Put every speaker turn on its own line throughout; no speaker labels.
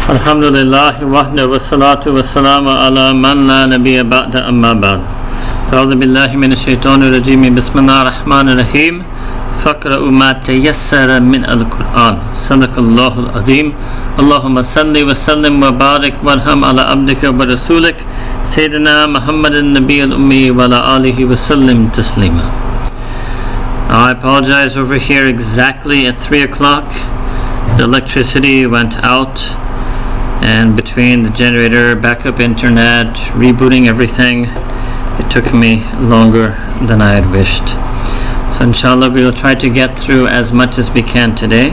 Alhamdulillah wahda wa salatu wa salamu ala man la nabiyya ba'da amma ba'd. A'udhu billahi minash shaitanir rajeem. Bismillahir rahmanir rahim. Faqra'u ma tayassara min al-Qur'an. Sadaqallahul azim. Allahumma salli wa sallim wa barik warham ala abdika wa rasulik Sayyidina Muhammadin Nabiyyil Ummi wa ala alihi wa sallim taslima. I apologize, over here exactly at 3 o'clock the electricity went out, and between the generator, backup internet, rebooting everything, it took me longer than I had wished. So inshallah we will try to get through as much as we can today.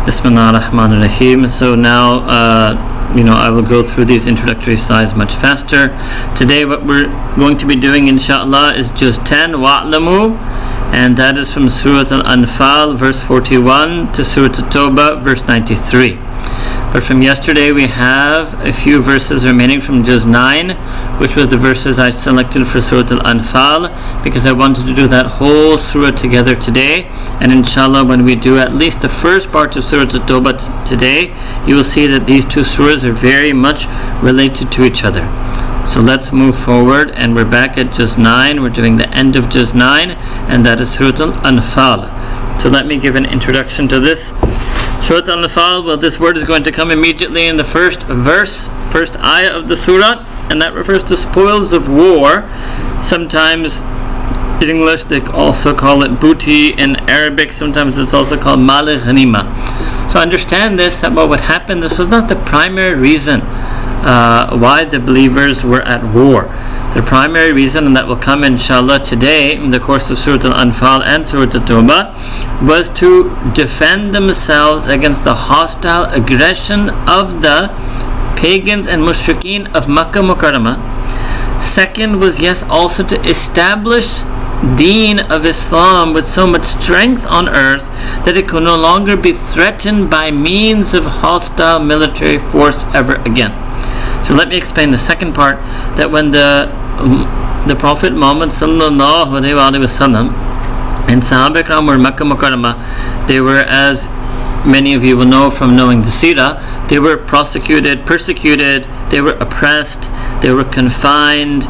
Bismillah ar-Rahman ar-Rahim. So now I will go through these introductory slides much faster. Today what we're going to be doing inshallah is just 10 wa'lamu, and that is from Surah Al-Anfāl verse 41 to Surah At-Tawbah verse 93. But from yesterday we have a few verses remaining from Juz 9, which were the verses I selected for Surah Al-Anfāl, because I wanted to do that whole surah together today. And inshallah when we do at least the first part of Surah At-Tawbah today, you will see that these two surahs are very much related to each other. So let's move forward, and we're back at Juz 9. We're doing the end of Juz 9, and that is Surah Al-Anfāl. So let me give an introduction to this. Surah Al-Anfāl, well, this word is going to come immediately in the first verse, first ayah of the surah, and that refers to spoils of war. Sometimes in English they also call it booty. In Arabic sometimes it's also called mal ghanima. So understand this, that what would happen, this was not the primary reason why the believers were at war. The primary reason, and that will come inshallah today in the course of Surah Al-Anfāl and Surah At-Tawbah, was to defend themselves against the hostile aggression of the pagans and mushrikeen of Makkah Mukarramah. Second was, yes, also to establish deen of Islam with so much strength on earth that it could no longer be threatened by means of hostile military force ever again. So let me explain the second part, that when the Prophet Muhammad sallallahu alaihi wasallam and Sahaba Ikram were in Makkah Mukarramah, they were, as many of you will know from knowing the Seerah, they were prosecuted, persecuted, they were oppressed, they were confined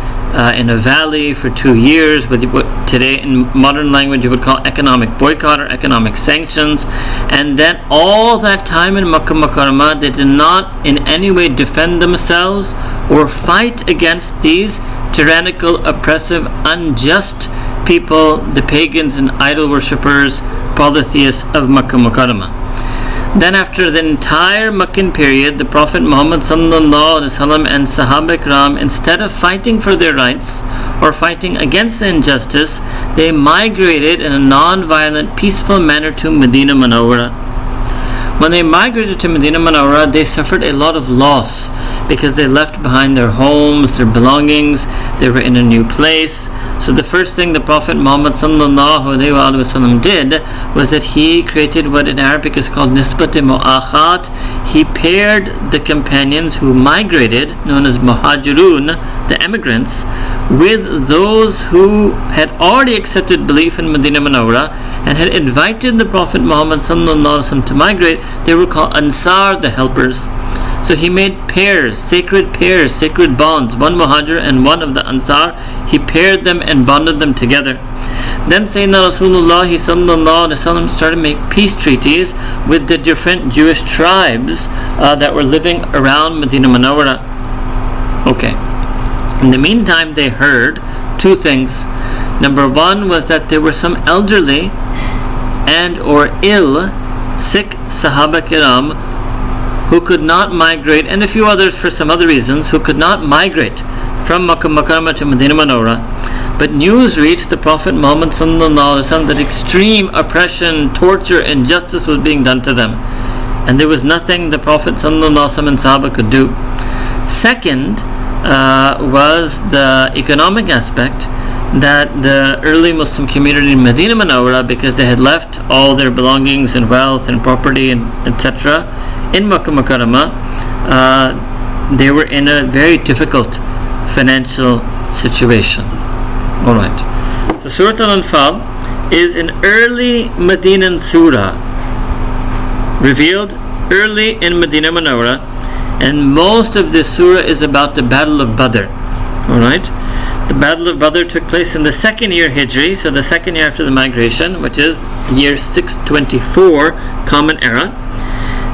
in a valley for 2 years with what today in modern language you would call economic boycott or economic sanctions. And then all that time in Makkah Mukarramah, they did not in any way defend themselves or fight against these tyrannical, oppressive, unjust people, the pagans and idol worshippers, polytheists of Makkah Mukarramah. Then after the entire Meccan period, the Prophet Muhammad sallallahu alaihi wasallam and Sahaba Ikram, instead of fighting for their rights or fighting against the injustice, they migrated in a non-violent, peaceful manner to Medina Munawwara. When they migrated to Medina Munawwara, they suffered a lot of loss because they left behind their homes, their belongings, they were in a new place. So the first thing the Prophet Muhammad sallallahu alaihi wasallam did was that he created what in Arabic is called nisbat mu'akhat. He paired the companions who migrated, known as muhajirun, the emigrants, with those who had already accepted belief in Medina Munawwara and had invited the Prophet Muhammad sallallahu alaihi wasallam to migrate. They were called Ansar, the helpers. So he made pairs, sacred bonds, one Muhajir and one of the Ansar. He paired them and bonded them together. Then Sayyidina Rasulullah sallallahu alaihi wasallam started to make peace treaties with the different Jewish tribes that were living around Medina Munawwara. Okay. In the meantime, they heard two things. Number one was that there were some elderly and or ill, sick Sahaba Kiram who could not migrate, and a few others for some other reasons, who could not migrate from Makkah Mukarramah to Medina Munawwara. But news reached the Prophet Muhammad sallallahu alaihi wasallam that extreme oppression, torture, injustice was being done to them, and there was nothing the Prophet sallallahu alaihi wasallam and Sahaba could do. Second was the economic aspect, that the early Muslim community in Medina Munawwara, because they had left all their belongings and wealth and property and etc. in Makkah Mukarramah, they were in a very difficult financial situation. Alright. So Surah Al-Anfāl is an early Medinan surah, revealed early in Medina Munawwara, and most of this surah is about the Battle of Badr. Alright? The Battle of Badr took place in the second year Hijri, so the second year after the migration, which is year 624 Common Era.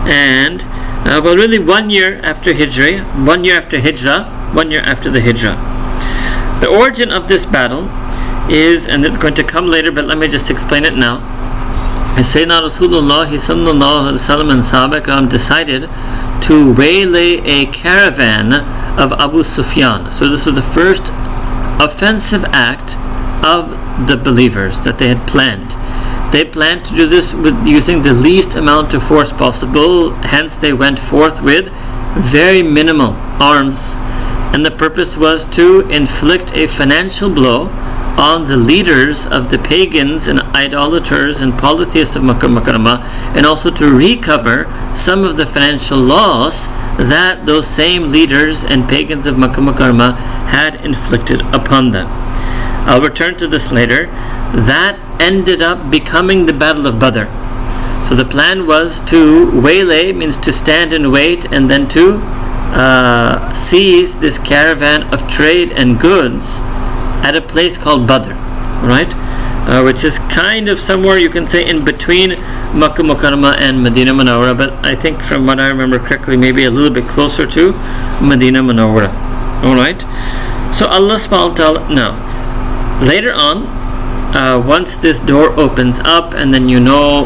And, well, really 1 year after Hijri, 1 year after Hijrah, 1 year after the Hijrah. The origin of this battle is, and it's going to come later, but let me just explain it now. Sayyidina Rasulullah sallallahu alaihi wasallam and Sahaba Kiram decided to waylay a caravan of Abu Sufyan. So this was the first offensive act of the believers that they had planned. They planned to do this with using the least amount of force possible, hence they went forth with very minimal arms, and the purpose was to inflict a financial blow on the leaders of the pagans and idolaters and polytheists of Makkah Mukarramah, and also to recover some of the financial loss that those same leaders and pagans of Makkah Mukarramah had inflicted upon them. I'll return to this later. That ended up becoming the Battle of Badr. So the plan was to waylay, means to stand and wait, and then to seize this caravan of trade and goods at a place called Badr, right? Which is kind of somewhere, you can say, in between Makkah Mukarramah and Medina Munawwara, but I think from what I remember correctly, maybe a little bit closer to Medina Munawwara. Alright? So Allah subhanahu wa ta'ala, now, later on, once this door opens up, and then you know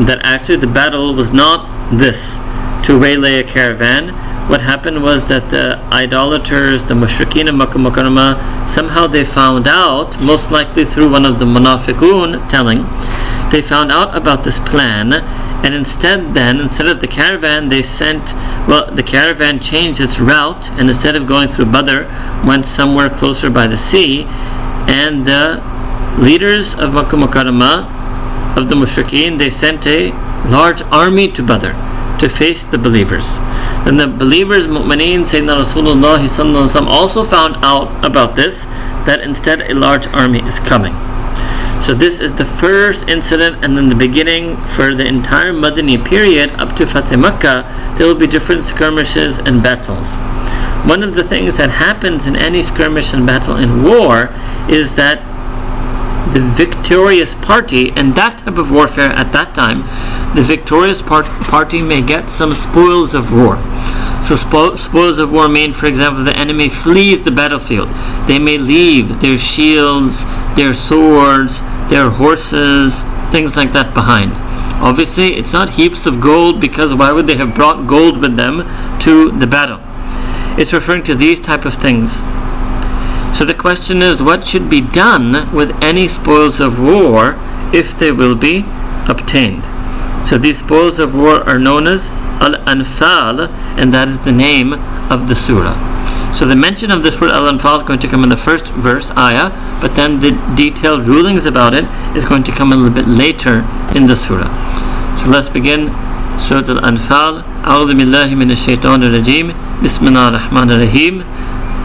that actually the battle was not this, to waylay a caravan. What happened was that the idolaters, the mushrikeen of Makkah Mukarramah, somehow they found out, most likely through one of the munafiqun telling, they found out about this plan, and instead of the caravan, the caravan changed its route, and instead of going through Badr, went somewhere closer by the sea, and the leaders of Makkah Mukarramah, of the mushrikeen, they sent a large army to Badr to face the believers. Then the believers, mu'mineen, Sayyidina Rasulullah sallallahu alaihi wasallam also found out about this, that instead a large army is coming. So this is the first incident, and then the beginning for the entire Madani period up to Fatih Makkah, there will be different skirmishes and battles. One of the things that happens in any skirmish and battle in war is that the victorious party, and that type of warfare at that time, the victorious party may get some spoils of war. So spoils of war mean, for example, the enemy flees the battlefield. They may leave their shields, their swords, their horses, things like that behind. Obviously, it's not heaps of gold, because why would they have brought gold with them to the battle? It's referring to these type of things. So the question is, what should be done with any spoils of war if they will be obtained? So these spoils of war are known as Al-Anfāl, and that is the name of the surah. So the mention of this word Al-Anfāl is going to come in the first verse, ayah, but then the detailed rulings about it is going to come a little bit later in the surah. So let's begin Surah Al-Anfāl. A'udhu billahi minash shaitanir rajim. Bismillahir rahmanir rahim.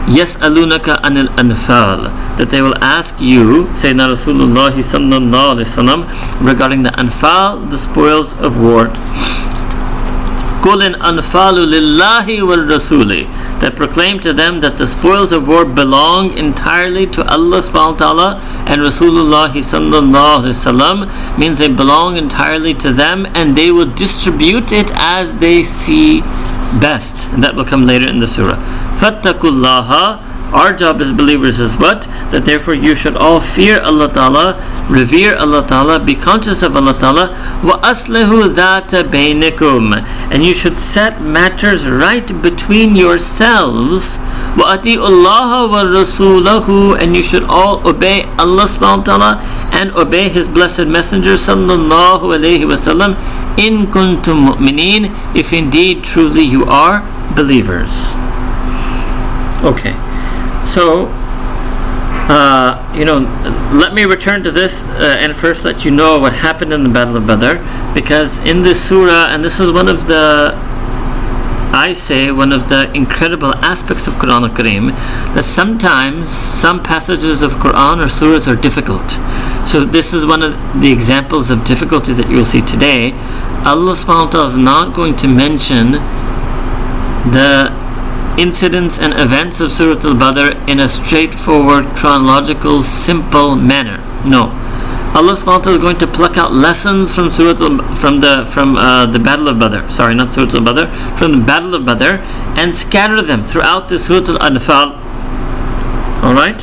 Yas'alunaka anil anfal, that they will ask you, Sayyidina Rasulullah sallallahu alaihi wasallam, regarding the anfal, the spoils of war. Qul in anfalu lillahi wal rasuli, that proclaim to them that the spoils of war belong entirely to Allah subhanahu wa ta'ala and Rasulullah sallallahu alaihi wasallam, means they belong entirely to them, and they will distribute it as they see best, and that will come later in the surah. Fattakullaha, our job as believers is what? That therefore you should all fear Allah Ta'ala, revere Allah Ta'ala, be conscious of Allah Ta'ala, wa aslihu dhata bainakum, and you should set matters right between yourselves, wa ati'ullaha wa rasulahu, and you should all obey Allah subhanahu wa ta'ala and obey His blessed messenger sallallahu alayhi wasallam, in kuntum mu'mineen, if indeed truly you are believers. Okay, so let me return to this and first let you know what happened in the Battle of Badr, because in this surah, and this is one of the I say one of the incredible aspects of Quran al-Kareem, that sometimes some passages of Quran or surahs are difficult. So this is one of the examples of difficulty that you will see today. Allah subhanahu wa ta'ala is not going to mention the incidents and events of Surah Al-Badr in a straightforward, chronological, simple manner. No. Allah subhanahu wa ta'ala is going to pluck out lessons from the Battle of Badr. Sorry, not Surah Al-Badr, from the Battle of Badr, and scatter them throughout the Surah Al-Anfāl. Alright?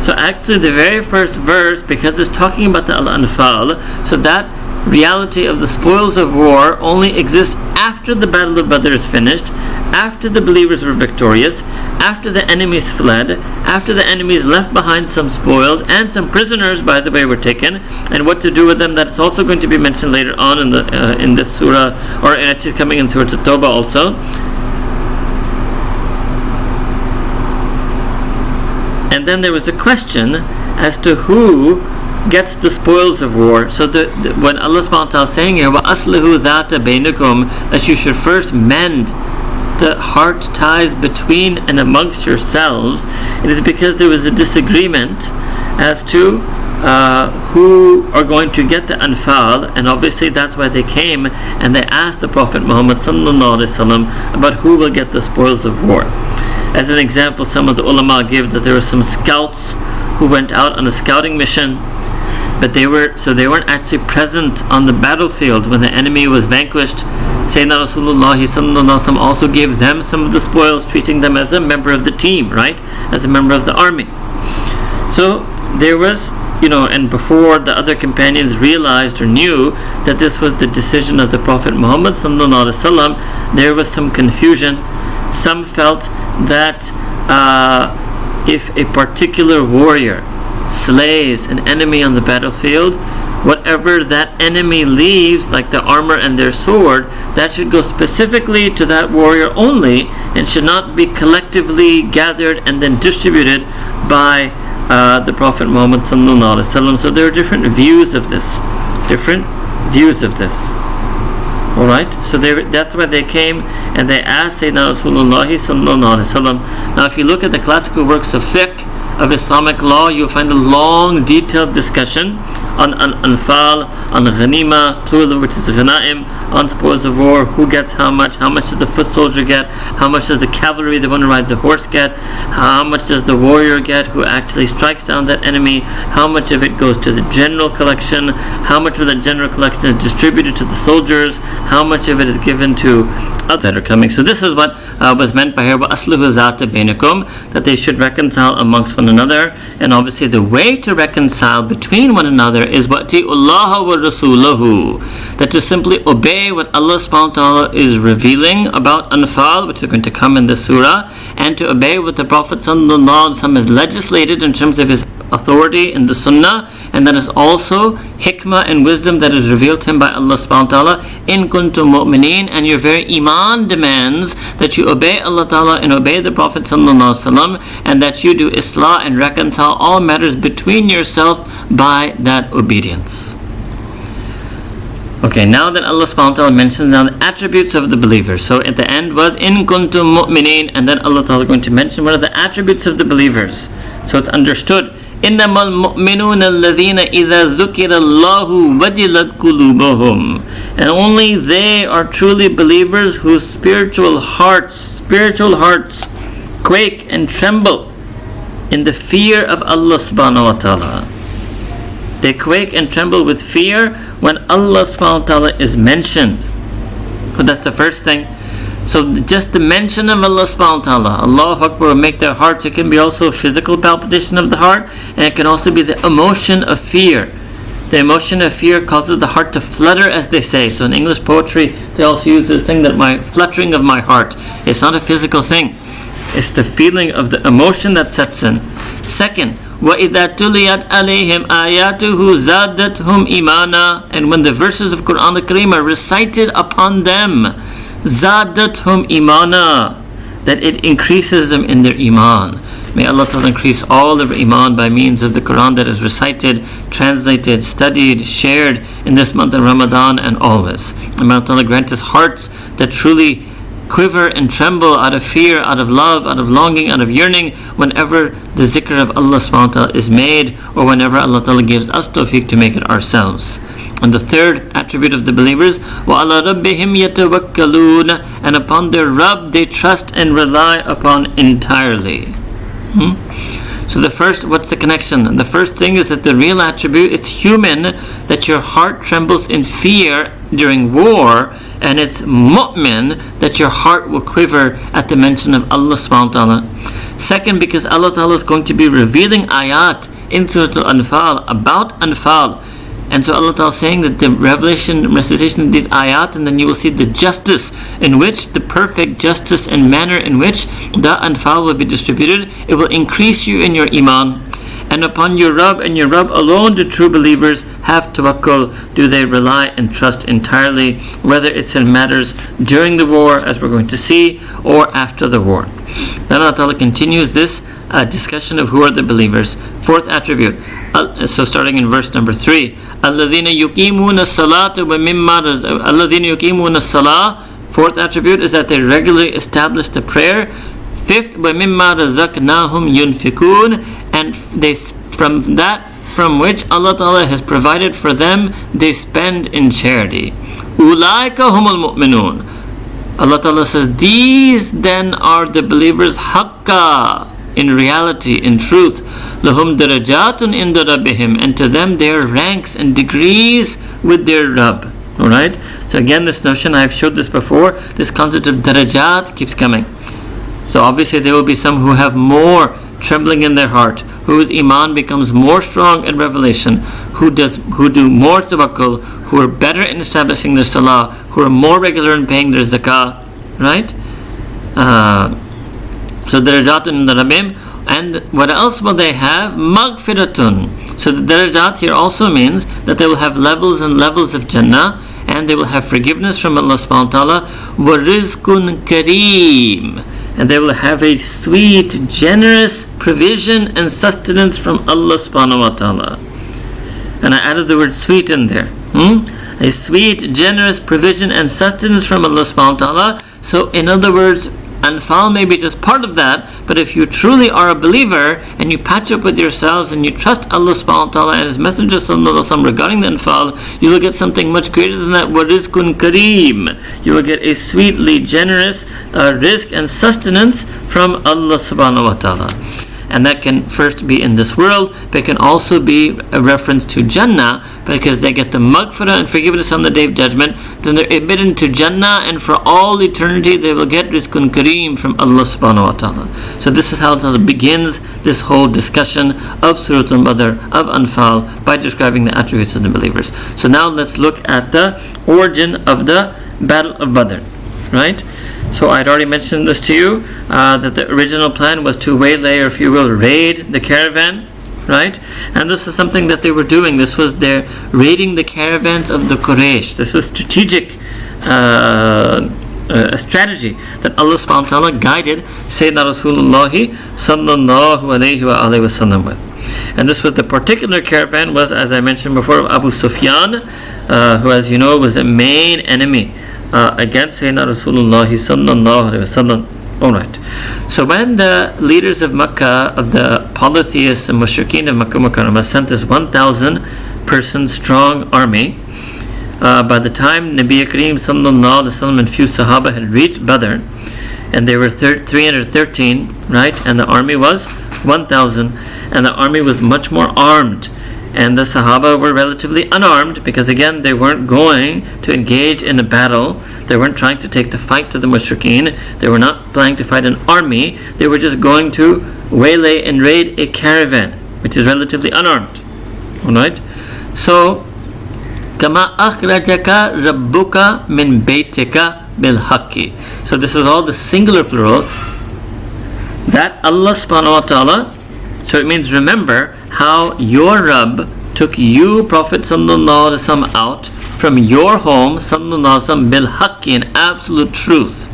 So actually the very first verse, because it's talking about the Al-Anfāl, so that reality of the spoils of war only exists after the Battle of Badr is finished, after the believers were victorious, after the enemies fled, after the enemies left behind some spoils, and some prisoners, by the way, were taken, and what to do with them. That's also going to be mentioned later on in this surah, or actually coming in Surah At-Tawbah also. And then there was a question as to who gets the spoils of war. So when Allah subhanahu wa ta'ala is saying here, وَأَصْلِحُوا ذَاتَ بَيْنِكُمْ, that you should first mend the heart ties between and amongst yourselves, it is because there was a disagreement as to who are going to get the Anfāl, and obviously that's why they came and they asked the Prophet Muhammad sallallahu alaihi wasallam about who will get the spoils of war. As an example, some of the ulama give that there were some scouts who went out on a scouting mission, but they weren't actually present on the battlefield when the enemy was vanquished. Sayyidina Rasulullah sallallahu alaihi wasallam also gave them some of the spoils, treating them as a member of the team, right? As a member of the army. So there was, and before the other companions realized or knew that this was the decision of the Prophet Muhammad sallallahu alaihi wasallam, there was some confusion. Some felt that if a particular warrior slays an enemy on the battlefield, whatever that enemy leaves, like the armor and their sword, that should go specifically to that warrior only, and should not be collectively gathered and then distributed by the Prophet Muhammad sallallahu alaihi wasallam. So there are different views of this. Alright, so that's why they came and they asked Sayyidina Rasulullah sallallahu alaihi wasallam. Now if you look at the classical works of fiqh, of Islamic law, you'll find a long, detailed discussion on Al-Anfāl, on Ghanima, plural, which is Ghanaim, on spoils of war, who gets how much does the foot soldier get, how much does the cavalry, the one who rides a horse, get, how much does the warrior get who actually strikes down that enemy, how much of it goes to the general collection, how much of that general collection is distributed to the soldiers, how much of it is given to others that are coming. So this is what was meant by here, وَأَصْلِحُوا ذَاتَ بَيْنِكُمْ, that they should reconcile amongst one another. And obviously the way to reconcile between one another is وَأْتِئُوا اللَّهَ وَرَسُولَهُ, that to simply obey what Allah subhanahu wa ta'ala is revealing about Anfāl, which is going to come in this surah, and to obey what the Prophet sallallahu alaihi wasallam has legislated in terms of his authority in the sunnah, and that is also hikmah and wisdom that is revealed to him by Allah subhanahu wa ta'ala. In kuntum mu'mineen, and your very iman demands that you obey Allah ta'ala and obey the Prophet sallallahu alaihi wasallam, and that you do islah and reconcile all matters between yourself by that obedience. Okay, now that Allah subhanahu wa ta'ala mentions now the attributes of the believers. So at the end was in kuntum mu'mineen, and then Allah ta'ala is going to mention what are the attributes of the believers. So it's understood. إِنَّمَا الْمُؤْمِنُونَ الَّذِينَ إِذَا ذُكِرَ اللَّهُ وَجِلَتْ قُلُوبُهُم, and only they are truly believers whose spiritual hearts quake and tremble in the fear of Allah subhanahu wa ta'ala. They quake and tremble with fear when Allah subhanahu wa ta'ala is mentioned. So that's the first thing. So just the mention of Allah subhanahu wa ta'ala, Allahu Akbar, will make their hearts. It can be also a physical palpitation of the heart, and it can also be the emotion of fear. The emotion of fear causes the heart to flutter, as they say. So in English poetry, they also use this thing that my fluttering of my heart. It's not a physical thing. It's the feeling of the emotion that sets in. Second, وَإِذَا تُلِيَتْ عَلَيْهِمْ آيَاتُهُ زَادَتْهُمْ إِيمَانًا, and when the verses of Quran al-Kareem are recited upon them, زَادَتْهُمْ إِيمَانًا, that it increases them in their iman. May Allah Ta'ala increase all of our iman by means of the Quran that is recited, translated, studied, shared in this month of Ramadan and always. And may Allah Ta'ala grant us hearts that truly quiver and tremble out of fear, out of love, out of longing, out of yearning whenever the zikr of Allah subhanahu wa ta'ala is made, or whenever Allah ta'ala gives us tawfiq to make it ourselves. And the third attribute of the believers, وَعَلَى رَبِّهِمْ يَتَوَكَّلُونَ, and upon their Rabb they trust and rely upon entirely. So the first, what's the connection? The first thing is that the real attribute, it's human, that your heart trembles in fear during war, and it's mu'min, that your heart will quiver at the mention of Allah subhanahu wa ta'ala. Second, because Allah ta'ala is going to be revealing ayat in Surah Al-Anfāl about Anfāl. And so Allah Ta'ala is saying that the revelation, recitation of these ayat, and then you will see the justice in which, the perfect justice and manner in which the Anfāl will be distributed. It will increase you in your iman. And upon your Rabb and your Rabb alone do true believers have tawakkul, do they rely and trust entirely, whether it's in matters during the war, as we're going to see, or after the war. Then Allah Ta'ala continues this discussion of who are the believers. Fourth attribute, so starting in verse number 3, الَّذِينَ يُقِيمُونَ الصَّلَاةَ وَمِمَّا الَّذِينَ يُقِيمُونَ الصَّلَاةَ. Fourth attribute is that they regularly establish the prayer. Fifth, وَمِمَّا رَزَقْنَاهُمْ يُنْفِقُونَ, and they, from that from which Allah Ta'ala has provided for them, they spend in charity. أُولَٰئِكَ هُمُ الْمُؤْمِنُونَ. Allah Ta'ala says, these then are the believers haqqa, in reality, in truth. لَهُمْ دَرَجَاتٌ عِنْدَ رَبِّهِمْ, and to them their ranks and degrees with their Rabb. Alright? So again, this notion, I've showed this before, this concept of darajat keeps coming. So obviously there will be some who have more trembling in their heart, whose iman becomes more strong in revelation, who do more tawakkul, who are better in establishing their salah, who are more regular in paying their zakah. Right? So darajatun in the Rabbim. And what else will they have? Maghfiratun. So the darajat here also means that they will have levels and levels of Jannah, and they will have forgiveness from Allah subhanahu wa ta'ala. Wa rizqun kareem, and they will have a sweet, generous provision and sustenance from Allah subhanahu wa ta'ala. And I added the word sweet in there. A sweet, generous provision and sustenance from Allah subhanahu wa ta'ala. So in other words, Anfāl may be just part of that, but if you truly are a believer and you patch up with yourselves and you trust Allah subhanahu wa ta'ala and His Messenger sallallahu alaihi wasallam regarding the Anfāl, you will get something much greater than that. وَرِزْقٌ كَرِيمٌ. You will get a sweetly generous rizq and sustenance from Allah subhanahu wa ta'ala. And that can first be in this world, but it can also be a reference to Jannah, because they get the maghfirah and forgiveness on the Day of Judgment. Then they're admitted to Jannah, and for all eternity they will get rizqun kareem from Allah subhanahu wa ta'ala. So this is how Allah begins this whole discussion of Surah Al-Badr, of Anfāl, by describing the attributes of the believers. So now let's look at the origin of the Battle of Badr. Right? So I'd already mentioned this to you, that the original plan was to waylay, or if you will, raid the caravan, right? And this is something that they were doing. This was their raiding the caravans of the Quraysh. This was strategic a strategy that Allah subhanahu wa ta'ala guided Sayyidina Rasulullah sallallahu alayhi wa alayhi wa sallam with. And this was the particular caravan was, as I mentioned before, of Abu Sufyan, who, as you know, was a main enemy against Sayyidina Rasulullah sallallahu alayhi wa sallam. Alright. So when the leaders of Makkah, of the polytheists and mushrikeen of Makkah Mukarramah, sent this 1,000 person strong army, by the time Nabi Kareem sallallahu alayhi wa sallam and few Sahaba had reached Badr, and they were 313, right? And the army was 1,000, and the army was much more armed, and the Sahaba were relatively unarmed, because again they weren't going to engage in a battle. They weren't trying to take the fight to the mushrikeen. They were not planning to fight an army. They were just going to waylay and raid a caravan, which is relatively unarmed. Alright? So, كَمَا أَخْرَجَكَ رَبُّكَ مِنْ بَيْتِكَ بِالْحَقِّ. So this is all the singular plural. That Allah subhanahu wa ta'ala, so it means remember how your Rabb took you, Prophet sallallahu alaihi wasallam, out from your home, sallallahu alaihi wasallam, bil haqqi, in absolute truth.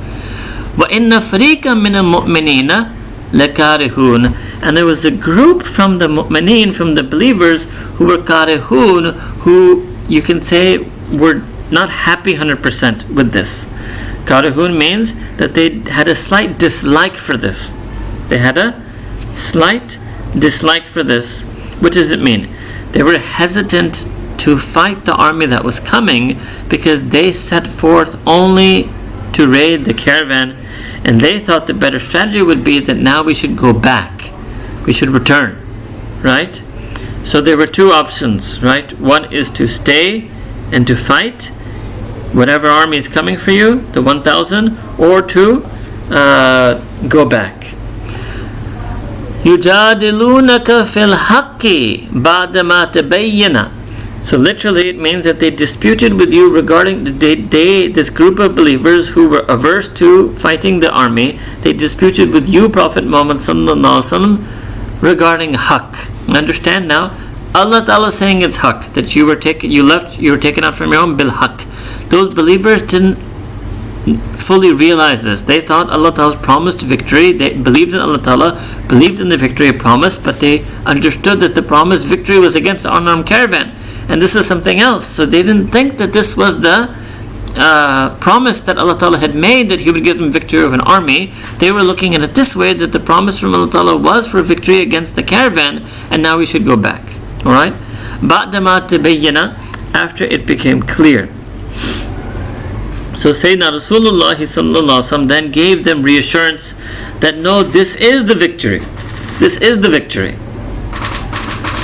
Wa inna fariqan min al-mu'minina lakarihun, and there was a group from the mu'mineen, from the believers, who were karihun, who you can say were not happy 100% with this. Karihun means that they had a slight dislike for this. They had a slight dislike for this. What does it mean? They were hesitant to fight the army that was coming because they set forth only to raid the caravan, and they thought the better strategy would be that now we should go back. We should return, right? So there were two options, right? One is to stay and to fight whatever army is coming for you, the 1,000, or to go back. يُجَادِلُونَكَ فِي الْحَقِّ بَعْدَمَا تَبَيَّنَ. So literally it means that they disputed with you regarding this group of believers who were averse to fighting the army. They disputed with you, Prophet Muhammad sallallahu alaihi wasallam, regarding haqq. Understand now? Allah Ta'ala is saying it's haqq, that you were taken out from your home bil haqq. Those believers didn't fully realize this. They thought Allah Ta'ala's promised victory. They believed in Allah Ta'ala, believed in the victory promised, but they understood that the promised victory was against the unarmed caravan, and this is something else. So they didn't think that this was the promise that Allah Ta'ala had made, that He would give them victory over an army. They were looking at it this way, that the promise from Allah Ta'ala was for victory against the caravan, and now we should go back. Alright? Ba'dama tabayyana, after it became clear. So Sayyidina Rasulullah sallallahu alaihi wasallam then gave them reassurance that no, this is the victory. This is the victory.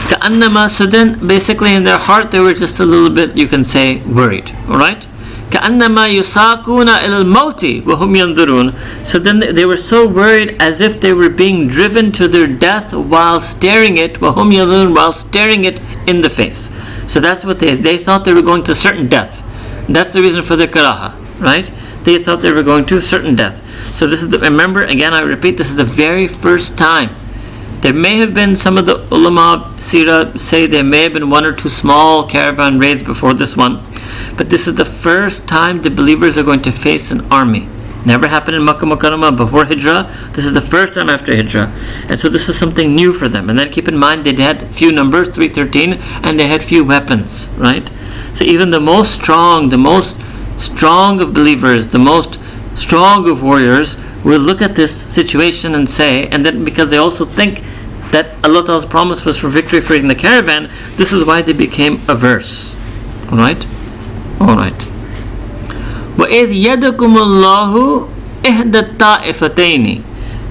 Ka'annama, so then basically in their heart they were just a little bit, you can say, worried. Alright? كَأَنَّمَا يُسَاقُونَ إِلَى الْمَوْتِ وَهُمْ يَنْظُرُونَ. So then they were so worried as if they were being driven to their death while staring it, وَهُمْ يَنْظُرُونَ, while staring it in the face. So that's what they thought they were going to certain death. That's the reason for the karaha, right? They thought they were going to certain death. So this is remember, again I repeat, this is the very first time. There may have been, some of the ulama seerah say there may have been one or two small caravan raids before this one. But this is the first time the believers are going to face an army. Never happened in Makkah Mukarramah before Hijrah. This is the first time after Hijrah. And so this is something new for them. And then keep in mind they had few numbers, 313, and they had few weapons, right? So even the most strong of believers, the most strong of warriors will look at this situation and say, and then because they also think that Allah Ta'ala's promise was for victory for the caravan, this is why they became averse. Alright? Alright. وَإِذْ يَدَكُمُ اللَّهُ إِحْدَى الطَّائِفَتَيْنِ.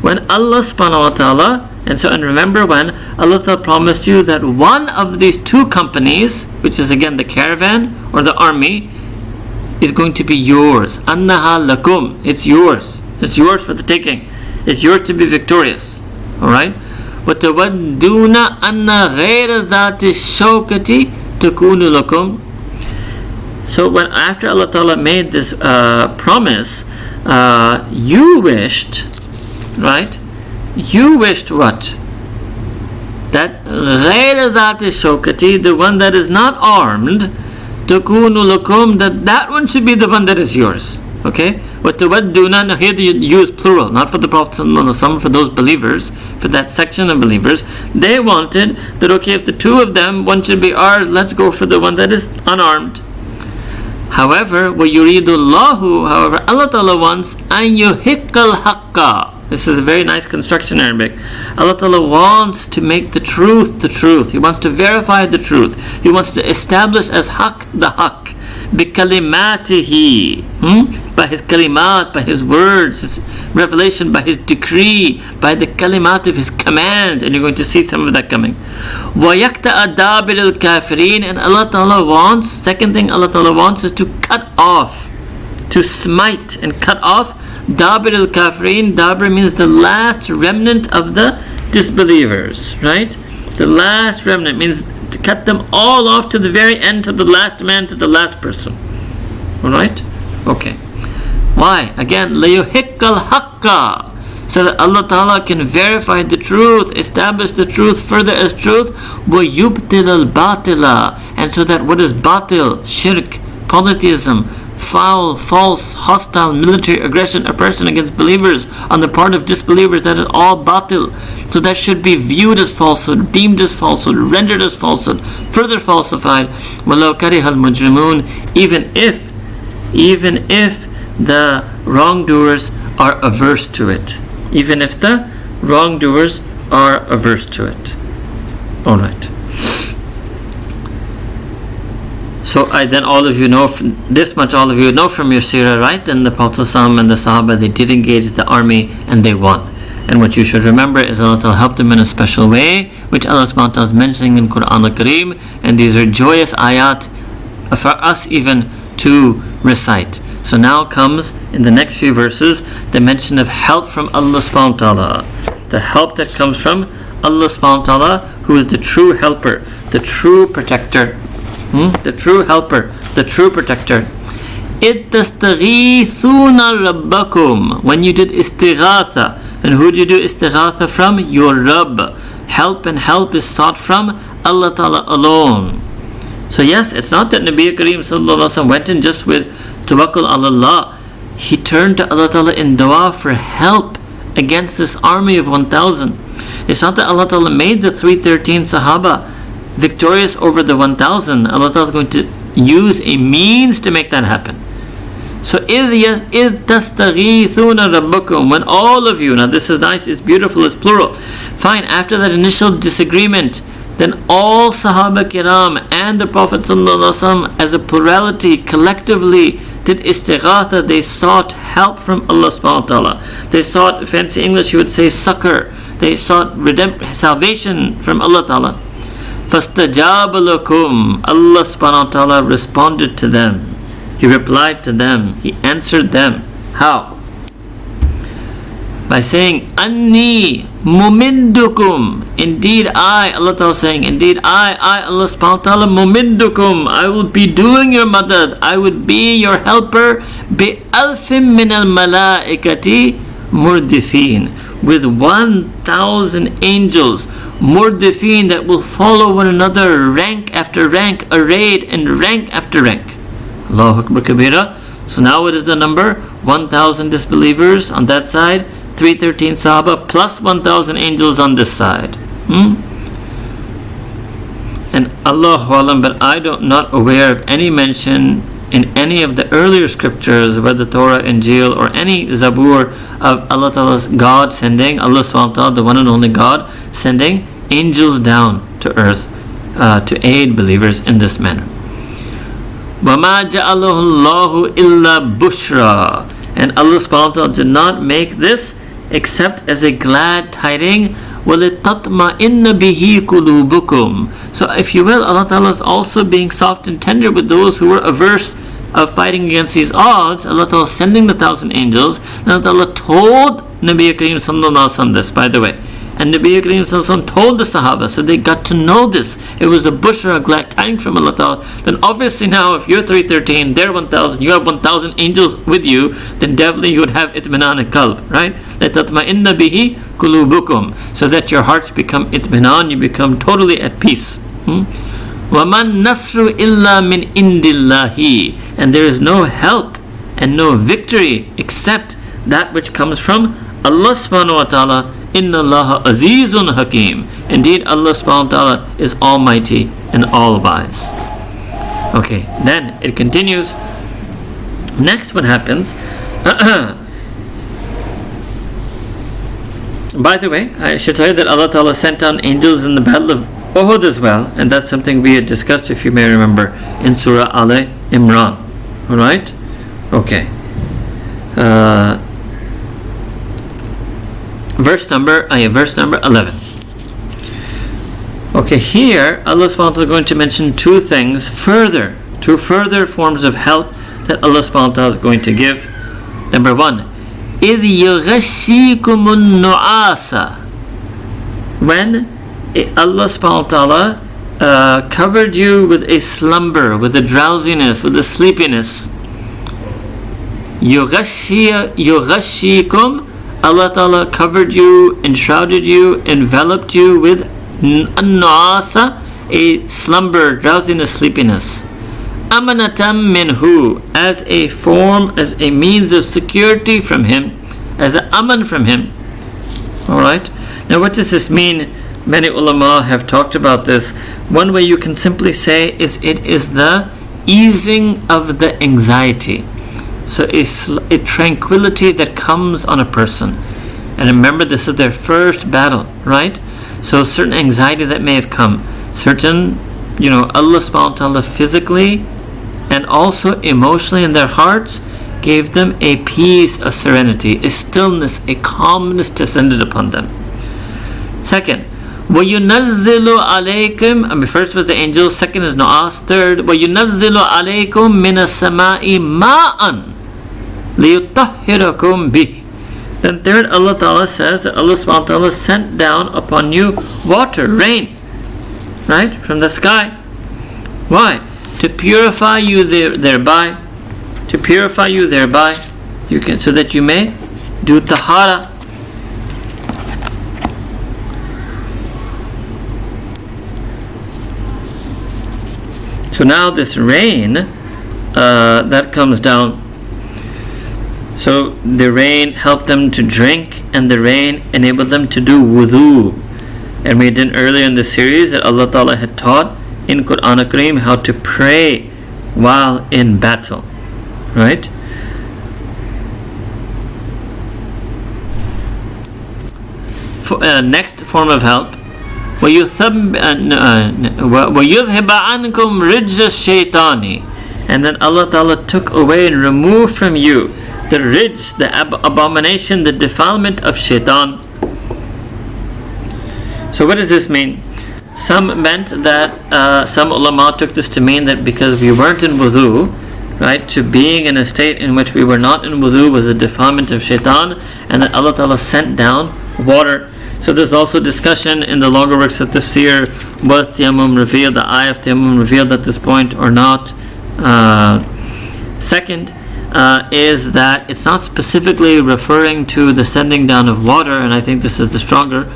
When Allah subhanahu wa ta'ala, and remember when Allah Ta'ala promised you that one of these two companies, which is again the caravan or the army, is going to be yours. أَنَّهَا لَكُمْ. It's yours. It's yours for the taking. It's yours to be victorious. Alright? وَتَوَدُّونَ أَنَّ غَيْرَ ذَاتِ الشَّوْكَةِ تَكُونُ لَكُمْ. So when after Allah Ta'ala made this promise, you wished, right? You wished what? That غَيْرَ ذَاتِ الشَّوْكَةِ, the one that is not armed, تَكُونُ لَكُمْ, that one should be the one that is yours. Okay? وَتَوَدُّونَ, now here you use plural, not for the Prophet ﷺ, for those believers, for that section of believers. They wanted that, okay, if the two of them, one should be ours, let's go for the one that is unarmed. However, وَيُرِيدُ اللَّهُ, however, Allah Ta'ala wants أَن يُحِقَّ الْحَقَّ. This is a very nice construction in Arabic. Allah Ta'ala wants to make the truth the truth. He wants to verify the truth. He wants to establish as haqq the haqq. بِكَلِمَاتِهِ, by His kalimat, by His words, His revelation, by His decree, by the kalimat of His command. And you're going to see some of that coming. وَيَقْتَأَ دَابِرِ الْكَافِرِينَ. And Allah Ta'ala wants, second thing Allah Ta'ala wants is to cut off, to smite and cut off Dabir al-Kafirin. Dabir means the last remnant of the disbelievers, right? The last remnant means to cut them all off to the very end, to the last man, to the last person. Alright? Okay. Why? Again, لَيُحِقَّ الْحَقَّ, so that Allah Ta'ala can verify the truth, establish the truth further as truth. وَيُبْتِلَ الْبَاطِلَ, and so that what is batil, shirk, polytheism, foul, false, hostile, military aggression, oppression against believers on the part of disbelievers, that is all batil. So that should be viewed as falsehood, deemed as falsehood, rendered as falsehood, further falsified. وَلَوْ كَرِهَ الْمُجْرِمُونَ, even if the wrongdoers are averse to it. Even if the wrongdoers are averse to it. Alright. So then all of you know, this much all of you know from your seerah, right? Then the Prophet ﷺ and the Sahaba, they did engage the army and they won. And what you should remember is Allah Ta'ala helped them in a special way, which Allah subhanahu wa ta'ala is mentioning in Quran al-Kareem. And these are joyous ayat for us even to recite. So now comes, in the next few verses, the mention of help from Allah subhanahu wa ta'ala. The help that comes from Allah subhanahu wa ta'ala, who is the true helper, the true protector. The true helper, the true protector. إِذْ تَسْتَغِيثُونَ رَبَّكُمْ. When you did istighatha. And who do you do istighatha from? Your Rabb. Help and help is sought from Allah Ta'ala alone. So yes, it's not that Nabi Kareem Sallallahu Alaihi Wasallam went in just with tawakkul ala Allah. He turned to Allah Ta'ala in dua for help against this army of 1,000. It's not that Allah Ta'ala made the 313 Sahaba victorious over the 1,000. Allah Ta'ala is going to use a means to make that happen. So إِذْ تَسْتَغِيثُونَ رَبَّكُمْ. When all of you, now this is nice, it's beautiful, it's plural. Fine, after that initial disagreement, then all Sahaba Kiram and the Prophet ﷺ as a plurality, collectively did istighatha. They sought help from Allah subhanahu wa ta'ala. They sought, fancy English you would say, succor. They sought salvation from Allah ta'ala. فَاسْتَجَابَ لَكُمْ. Allah subhanahu wa ta'ala responded to them. He replied to them. He answered them. How? By saying, Anni mumiddukum. Indeed I, Allah Ta'ala saying, indeed I, Allah subhanahu wa ta'ala, mumiddukum. I will be doing your madad. I would be your helper. Bi alfim min al malaikati murdifin. With 1,000 angels, murdifin, that will follow one another, rank after rank, arrayed and rank after rank. Allahu Akbar Kabira. So now what is the number? 1,000 disbelievers on that side, 313 Sahaba, plus 1,000 angels on this side. And Allahu Alam, but I don't not aware of any mention in any of the earlier scriptures, whether Torah, Injil, or any Zabur, of Allah Ta'ala's God sending, Allah subhanahu wa ta'ala, the one and only God, sending angels down to earth to aid believers in this manner. وَمَا جَعَلَهُ اللَّهُ إِلَّا بُشْرًا. And Allah subhanahu wa ta'ala did not make this except as a glad tiding. وَلِتَطْمَئِنَّ بِهِ قُلُوبُكُمْ. So if you will, Allah Ta'ala is also being soft and tender with those who were averse of fighting against these odds. Allah Ta'ala sending the 1,000 angels. And Allah Ta'ala told Nabi Kareem Sallallahu Alaihi Wasallam this, by the way. And Nabi Kareem Sallallahu Alaihi Wasallam told the Sahaba, so they got to know this. It was a bushra, a glad tidings from Allah Ta'ala. Then obviously now, if you're 313, they're 1,000, you have 1,000 angels with you, then definitely you would have itminan and qalb, right? لَتَطْمَئِنَّ بِهِ قُلُوبُكُمْ. So that your hearts become itminan, you become totally at peace. وَمَنْ نَصْرُ إِلَّا مِنْ إِنْدِ اللَّهِ. And there is no help and no victory except that which comes from Allah subhanahu wa ta'ala. Inna Allah azizun hakim. Indeed, Allah subhanahu wa ta'ala is almighty and all wise. Okay, then it continues. Next, what happens? By the way, I should tell you that Allah Ta'ala sent down angels in the battle of Uhud as well, and that's something we had discussed, if you may remember, in Surah Al Imran. Alright? Okay. Verse number 11. Okay, here Allah subhanahu wa ta'ala is going to mention two further forms of help that Allah subhanahu wa ta'ala is going to give. Number one, إِذْ يَغَشِّيكُمُ النُّعَاسَ. When Allah subhanahu wa ta'ala covered you with a slumber, with a drowsiness, with a sleepiness. يُغَشِّيكُم. Allah Ta'ala covered you, enshrouded you, enveloped you with an-nu'asa, a slumber, drowsiness, sleepiness. Amanatam minhu, as a form, as a means of security from Him, as an aman from Him. Alright? Now what does this mean? Many ulama have talked about this. One way you can simply say is it is the easing of the anxiety. So a tranquility that comes on a person. And remember, this is their first battle, right? So certain anxiety that may have come, certain, Allah subhanahu wa ta'ala physically and also emotionally in their hearts gave them a peace, a serenity, a stillness, a calmness descended upon them. Second, وَيُنَزِّلُ عَلَيْكُمْ, first was the angels, second is Nu'as, third, وَيُنَزِّلُ عَلَيْكُمْ مِنَ السَّمَاءِ مَاءً لِيُطَهِّرَكُمْ بِهِ. Then third, Allah Ta'ala says that Allah subhanahu wa ta'ala sent down upon you water, rain, right, from the sky. Why? To purify you thereby. To purify you thereby, so that you may do tahara. So now this rain that comes down, so the rain helped them to drink, and the rain enabled them to do wudu. And we did earlier in the series that Allah Ta'ala had taught in Quran Kareem how to pray while in battle, right? Next form of help, وَيُذْهِبَ عَنْكُمْ رِجْزَ الشَّيْطَانِ. And then Allah Ta'ala took away and removed from you the rijz, the abomination, the defilement of shaitan. So what does this mean? Some meant that, some ulama took this to mean that because we weren't in wudu, right, to being in a state in which we were not in wudu was a defilement of shaitan, and that Allah Ta'ala sent down water. So there's also discussion in the longer works of tafsir, was tayammum revealed, the ayah of tayammum revealed at this point or not. Second, is that it's not specifically referring to the sending down of water, and I think this is the stronger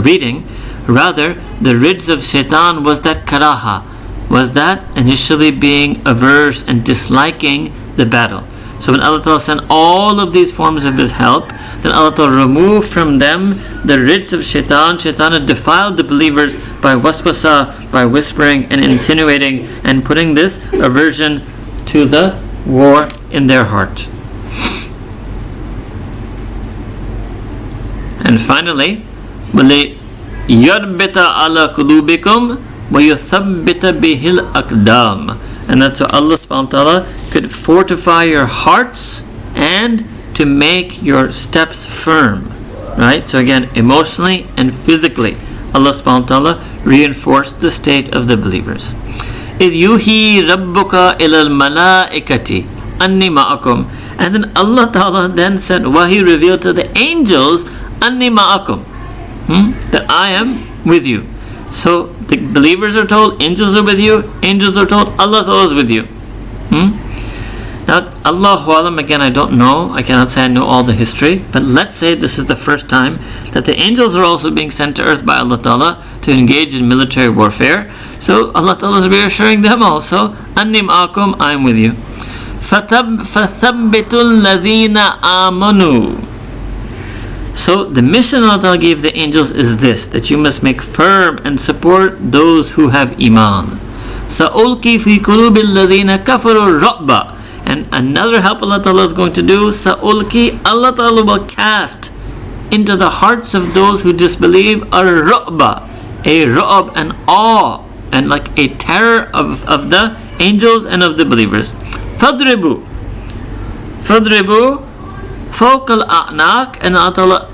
reading. Rather, the rijz of shaitan was that karaha, was that initially being averse and disliking the battle. So when Allah Ta'ala sent all of these forms of His help, then Allah Ta'ala removed from them the rijz of shaitan. Shaitan had defiled the believers by waswasa, by whispering and insinuating and putting this aversion to the war in their heart. And finally, وَلِيَرْبِتَ عَلَى قُلُوبِكُمْ وَيُثَبِّتَ بِهِ الْأَقْدَامِ. And that's so Allah subhanahu wa ta'ala could fortify your hearts and to make your steps firm. Right? So again, emotionally and physically, Allah subhanahu wa ta'ala reinforced the state of the believers. إِذْ يُوحِي رَبُّكَ إِلَى الْمَلَائِكَةِ أَنِّي مَعَكُمْ. And then Allah Ta'ala then said, Wahi revealed to the angels, أَنِّي مَعَكُمْ, that I am with you. So the believers are told, angels are with you. Angels are told, Allah Ta'ala is with you. Now, Allahu Alam, again, I don't know. I cannot say I know all the history. But let's say this is the first time that the angels are also being sent to earth by Allah Ta'ala to engage in military warfare. So Allah Ta'ala is reassuring them also, أَنِّي مَعَكُمْ, I am with you. فَثَبِّتُوا الَّذِينَ آمَنُوا. So the mission Allah Ta'ala gave the angels is this, that you must make firm and support those who have iman. سَأُلْقِي فِي قُلُوبِ الَّذِينَ كَفَرُوا الرَّعْبَ. And another help Allah Ta'ala is going to do, سَأُلْقِي, Allah Ta'ala will cast into the hearts of those who disbelieve a ru'b, an awe, and like a terror of the angels and of the believers. فَضْرِبُوا فَوْقَ الْأَعْنَاقِ. And Allah Ta'ala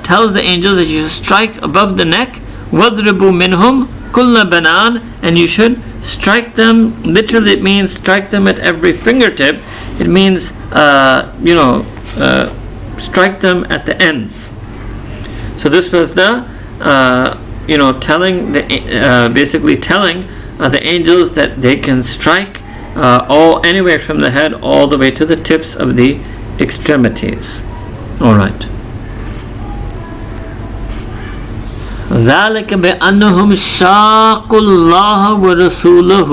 tells the angels that you should strike above the neck. وَضْرِبُوا مِنْهُمْ كُلَّ بَنَانٍ. And you should strike them, literally it means strike them at every fingertip. It means, strike them at the ends. So this was the, basically telling the angels that they can strike anywhere from the head all the way to the tips of the extremities. Alright. ذَلِكَ بِأَنَّهُمْ شَاقُوا اللَّهَ وَرَسُولَهُ.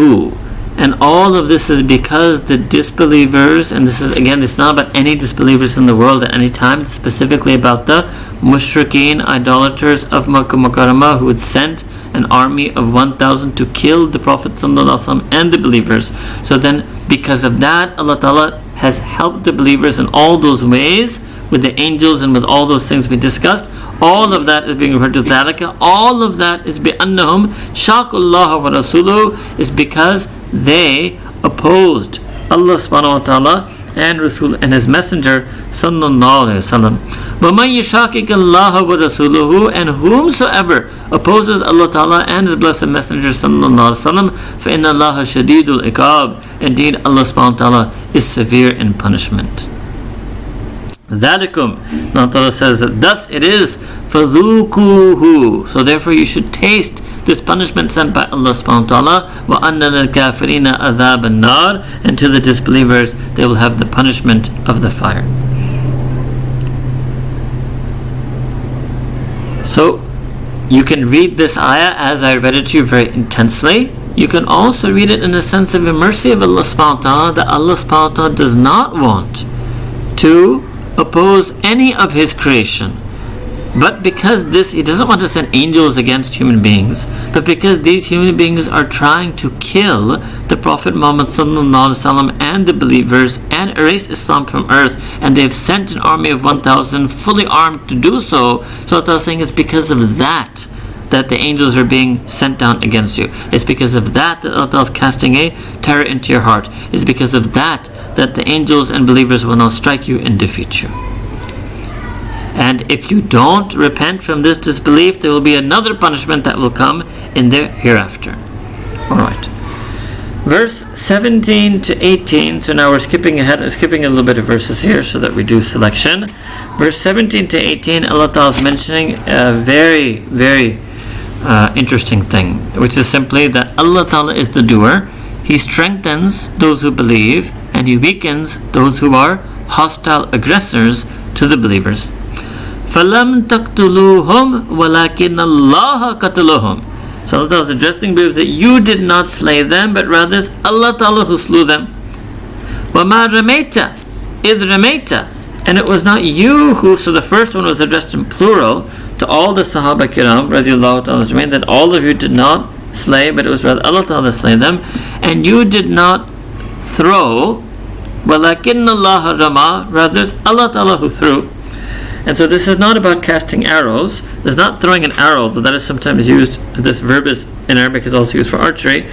And all of this is because the disbelievers, and this is not about any disbelievers in the world at any time, it's specifically about the mushrikeen, idolaters of Makkah Mukarramah, who had sent an army of 1,000 to kill the Prophet ﷺ and the believers. So then, because of that, Allah Ta'ala has helped the believers in all those ways, with the angels and with all those things we discussed. All of that is being referred to dhalika. All of that is بِأَنَّهُمْ شَاقُوا اللَّهَ وَرَسُولُهُ, is because they opposed Allah subhanahu wa ta'ala and Rasul and His Messenger sallallahu alayhi wa sallam. وَمَنْ يُشَاقِقِ اللَّهَ وَرَسُولُهُ, and whomsoever opposes Allah ta'ala and His blessed Messenger sallallahu alayhi wa sallam, فَإِنَّ اللَّهَ شَدِيدُ الْعِقَابِ, indeed Allah subhanahu wa ta'ala is severe in punishment. ذَلِكُمْ, Allah ta'ala says that thus it is, فَذُوقُوهُ, so therefore you should taste this punishment sent by Allah subhanahu wa ta'ala. وَأَنَّ لِلْكَافِرِينَ عَذَابَ النَّارِ, and to the disbelievers they will have the punishment of the fire. So you can read this ayah as I read it to you very intensely. You can also read it in a sense of the mercy of Allah subhanahu wa ta'ala, that Allah subhanahu wa ta'ala does not want to oppose any of His creation. But because He doesn't want to send angels against human beings, but because these human beings are trying to kill the Prophet Muhammad sallallahu alaihi wasallam and the believers and erase Islam from earth, and they've sent an army of 1,000 fully armed to do so. So Allah is saying it's because of that the angels are being sent down against you. It's because of that Allah is casting a terror into your heart. It's because of that the angels and believers will now strike you and defeat you. And if you don't repent from this disbelief, there will be another punishment that will come in the hereafter. Alright. Verse 17 to 18. So now we're skipping a little bit of verses here so that we do selection. Verse 17 to 18, Allah Ta'ala is mentioning a very, very interesting thing, which is simply that Allah Ta'ala is the doer. He strengthens those who believe, and He weakens those who are hostile aggressors to the believers. فَلَمْ تَقْتُلُوهُمْ وَلَكِنَّ اللَّهَ قَتَلُوهُمْ. So Allah Ta'ala is addressing believers that you did not slay them, but rather it's Allah Ta'ala who slew them. وَمَا رَمَيْتَ إِذْ رَمَيْتَ, and it was not you who, so the first one was addressed in plural to all the Sahaba Kiram radiallahu ta'ala ajmain, that all of you did not slay, but it was rather Allah Ta'ala slay them, and you did not throw, وَلَكِنَّ اللَّهَ رَمَى, rather it's Allah Ta'ala who threw. And so this is not about casting arrows. It's not throwing an arrow, though that is sometimes used. This verb is in Arabic is also used for archery.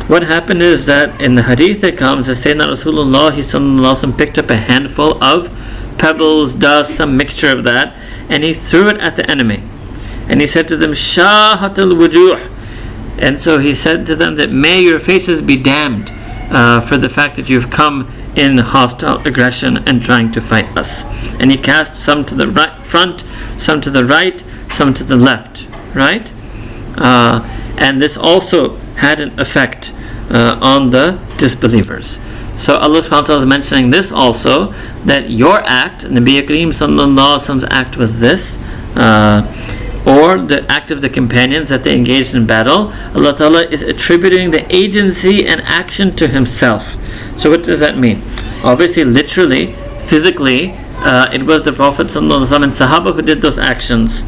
What happened is that in the hadith it comes that Sayyidina Rasulullah ﷺ picked up a handful of pebbles, dust, some mixture of that, and he threw it at the enemy. And he said to them, Shahatul wujuh. And so he said to them that may your faces be damned for the fact that you've come in hostile aggression and trying to fight us. And he cast some to the right front, some to the right, some to the left, right? And this also had an effect on the disbelievers. So Allah subhanahu wa ta'ala is mentioning this also, that your act, Nabi Kareem sallallahu alaihi wasallam's act was this, or the act of the companions that they engaged in battle. Allah Ta'ala is attributing the agency and action to Himself. So what does that mean? Obviously, literally, physically, it was the Prophet ﷺ and Sahaba who did those actions.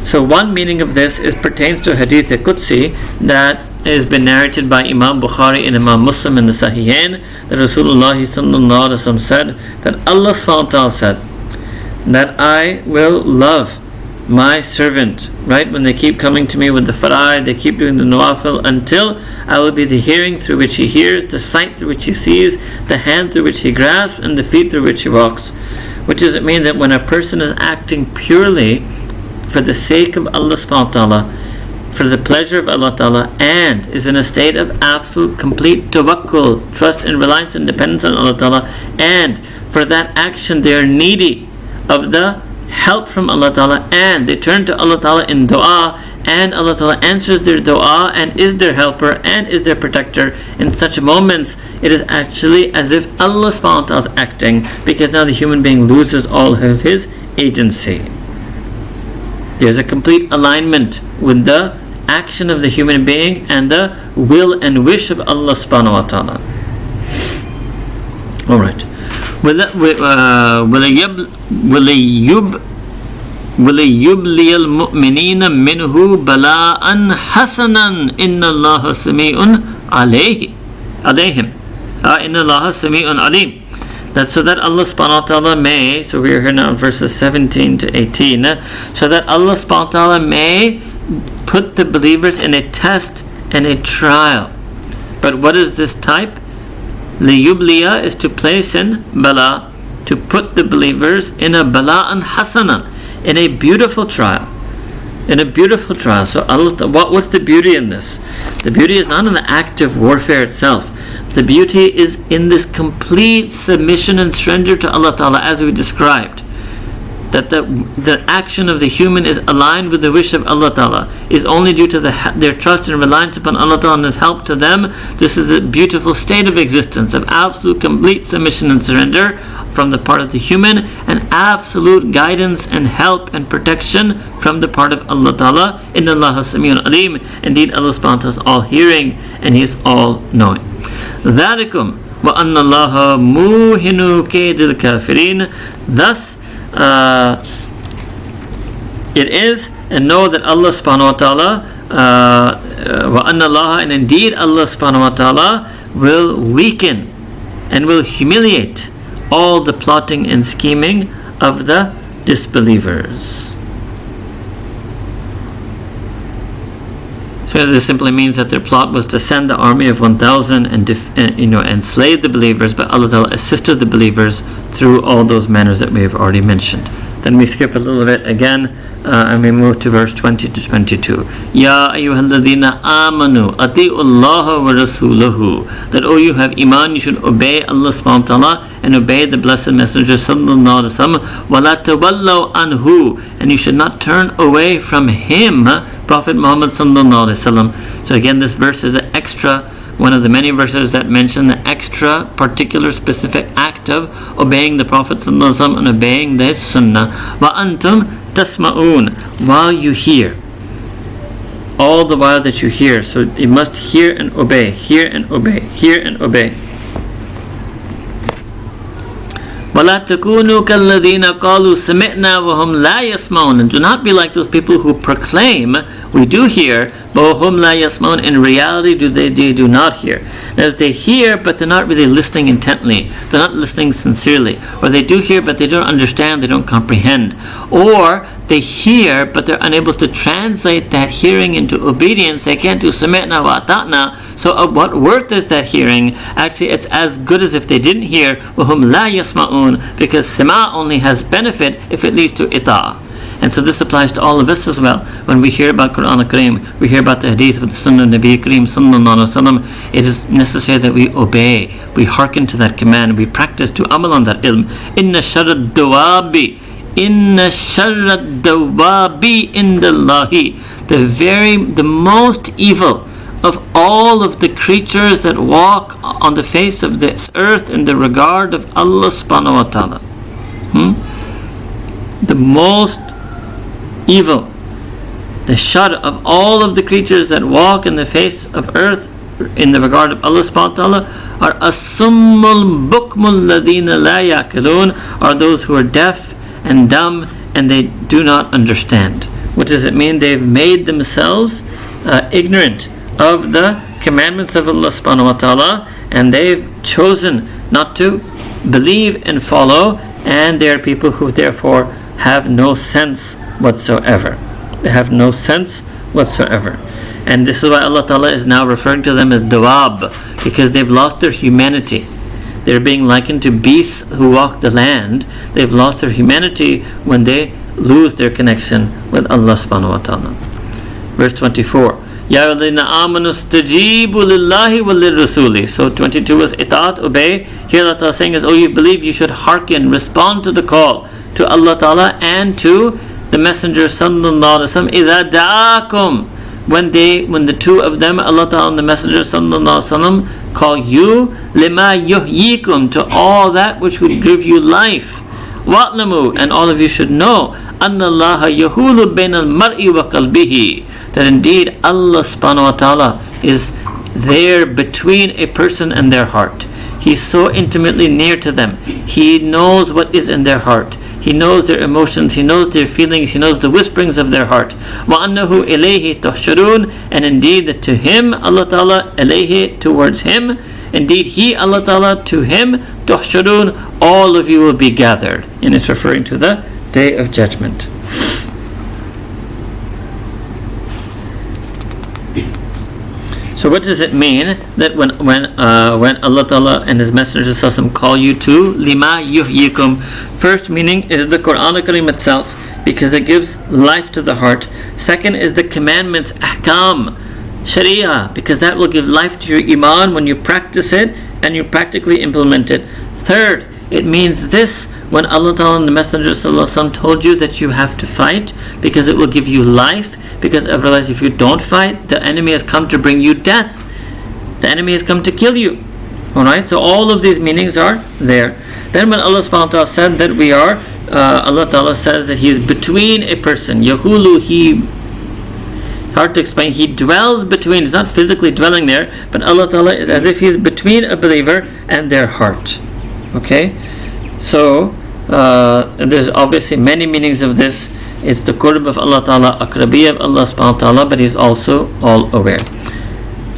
So one meaning of this pertains to Hadith Qudsi that has been narrated by Imam Bukhari and Imam Muslim in the Sahihain, that Rasulullah ﷺ said that Allah SWT said that I will love my servant, right? When they keep coming to me with the fara'id, they keep doing the nawafil, until I will be the hearing through which he hears, the sight through which he sees, the hand through which he grasps, and the feet through which he walks. Which does it mean that when a person is acting purely for the sake of Allah subhanahu wa ta'ala, for the pleasure of Allah ta'ala, and is in a state of absolute complete tawakkul, trust and reliance and dependence on Allah ta'ala, and for that action they are needy of the help from Allah Ta'ala, and they turn to Allah Ta'ala in dua, and Allah Ta'ala answers their dua and is their helper and is their protector. In such moments, it is actually as if Allah subhanahu wa ta'ala is acting, because now the human being loses all of his agency. There's a complete alignment with the action of the human being and the will and wish of Allah subhanahu wa ta'ala. Alright. وَلَيُبْلِيَ الْمُؤْمِنِينَ مِنْهُ بَلَاءً حَسَنًا إِنَّ اللَّهَ سَمِيعٌ عَلَيْهِمْ إِنَّ اللَّهَ سَمِيعٌ عَلِيمٌ. so that Allah subhanahu wa ta'ala may, so we are here now in verses 17 to 18, so that Allah subhanahu wa ta'ala may put the believers in a test and a trial. But what is this type? Liyubliya is to place in bala, to put the believers in a bala'an hasanan, in a beautiful trial. In a beautiful trial. So Allah, what's the beauty in this? The beauty is not in the act of warfare itself. The beauty is in this complete submission and surrender to Allah Ta'ala, as we described. That the action of the human is aligned with the wish of Allah Ta'ala, is only due to their trust and reliance upon Allah Ta'ala and His help to them. This is a beautiful state of existence, of absolute complete submission and surrender from the part of the human, and absolute guidance and help and protection from the part of Allah Ta'ala. Inna Allah Sami'un Alim. Indeed, Allah subhanahu wa ta'ala is all hearing and He is all knowing. ذَلِكُمْ وَأَنَّ اللَّهَ مُوهِنُ كَيْدِ الْكَافِرِينَ. Thus, it is, and know that Allah subhanahu wa ta'ala, وَأَنَّ اللَّهَ, and indeed Allah subhanahu wa ta'ala will weaken and will humiliate all the plotting and scheming of the disbelievers. So this simply means that their plot was to send the army of 1,000 and slay the believers, but Allah Ta'ala assisted the believers through all those manners that we have already mentioned. Then we skip a little bit again, and we move to verse 20 to 22. Ya ayyuhalladhina amanu ati'u Allah wa rasulahu. That, O you have iman, you should obey Allah subhanahu wa ta'ala and obey the blessed messenger sallallahu alaihi wasallam. Wa la tawallaw anhu, and you should not turn away from him, Prophet Muhammad sallallahu alaihi wasallam. So again, this verse is an extra, one of the many verses that mention the extra particular specific act of obeying the Prophet sallallahu alaihi wasallam and obeying his sunnah. Wa antum tasma'un, while you hear, all the while that you hear. So you must hear and obey, hear and obey, hear and obey. وَلَا تَكُونُوا كَالَّذِينَ قَالُوا سَمِعْنَا وَهُمْ لَا يَسْمَعُونَ. And do not be like those people who proclaim, we do hear, but وَهُمْ لَا يَسْمَعُونَ. In reality, they do not hear. As they hear, but they're not really listening intently. They're not listening sincerely. Or they do hear, but they don't understand, they don't comprehend. Or they hear, but they're unable to translate that hearing into obedience. They can't do sami'na wa ata'na. So of what worth is that hearing? Actually, it's as good as if they didn't hear. وَهُمْ لَا يَسْمَعُونَ. Because sima only has benefit if it leads to ita'. And so this applies to all of us as well. When we hear about Quran al-Kareem, we hear about the hadith with the Sunnah of Nabi Kareem sallallahu alaihi wasallam, it is necessary that we obey, we hearken to that command, we practice to amal on that ilm. Inna sharad dawabi indallahi. The most evil of all of the creatures that walk on the face of this earth in the regard of Allah subhanahu wa ta'ala. The most evil, the shar of all of the creatures that walk in the face of earth in the regard of Allah subhanahu wa ta'ala are as-summul bukmul ladina la yaqilun, are those who are deaf and dumb and they do not understand. What does it mean? They've made themselves ignorant of the commandments of Allah subhanahu wa ta'ala, and they've chosen not to believe and follow, and they are people who therefore have no sense whatsoever. They have no sense whatsoever. And this is why Allah Ta'ala is now referring to them as dawab, because they've lost their humanity. They're being likened to beasts who walk the land. They've lost their humanity when they lose their connection with Allah subhanahu wa ta'ala. Verse 24. Ya ayyuhalladhina amanu istajibu lillahi wa lirrasuli. So 22 was itaat, obey. Here Allah Ta'ala is saying is, oh, you believe, you should hearken, respond to the call to Allah Ta'ala and to the Messenger sallallahu alaihi wasallam. Idha da'akum, when the two of them, Allah Ta'ala and the Messenger sallallahu alaihi wasallam, call you lima yuhyikum, to all that which would give you life. Wa'lamu, and all of you should know, anna Allah yahulu bain al-mar'i wa qalbihi, that indeed Allah subhanahu wa ta'ala is there between a person and their heart. He's so intimately near to them. He knows what is in their heart. He knows their emotions, He knows their feelings, He knows the whisperings of their heart. وَأَنَّهُ إِلَيْهِ تُحْشَرُونَ, and indeed that to Him, Allah Ta'ala, إِلَيْهِ, towards Him, Indeed, He, Allah Ta'ala, to Him, tuhsharun, all of you will be gathered. And it's referring to the Day of Judgment. So what does it mean that when Allah Ta'ala and His Messenger Sallallahu call you to lima yuhyikum? First meaning is the Quran Kareem itself, because it gives life to the heart. Second is the commandments, ahkam, sharia, because that will give life to your iman when you practice it and you practically implement it. Third, it means this, when Allah Ta'ala and the Messenger Sallallahu told you that you have to fight, because it will give you life. Because otherwise, if you don't fight, the enemy has come to bring you death. The enemy has come to kill you. Alright, so all of these meanings are there. Then when Allah subhanahu wa ta'ala said that we are, Allah Ta'ala says that He is between a person. Yahulu, He, hard to explain, He dwells between, He's not physically dwelling there, but Allah Ta'ala is as if He is between a believer and their heart. Okay? So, there's obviously many meanings of this. It's the qurb of Allah Ta'ala, akrabiyya of Allah subhanahu wa ta'ala, but He's also all aware.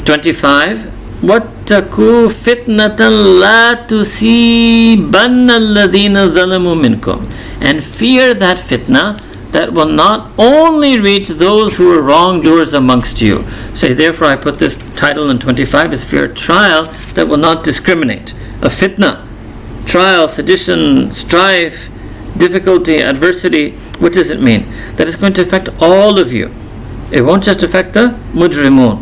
25. وَاتَّقُوا فِتْنَةً لَا تُصِيبَنَّ الَّذِينَ ظَلَمُوا مِنْكُمْ. And fear that fitna that will not only reach those who are wrongdoers amongst you. So therefore I put this title in 25 as fear trial that will not discriminate. A fitna, trial, sedition, strife, difficulty, adversity. What does it mean? That it's going to affect all of you. It won't just affect the mujrimun.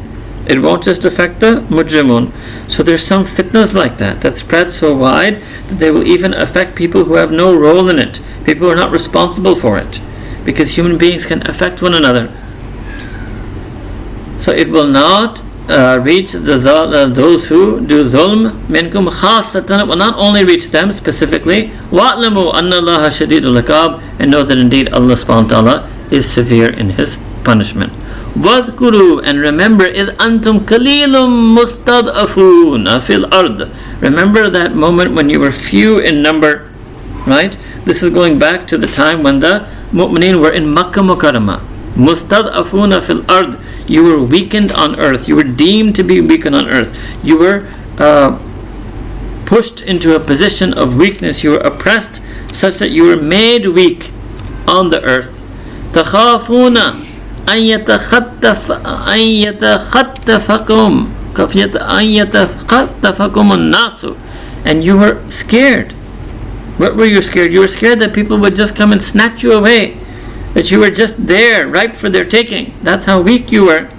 It won't just affect the mujrimun. So there's some fitnas like that spread so wide that they will even affect people who have no role in it. People who are not responsible for it. Because human beings can affect one another. So it will not reach those who do zulm minkum khasatan. It will not only reach them specifically. Wa'lamu anna Allaha shadidul iqab, and know that indeed Allah subhanahu wa ta'ala is severe in His punishment. Wadhkuru, and remember, id antum qalilum mustad'afuna fil ard. Remember that moment when you were few in number, right? This is going back to the time when the mu'mineen were in Makkah Mukarramah. Mustad'afuna fil ard. You were weakened on earth. You were deemed to be weakened on earth. You were pushed into a position of weakness. You were oppressed such that you were made weak on the earth. تَخَافُونَ أَن يَتَخَطَّفَكُمُ النَّاسُ. And you were scared. What were you scared? You were scared that people would just come and snatch you away. That you were just there, ripe for their taking. That's how weak you were.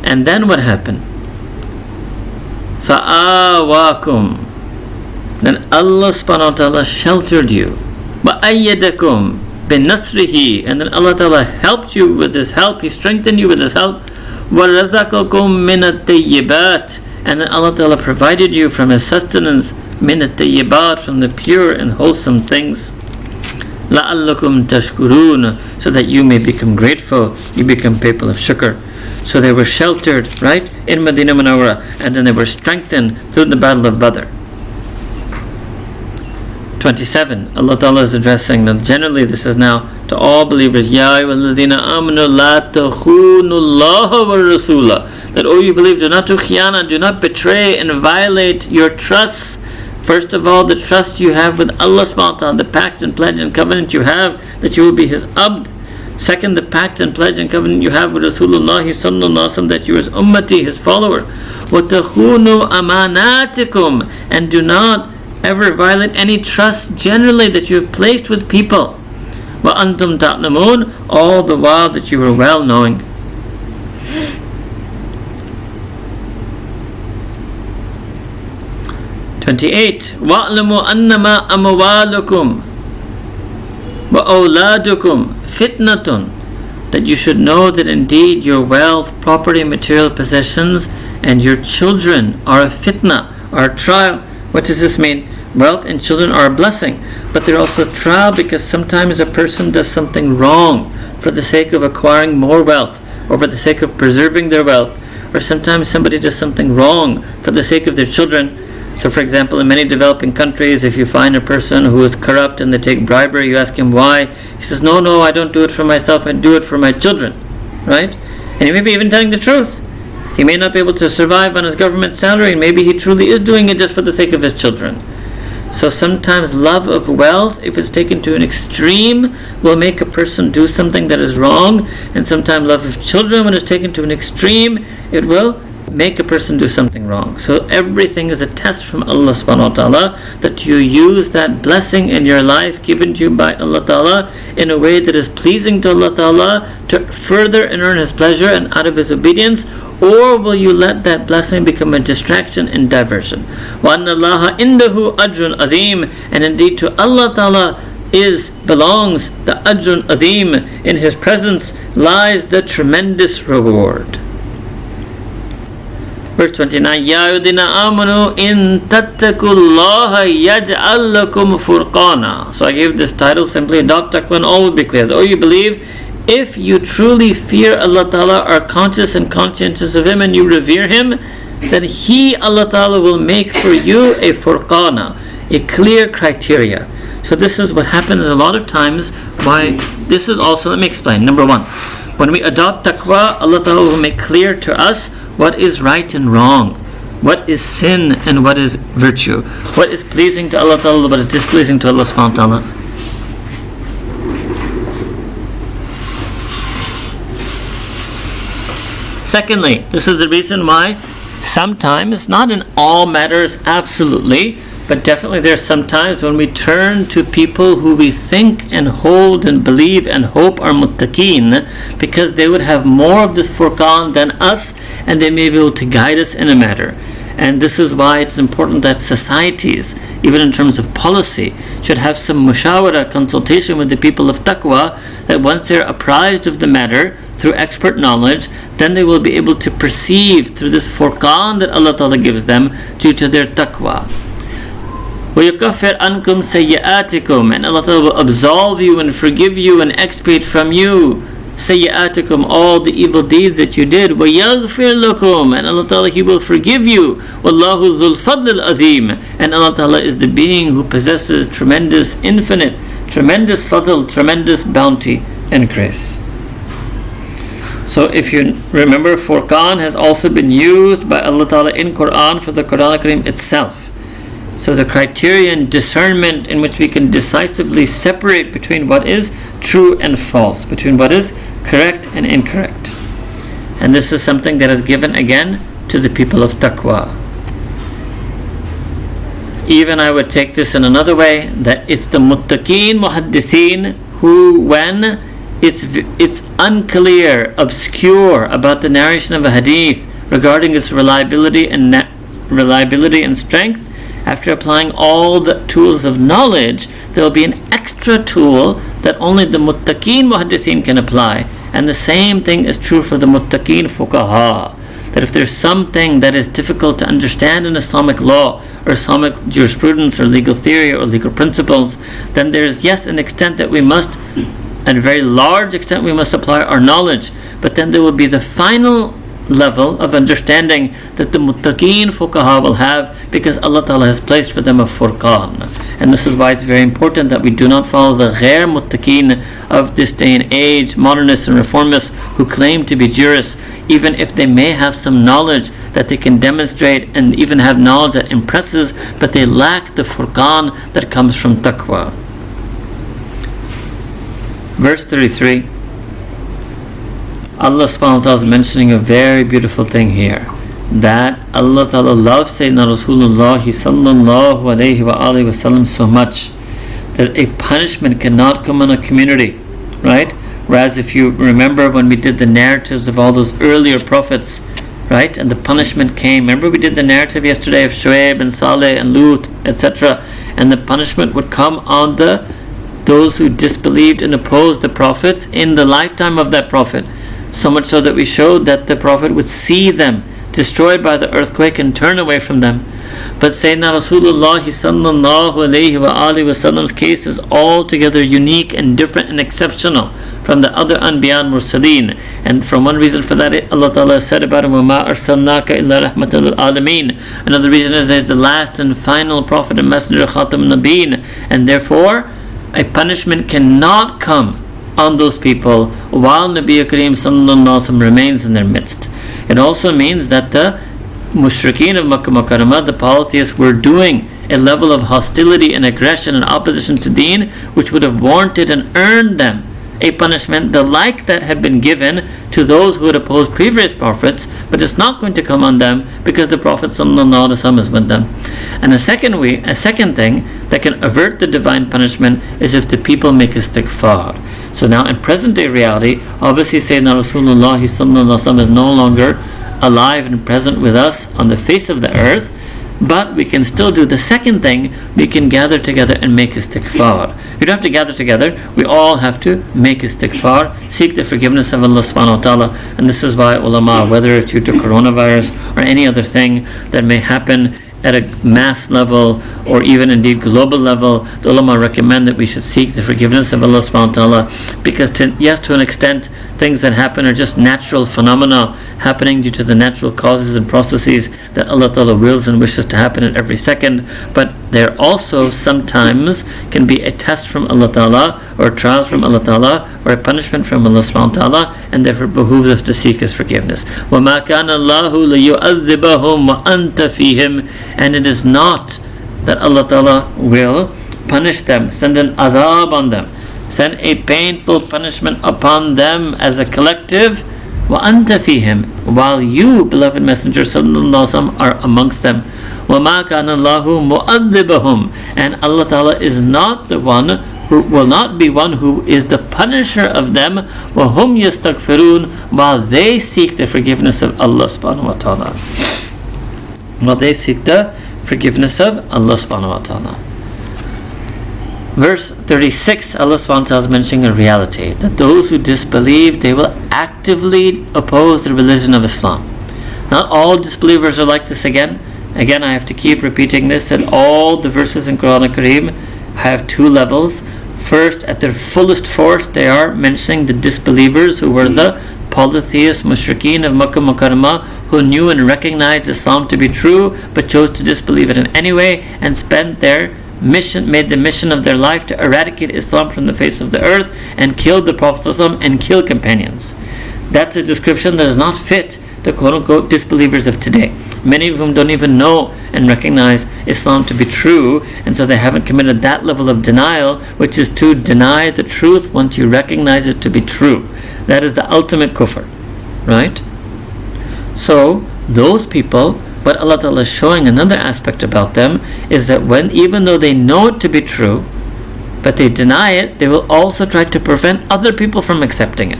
And then what happened? فَآوَاكُمْ. Then Allah subhanahu wa ta'ala sheltered you. وَأَيَّدَكُمْ بِنَصْرِهِ. And then Allah ta'ala helped you with His help. He strengthened you with His help. وَرَزَقَكُمْ مِنَ الطَّيِّبَاتِ. And then Allah ta'ala provided you from His sustenance, مِنَ الطَّيِّبَاتِ, from the pure and wholesome things. لَعَلَّكُمْ تَشْكُرُونَ. So that you may become grateful, you become people of shukr. So they were sheltered, right, in Medina Munawwara, and then they were strengthened through the Battle of Badr. 27. Allah Ta'ala is addressing them. Generally this is now to all believers. Ya ayyuhalladhina amanu la takhunu Allah wa rasula. That, oh, you believe, do not do khiyana, do not betray and violate your trusts. First of all, the trust you have with Allah subhanahu wa ta'ala, the pact and pledge and covenant you have that you will be His abd. Second, the pact and pledge and covenant you have with Rasulullah sallallahu alaihi wasallam that you are His ummati, His follower. وَتَخُونُوا أَمَانَاتِكُمْ. And do not ever violate any trust generally that you have placed with people. وَأَنْتُمْ تَعْلَمُونَ. All the while that you were well knowing. وَأَعْلَمُوا أَنَّمَا أَمْوَالُكُمْ وَأَوْلَادُكُمْ فِتْنَةٌ. That you should know that indeed your wealth, property, material possessions, and your children are a fitna, are a trial. What does this mean? Wealth and children are a blessing, but they're also a trial because sometimes a person does something wrong for the sake of acquiring more wealth, or for the sake of preserving their wealth, or sometimes somebody does something wrong for the sake of their children. So for example, in many developing countries, if you find a person who is corrupt and they take bribery, you ask him why. He says, no, I don't do it for myself, I do it for my children. Right? And he may be even telling the truth. He may not be able to survive on his government salary, and maybe he truly is doing it just for the sake of his children. So sometimes love of wealth, if it's taken to an extreme, will make a person do something that is wrong. And sometimes love of children, when it's taken to an extreme, it will make a person do something wrong. So everything is a test from Allah subhanahu wa ta'ala, that you use that blessing in your life given to you by Allah ta'ala in a way that is pleasing to Allah ta'ala, to further and earn His pleasure and out of His obedience, or will you let that blessing become a distraction and diversion? وَأَنَّ اللَّهَ إِنْدَهُ أَجْرٌ عَظِيمٌ. And indeed to Allah ta'ala belongs the ajrun azim. In His presence lies the tremendous reward. Verse 29, Ya ayyuhallazina amanu in tattaqullaha yaj'al lakum furqana. So I gave this title, simply adopt taqwa and all will be clear. Oh, you believe, if you truly fear Allah Ta'ala, are conscious and conscientious of Him, and you revere Him, then He, Allah Ta'ala, will make for you a furqana, a clear criteria. So this is what happens a lot of times. Why this is also, let me explain. Number one, when we adopt taqwa, Allah Ta'ala will make clear to us what is right and wrong, what is sin and what is virtue, what is pleasing to Allah Ta'ala, what is displeasing to Allah subhanahu wa ta'ala. Secondly, this is the reason why sometimes, not in all matters absolutely, but definitely there are some times when we turn to people who we think and hold and believe and hope are muttaqeen, because they would have more of this furqan than us, and they may be able to guide us in a matter. And this is why it's important that societies, even in terms of policy, should have some mushawara, consultation with the people of taqwa, that once they're apprised of the matter through expert knowledge, then they will be able to perceive through this furqan that Allah Ta'ala gives them due to their taqwa. وَيُكَفِّرْ أَنْكُمْ سَيِّئَاتِكُمْ. And Allah Ta'ala will absolve you and forgive you and expiate from you سَيِّئَاتِكُمْ, all the evil deeds that you did. وَيَغْفِرْ لَكُمْ. And Allah Ta'ala, He will forgive you. وَاللَّهُ ذُو الْفَضْلِ الْعَظِيمِ. And Allah Ta'ala is the being who possesses tremendous fadl, tremendous bounty and grace. So if you remember, furqan has also been used by Allah Ta'ala in Quran for the Quran Kareem itself. So the criterion, discernment in which we can decisively separate between what is true and false, between what is correct and incorrect. And this is something that is given again to the people of taqwa. Even I would take this in another way, that it's the muttaqeen muhaddithin who, when it's unclear, obscure about the narration of a hadith regarding its reliability and strength, after applying all the tools of knowledge, there will be an extra tool that only the muttaqeen muhaddithin can apply. And the same thing is true for the muttaqeen fuqaha. That if there's something that is difficult to understand in Islamic law or Islamic jurisprudence or legal theory or legal principles, then there's, yes, an extent that we must, at a very large extent, we must apply our knowledge. But then there will be the final level of understanding that the muttaqeen fuqaha will have, because Allah Ta'ala has placed for them a furqan. And this is why it's very important that we do not follow the ghair muttaqeen of this day and age, modernists and reformists who claim to be jurists, even if they may have some knowledge that they can demonstrate and even have knowledge that impresses, but they lack the furqan that comes from taqwa. Verse 33, Allah subhanahu wa ta'ala is mentioning a very beautiful thing here, that Allah ta'ala loves Sayyidina Rasulullah sallallahu alayhi wa alihi wa sallam so much that a punishment cannot come on a community, right? Whereas if you remember when we did the narratives of all those earlier prophets, right, and the punishment came, remember we did the narrative yesterday of Shuaib and Saleh and Lut, etc., and the punishment would come on those who disbelieved and opposed the prophets in the lifetime of that prophet. So much so that we showed that the Prophet would see them destroyed by the earthquake and turn away from them. But Sayyidina Rasulullah sallallahu alayhi wa alihi wa sallam's case is altogether unique and different and exceptional from the other Anbiya and Mursaleen. And from one reason for that, Allah Ta'ala said about him, وَمَا أَرْسَلْنَاكَ إِلَّا رَحْمَةً لِلْعَالَمِينَ. Another reason is that he's the last and final Prophet and Messenger, Khatam Nabeen. And therefore, a punishment cannot come on those people while Nabi Kareem sallallahu alaihi wasallam remains in their midst. It also means that the mushrikeen of Makkah Mukarramah, the polytheists, were doing a level of hostility and aggression and opposition to deen which would have warranted and earned them a punishment the like that had been given to those who had opposed previous prophets, but it's not going to come on them because the Prophet ﷺ is with them. And a second thing that can avert the divine punishment is if the people make istighfar. So now in present day reality, obviously Sayyidina Rasulullah ﷺ is no longer alive and present with us on the face of the earth, but we can still do the second thing. We can gather together and make istighfar. We don't have to gather together. We all have to make istighfar, seek the forgiveness of Allah subhanahu wa ta'ala. And this is why ulama, whether it's due to coronavirus or any other thing that may happen at a mass level or even indeed global level, the ulama recommend that we should seek the forgiveness of Allah subhanahu wa ta'ala, because to an extent things that happen are just natural phenomena happening due to the natural causes and processes that Allah ta'ala wills and wishes to happen at every second, but there also sometimes can be a test from Allah ta'ala or a trial from Allah ta'ala or a punishment from Allah subhanahu wa ta'ala, and therefore it behooves us to seek His forgiveness. وَمَا كَانَ اللَّهُ لِيُعَذِّبَهُمْ وَأَنْتَ فِيهِمْ. And it is not that Allah ta'ala will punish them, send an adhab on them, send a painful punishment upon them as a collective, وَأَنْتَ فِيهِمْ, while you, beloved Messenger sallallahu alaihi wasallam, are amongst them. وَمَا كَانَ اللَّهُ مُؤَذِّبَهُم. And Allah ta'ala is not the one who will not be one who is the punisher of them, وَهُمْ يَسْتَغْفِرُونَ, while they seek the forgiveness of Allah subhanahu wa ta'ala. While they seek the forgiveness of Allah subhanahu wa ta'ala. Verse 36, Allah subhanahu wa ta'ala is mentioning a reality, that those who disbelieve, they will actively oppose the religion of Islam. Not all disbelievers are like this again. Again, I have to keep repeating this, that all the verses in Quran al-Kareem have two levels. First, at their fullest force, they are mentioning the disbelievers who were the polytheist mushrikeen of Makkah Mukarramah, who knew and recognized Islam to be true but chose to disbelieve it in any way and made the mission of their life to eradicate Islam from the face of the earth and killed the Prophet ﷺ and killed companions. That's a description that does not fit the quote-unquote disbelievers of today, many of whom don't even know and recognize Islam to be true, and so they haven't committed that level of denial, which is to deny the truth once you recognize it to be true. That is the ultimate kufr, right? So those people, what Allah Ta'ala is showing another aspect about them is that even though they know it to be true, but they deny it, they will also try to prevent other people from accepting it.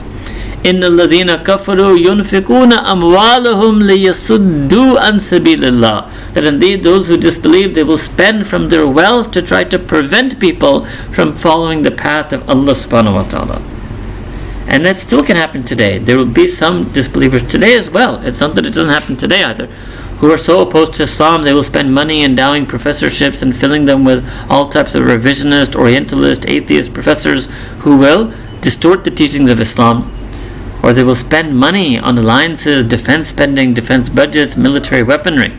إِنَّ الَّذِينَ كَفَرُوا يُنْفِقُونَ أَمْوَالَهُمْ لِيَصُدُّوا عَنْ سَبِيلِ اللَّهِ. That indeed those who disbelieve, they will spend from their wealth to try to prevent people from following the path of Allah subhanahu wa ta'ala. And that still can happen today. There will be some disbelievers today as well. It's not that it doesn't happen today either, who are so opposed to Islam, they will spend money endowing professorships and filling them with all types of revisionist, orientalist, atheist professors who will distort the teachings of Islam. Or they will spend money on alliances, defense spending, defense budgets, military weaponry.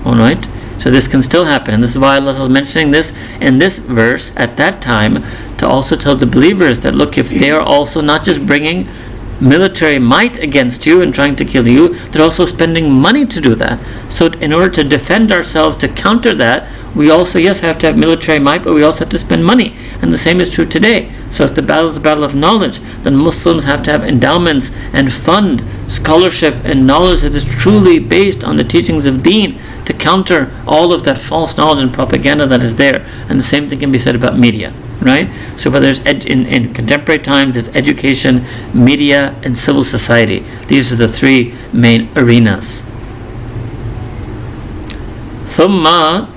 Alright? So this can still happen. And this is why Allah is mentioning this in this verse at that time, to also tell the believers that look, if they are also not just bringing military might against you and trying to kill you, they're also spending money to do that. So in order to defend ourselves, to counter that, we also, yes, have to have military might, but we also have to spend money. And the same is true today. So if the battle is a battle of knowledge, then Muslims have to have endowments and fund scholarship and knowledge that is truly based on the teachings of Deen to counter all of that false knowledge and propaganda that is there. And the same thing can be said about media, right? So whether it's in contemporary times, it's education, media, and civil society. These are the three main arenas. ثم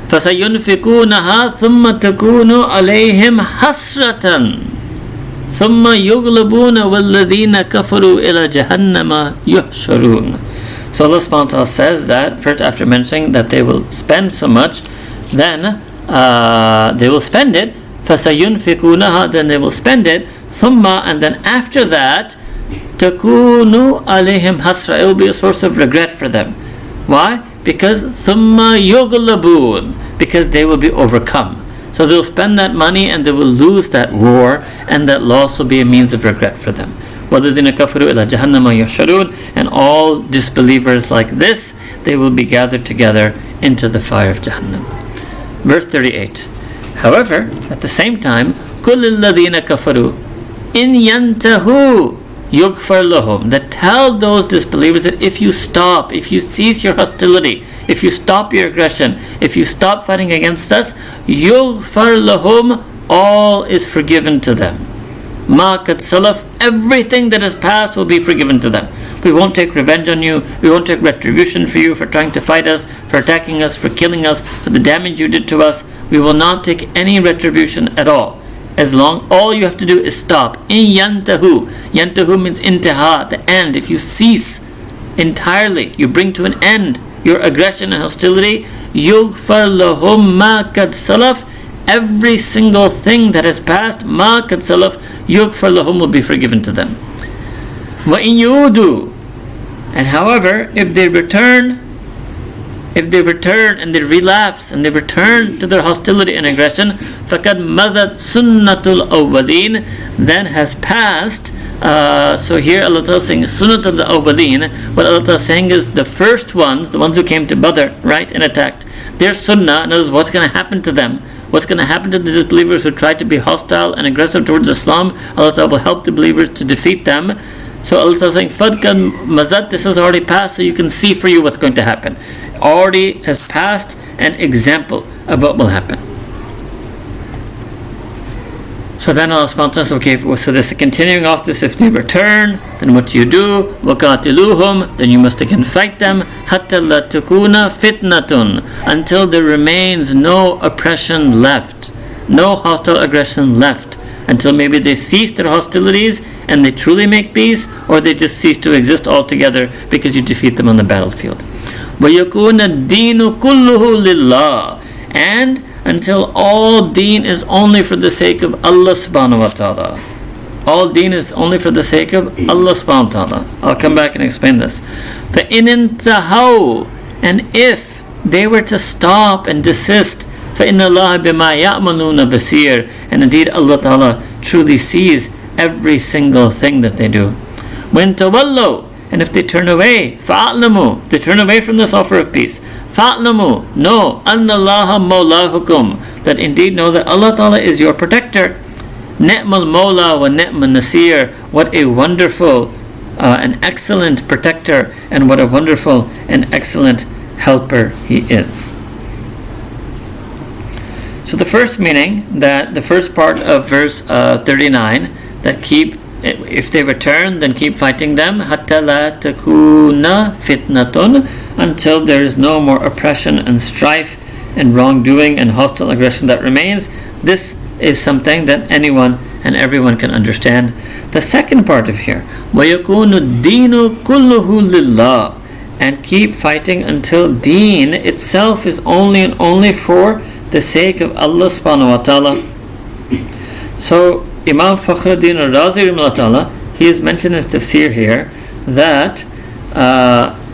فَسَيُنْفِقُونَهَا ثُمَّ تَكُونُ عَلَيْهِمْ حَسْرَةً ثُمَّ يُغْلَبُونَ وَالَّذِينَ كَفَرُوا إِلَى جَهَنَّمَ يُحْشَرُونَ. So Allah subhanahu wa ta'ala says that, first after mentioning that they will spend so much, then they will spend it, فَسَيُنْفِقُونَهَا, then they will spend it, ثُمَّ, and then after that, تَكُونُ عَلَيْهِمْ حَسْرَةً, it will be a source of regret for them. Why? Because ثُمَّ يُغْلَبُونَ, because they will be overcome. So they'll spend that money and they will lose that war, and that loss will be a means of regret for them. وَالَّذِينَ كَفَرُوا إِلَى جَهَنَّمَ يُحْشَرُونَ. And all disbelievers like this, they will be gathered together into the fire of Jahannam. Verse 38. However, at the same time, قُلِ الَّذِينَ كَفَرُوا إِنْ يَنْتَهُوا يُغْفَرْ لَهُمْ. That tell those disbelievers that if you stop, if you cease your hostility, if you stop your aggression, if you stop fighting against us, يُغْفَرْ لَهُمْ, all is forgiven to them. مَا قَدْ سَلَفْ, everything that has passed will be forgiven to them. We won't take revenge on you. We won't take retribution for you for trying to fight us, for attacking us, for killing us, for the damage you did to us. We will not take any retribution at all. As long, all you have to do is stop. In yantahu. Yantahu means intaha, the end. If you cease entirely, you bring to an end your aggression and hostility, yughfar lahum ma kad salaf, every single thing that has passed, ma kad salaf, yughfar lahum, will be forgiven to them. Wa in yudu, and however, if they return and they relapse and they return to their hostility and aggression, فَقَدْ مَضَتْ سُنَّةُ الْأَوَّلِينَ, then has passed. So here Allah Ta'ala is saying Sunnat al-Awwalin. What Allah Ta'ala is saying is the first ones, the ones who came to Badr, right, and attacked, their sunnah, and is what's going to happen to them. What's going to happen to the disbelievers who try to be hostile and aggressive towards Islam? Allah Ta'ala will help the believers to defeat them. So Allah Ta'ala is saying, Fadkan Mazat, this has already passed, so you can see for you what's going to happen. Already has passed an example of what will happen. So then Allah subhanahu wa ta'ala says, okay, so this is continuing off this, if they return, then what do you do? وَقَاتِلُوهُمْ, then you must again fight them, حَتَّى لَا تَكُونَ فِتْنَةٌ, until there remains no oppression left, no hostile aggression left, until maybe they cease their hostilities and they truly make peace, or they just cease to exist altogether because you defeat them on the battlefield. وَيَكُونَ الدِّينُ كُلُّهُ لِلَّهِ, and until all deen is only for the sake of Allah subhanahu wa ta'ala. All deen is only for the sake of Allah subhanahu wa ta'ala. I'll come back and explain this. فَإِنِ انْتَهَوْا, and if they were to stop and desist, فَإِنَّ اللَّهَ بِمَا يَعْمَلُونَ بَصِيرٌ, and indeed Allah ta'ala truly sees every single thing that they do. وَإِن تَوَلَّوْا, and if they turn away, فَأَعْلَمُوا, they turn away from this offer of peace, فَأْلَمُوا, know, أَنَّ اللَّهَ مَوْلَاهُكُمْ, that indeed know that Allah Ta'ala is your protector. نِعْمَ الْمَوْلَى وَنِعْمَ النَّصِيرُ, what a wonderful and excellent protector, and what a wonderful and excellent helper He is. So the first meaning, that the first part of verse 39, that if they return, then keep fighting them, حَتَّى لَا تَكُونَ فِتْنَةٌ, until there is no more oppression and strife and wrongdoing and hostile aggression that remains. This is something that anyone and everyone can understand. The second part of here, وَيَكُونُ الدِّينُ كُلُّهُ لِلَّهِ, and keep fighting until deen itself is only and only for the sake of Allah subhanahu wa ta'ala. So Imam Fakhruddin al-Razi, he has mentioned in his tafsir here that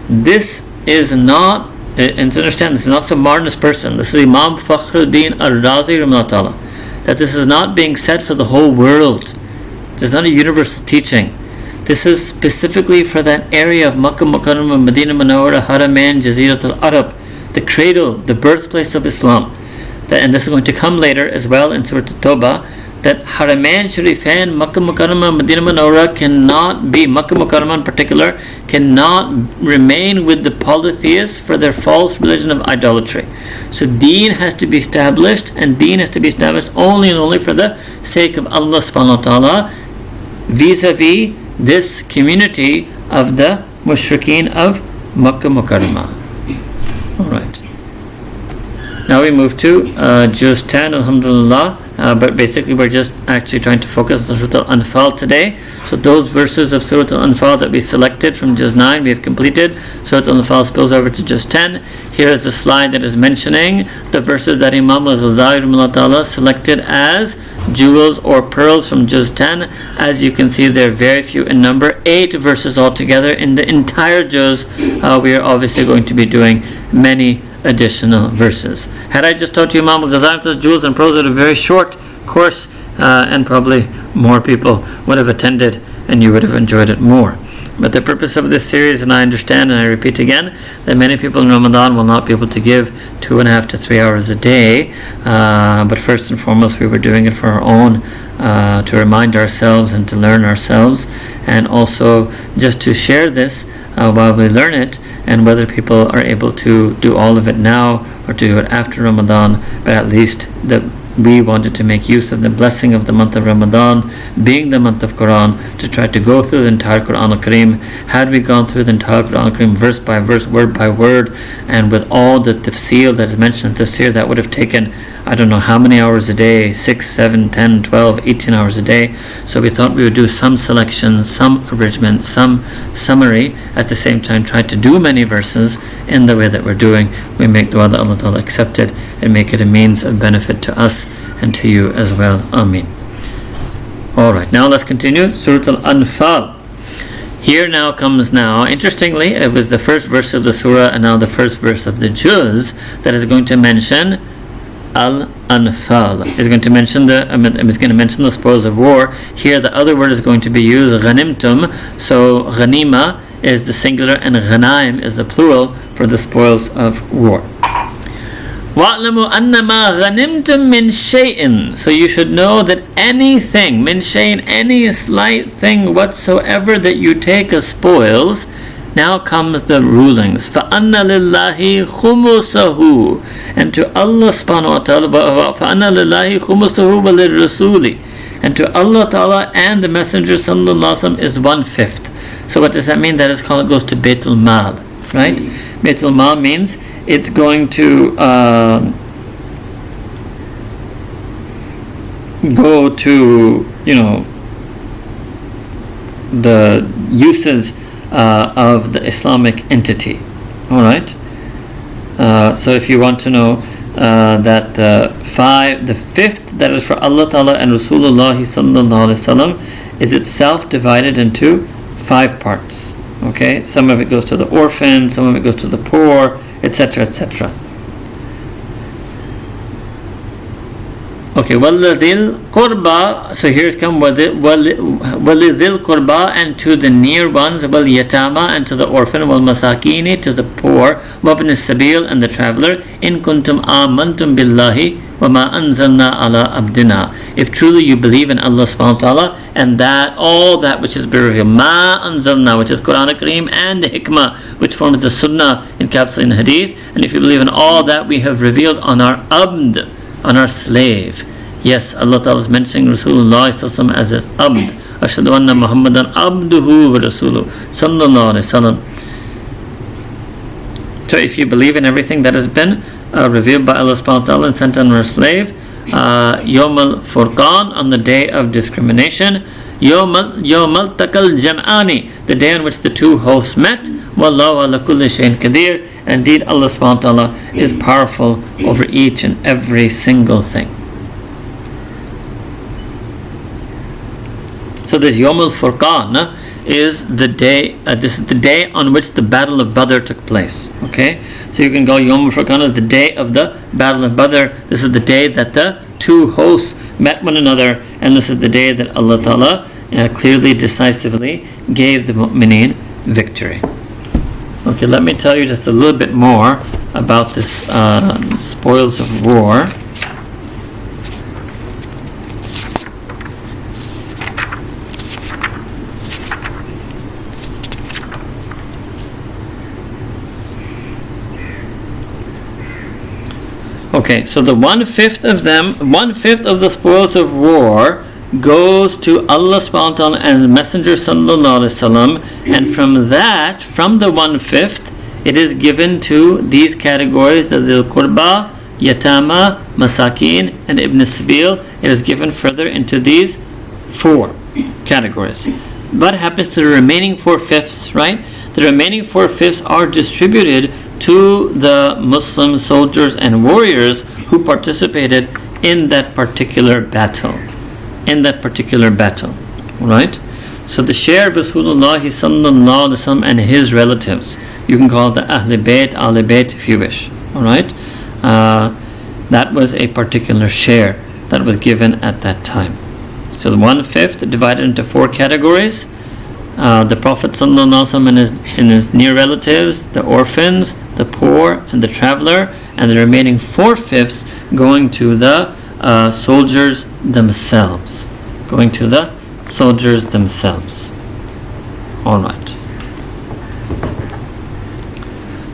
this is not, and to understand, this is not some modernist person. This is Imam Fakhruddin al-Razi, that this is not being said for the whole world. This is not a universal teaching. This is specifically for that area of Makkah Mukarramah, Medina Munawwara, Haramain, Jazirat al-Arab, the cradle, the birthplace of Islam. And this is going to come later as well in Surah At-Tawbah, that Haramain Sharifain, Makkah Mukarramah, Medina Munawwara cannot be, Makkah Mukarramah in particular, cannot remain with the polytheists for their false religion of idolatry. So deen has to be established, and deen has to be established only and only for the sake of Allah subhanahu wa ta'ala, vis-a-vis this community of the mushrikeen of Makkah Mukarramah. Alright. Now we move to Juz 10, Alhamdulillah. But basically we're just actually trying to focus on Surah Al-Anfāl today. So those verses of Surah Al-Anfāl that we selected from Juz 9 we have completed. Surah Al-Anfāl spills over to Juz 10. Here is the slide that is mentioning the verses that Imam Al-Ghazali selected as jewels or pearls from Juz 10. As you can see, they're very few in number, 8 verses altogether in the entire Juz. We are obviously going to be doing many additional verses. Had I just taught you Imam Al-Ghazali's jewels and pearls at a very short course, and probably more people would have attended and you would have enjoyed it more. But the purpose of this series, and I understand and I repeat again, that many people in Ramadan will not be able to give 2.5 to 3 hours a day. But first and foremost, we were doing it for our own, to remind ourselves and to learn ourselves, and also just to share this while we learn it, and whether people are able to do all of it now or to do it after Ramadan, but at least that we wanted to make use of the blessing of the month of Ramadan, being the month of Quran, to try to go through the entire Quran al-Kareem. Had we gone through the entire Quran al-Kareem verse by verse, word by word, and with all the tafsir that is mentioned in tafsir, that would have taken I don't know how many hours a day, 6, 7, 10, 12, 18 hours a day. So we thought we would do some selection, some abridgment, some summary, at the same time try to do many verses in the way that we're doing. We make dua that Allah Ta'ala accept it and make it a means of benefit to us and to you as well. Ameen. Alright, now let's continue. Surah Al-Anfāl. Here now comes interestingly, it was the first verse of the surah and now the first verse of the juz that is going to mention Al-Anfāl. Is going to mention the spoils of war. Here the other word is going to be used, ghanimtum. So ghanima is the singular and ghanaim is the plural for the spoils of war. وَاعْلَمُوا أَنَّمَا غَنِمْتُم مِّن شَيْءٍ. So you should know that anything, min shay'in, any slight thing whatsoever that you take as spoils. Now comes the rulings. فَأَنَّ لِلَّهِ خُمُسَهُ. And to Allah subhanahu wa ta'ala, فَأَنَّ لِلَّهِ خُمُسَهُ وَلِلرَّسُولِ. And to Allah ta'ala and the Messenger sallallahu alaihi wasallam is 1/5. So what does that mean? That is called, it goes to Baitul Mal, right? Baitul Mal means it's going to go to, the uses of the Islamic entity. Alright? So if you want to know that the fifth that is for Allah Ta'ala and Rasulullah sallallahu alaihi wasallam is itself divided into 5 parts. Okay? Some of it goes to the orphan, some of it goes to the poor, etc., etc. Okay, وَلِذِي الْقُرْبَى. So here's come وَلِذِي الْقُرْبَى, and to the near ones, وَالْيَتَامَى, and to the orphan, وَالْمَسَاكِينِ, to the poor, وَابْنِ السَّبِيلِ, and the traveler, إِن كُنْتُمْ آمَنْتُمْ بِاللَّهِ وَمَا أَنزَلْنَا عَلَىٰ عَبْدِنَا. If truly you believe in Allah subhanahu wa ta'ala and that all that which is revealed, مَا أَنزَلْنَا, which is Quran al-Kareem and the hikmah, which forms the sunnah encapsulated in hadith, and if you believe in all that we have revealed on our abd, on our slave. Yes, Allah Ta'ala is mentioning Rasulullah as his abd. Ashhadu anna Muhammadan abduhu wa rasuluhu sallallahu alayhi wa sallam. So if you believe in everything that has been revealed by Allah subhanahu wa ta'ala and sent on our slave, Yawm al-Furqan, on the day of discrimination, Yawm al-Taqal Jam'ani, the day on which the two hosts met, Wallahu ala kulli shayin qadir. Indeed, Allah subhanahu wa ta'ala is powerful over each and every single thing. So this Yawm al-Furqan is the day, this is the day on which the Battle of Badr took place. Okay? So you can go Yawm al-Furqan as the day of the Battle of Badr. This is the day that the two hosts met one another, and this is the day that Allah Ta'ala clearly, decisively gave the mu'mineen victory. Okay, let me tell you just a little bit more about this spoils of war. Okay, so the 1/5 of them, 1/5 of the spoils of war goes to Allah subhanahu wa ta'ala and the Messenger sallallahu alaihi wasallam, and from that, from the 1/5, it is given to these categories, the Dhil Qurba, Yatama, Masakin, and Ibn Sabil. It is given further into these 4 categories. What happens to the remaining 4/5, right? The remaining 4/5 are distributed to the Muslim soldiers and warriors who participated in that particular battle. Right? So the share of Rasulullah sallallahu alaihi wasallam and his relatives, you can call it the Ahl Bayt, Al Bayt if you wish. Alright? That was a particular share that was given at that time. So the 1/5 divided into 4 categories. the Prophet ﷺ and his near relatives, the orphans, the poor, and the traveler, and the remaining 4/5 going to the soldiers themselves. Going to the soldiers themselves. Alright.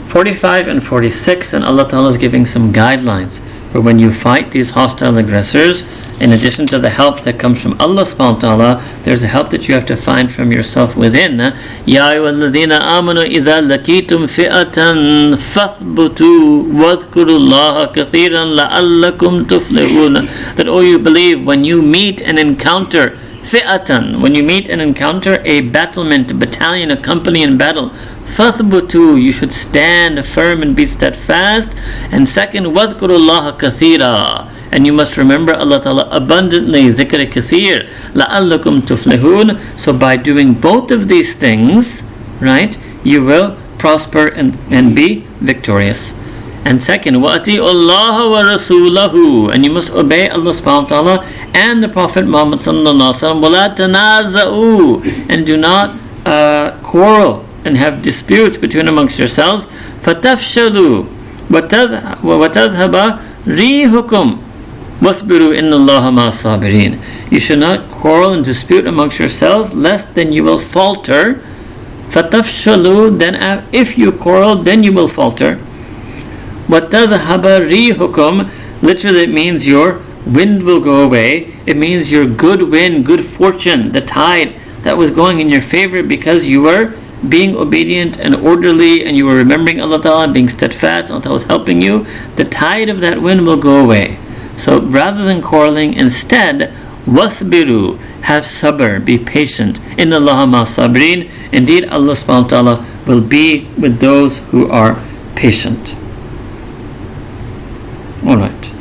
45 and 46, and Allah Ta'ala is giving some guidelines for when you fight these hostile aggressors. In addition to the help that comes from Allah subhanahu wa ta'ala, there's a help that you have to find from yourself within. Ya ayyuhalladhina amanu idha laqitum fi'atan fathbutu wadhkurullaha kathiran la'allakum tuflihun. That, oh, you believe, when you meet and encounter fi'atan, when you meet and encounter a battlement, a battalion, a company in battle, fathbutu, you should stand firm and be steadfast. And second, wadhkurullaha kathira, and you must remember Allah Ta'ala abundantly, dhikr kathir, la'allakum tuflihun. So by doing both of these things, right, you will prosper and be victorious. And second, وَأَتِيُوا اللَّهَ وَرَسُولَهُ, and you must obey Allah subhanahu wa ta'ala and the Prophet Muhammad sallallahu alaihi wasallam. وَلَا تَنَازَعُوا, and do not quarrel and have disputes between amongst yourselves. فَتَفْشَلُوا وَتَذْهَبَ رِيحُكُمْ وَاصْبِرُوا إِنَّ اللَّهَ مَعَ الصَّابِرِينَ. You should not quarrel and dispute amongst yourselves, lest then you will falter. فَتَفْشَلُوا, then if you quarrel, then you will falter. وَتَذْهَبَ رِيحُكُمْ, literally it means your wind will go away. It means your good wind, good fortune, the tide that was going in your favor because you were being obedient and orderly and you were remembering Allah Ta'ala and being steadfast, Allah Ta'ala was helping you. The tide of that wind will go away. So rather than quarreling, instead, wasbiru, have sabr, be patient. Inna Allaha ma sabrin, indeed Allah subhanahu wa ta'ala will be with those who are patient. Alright.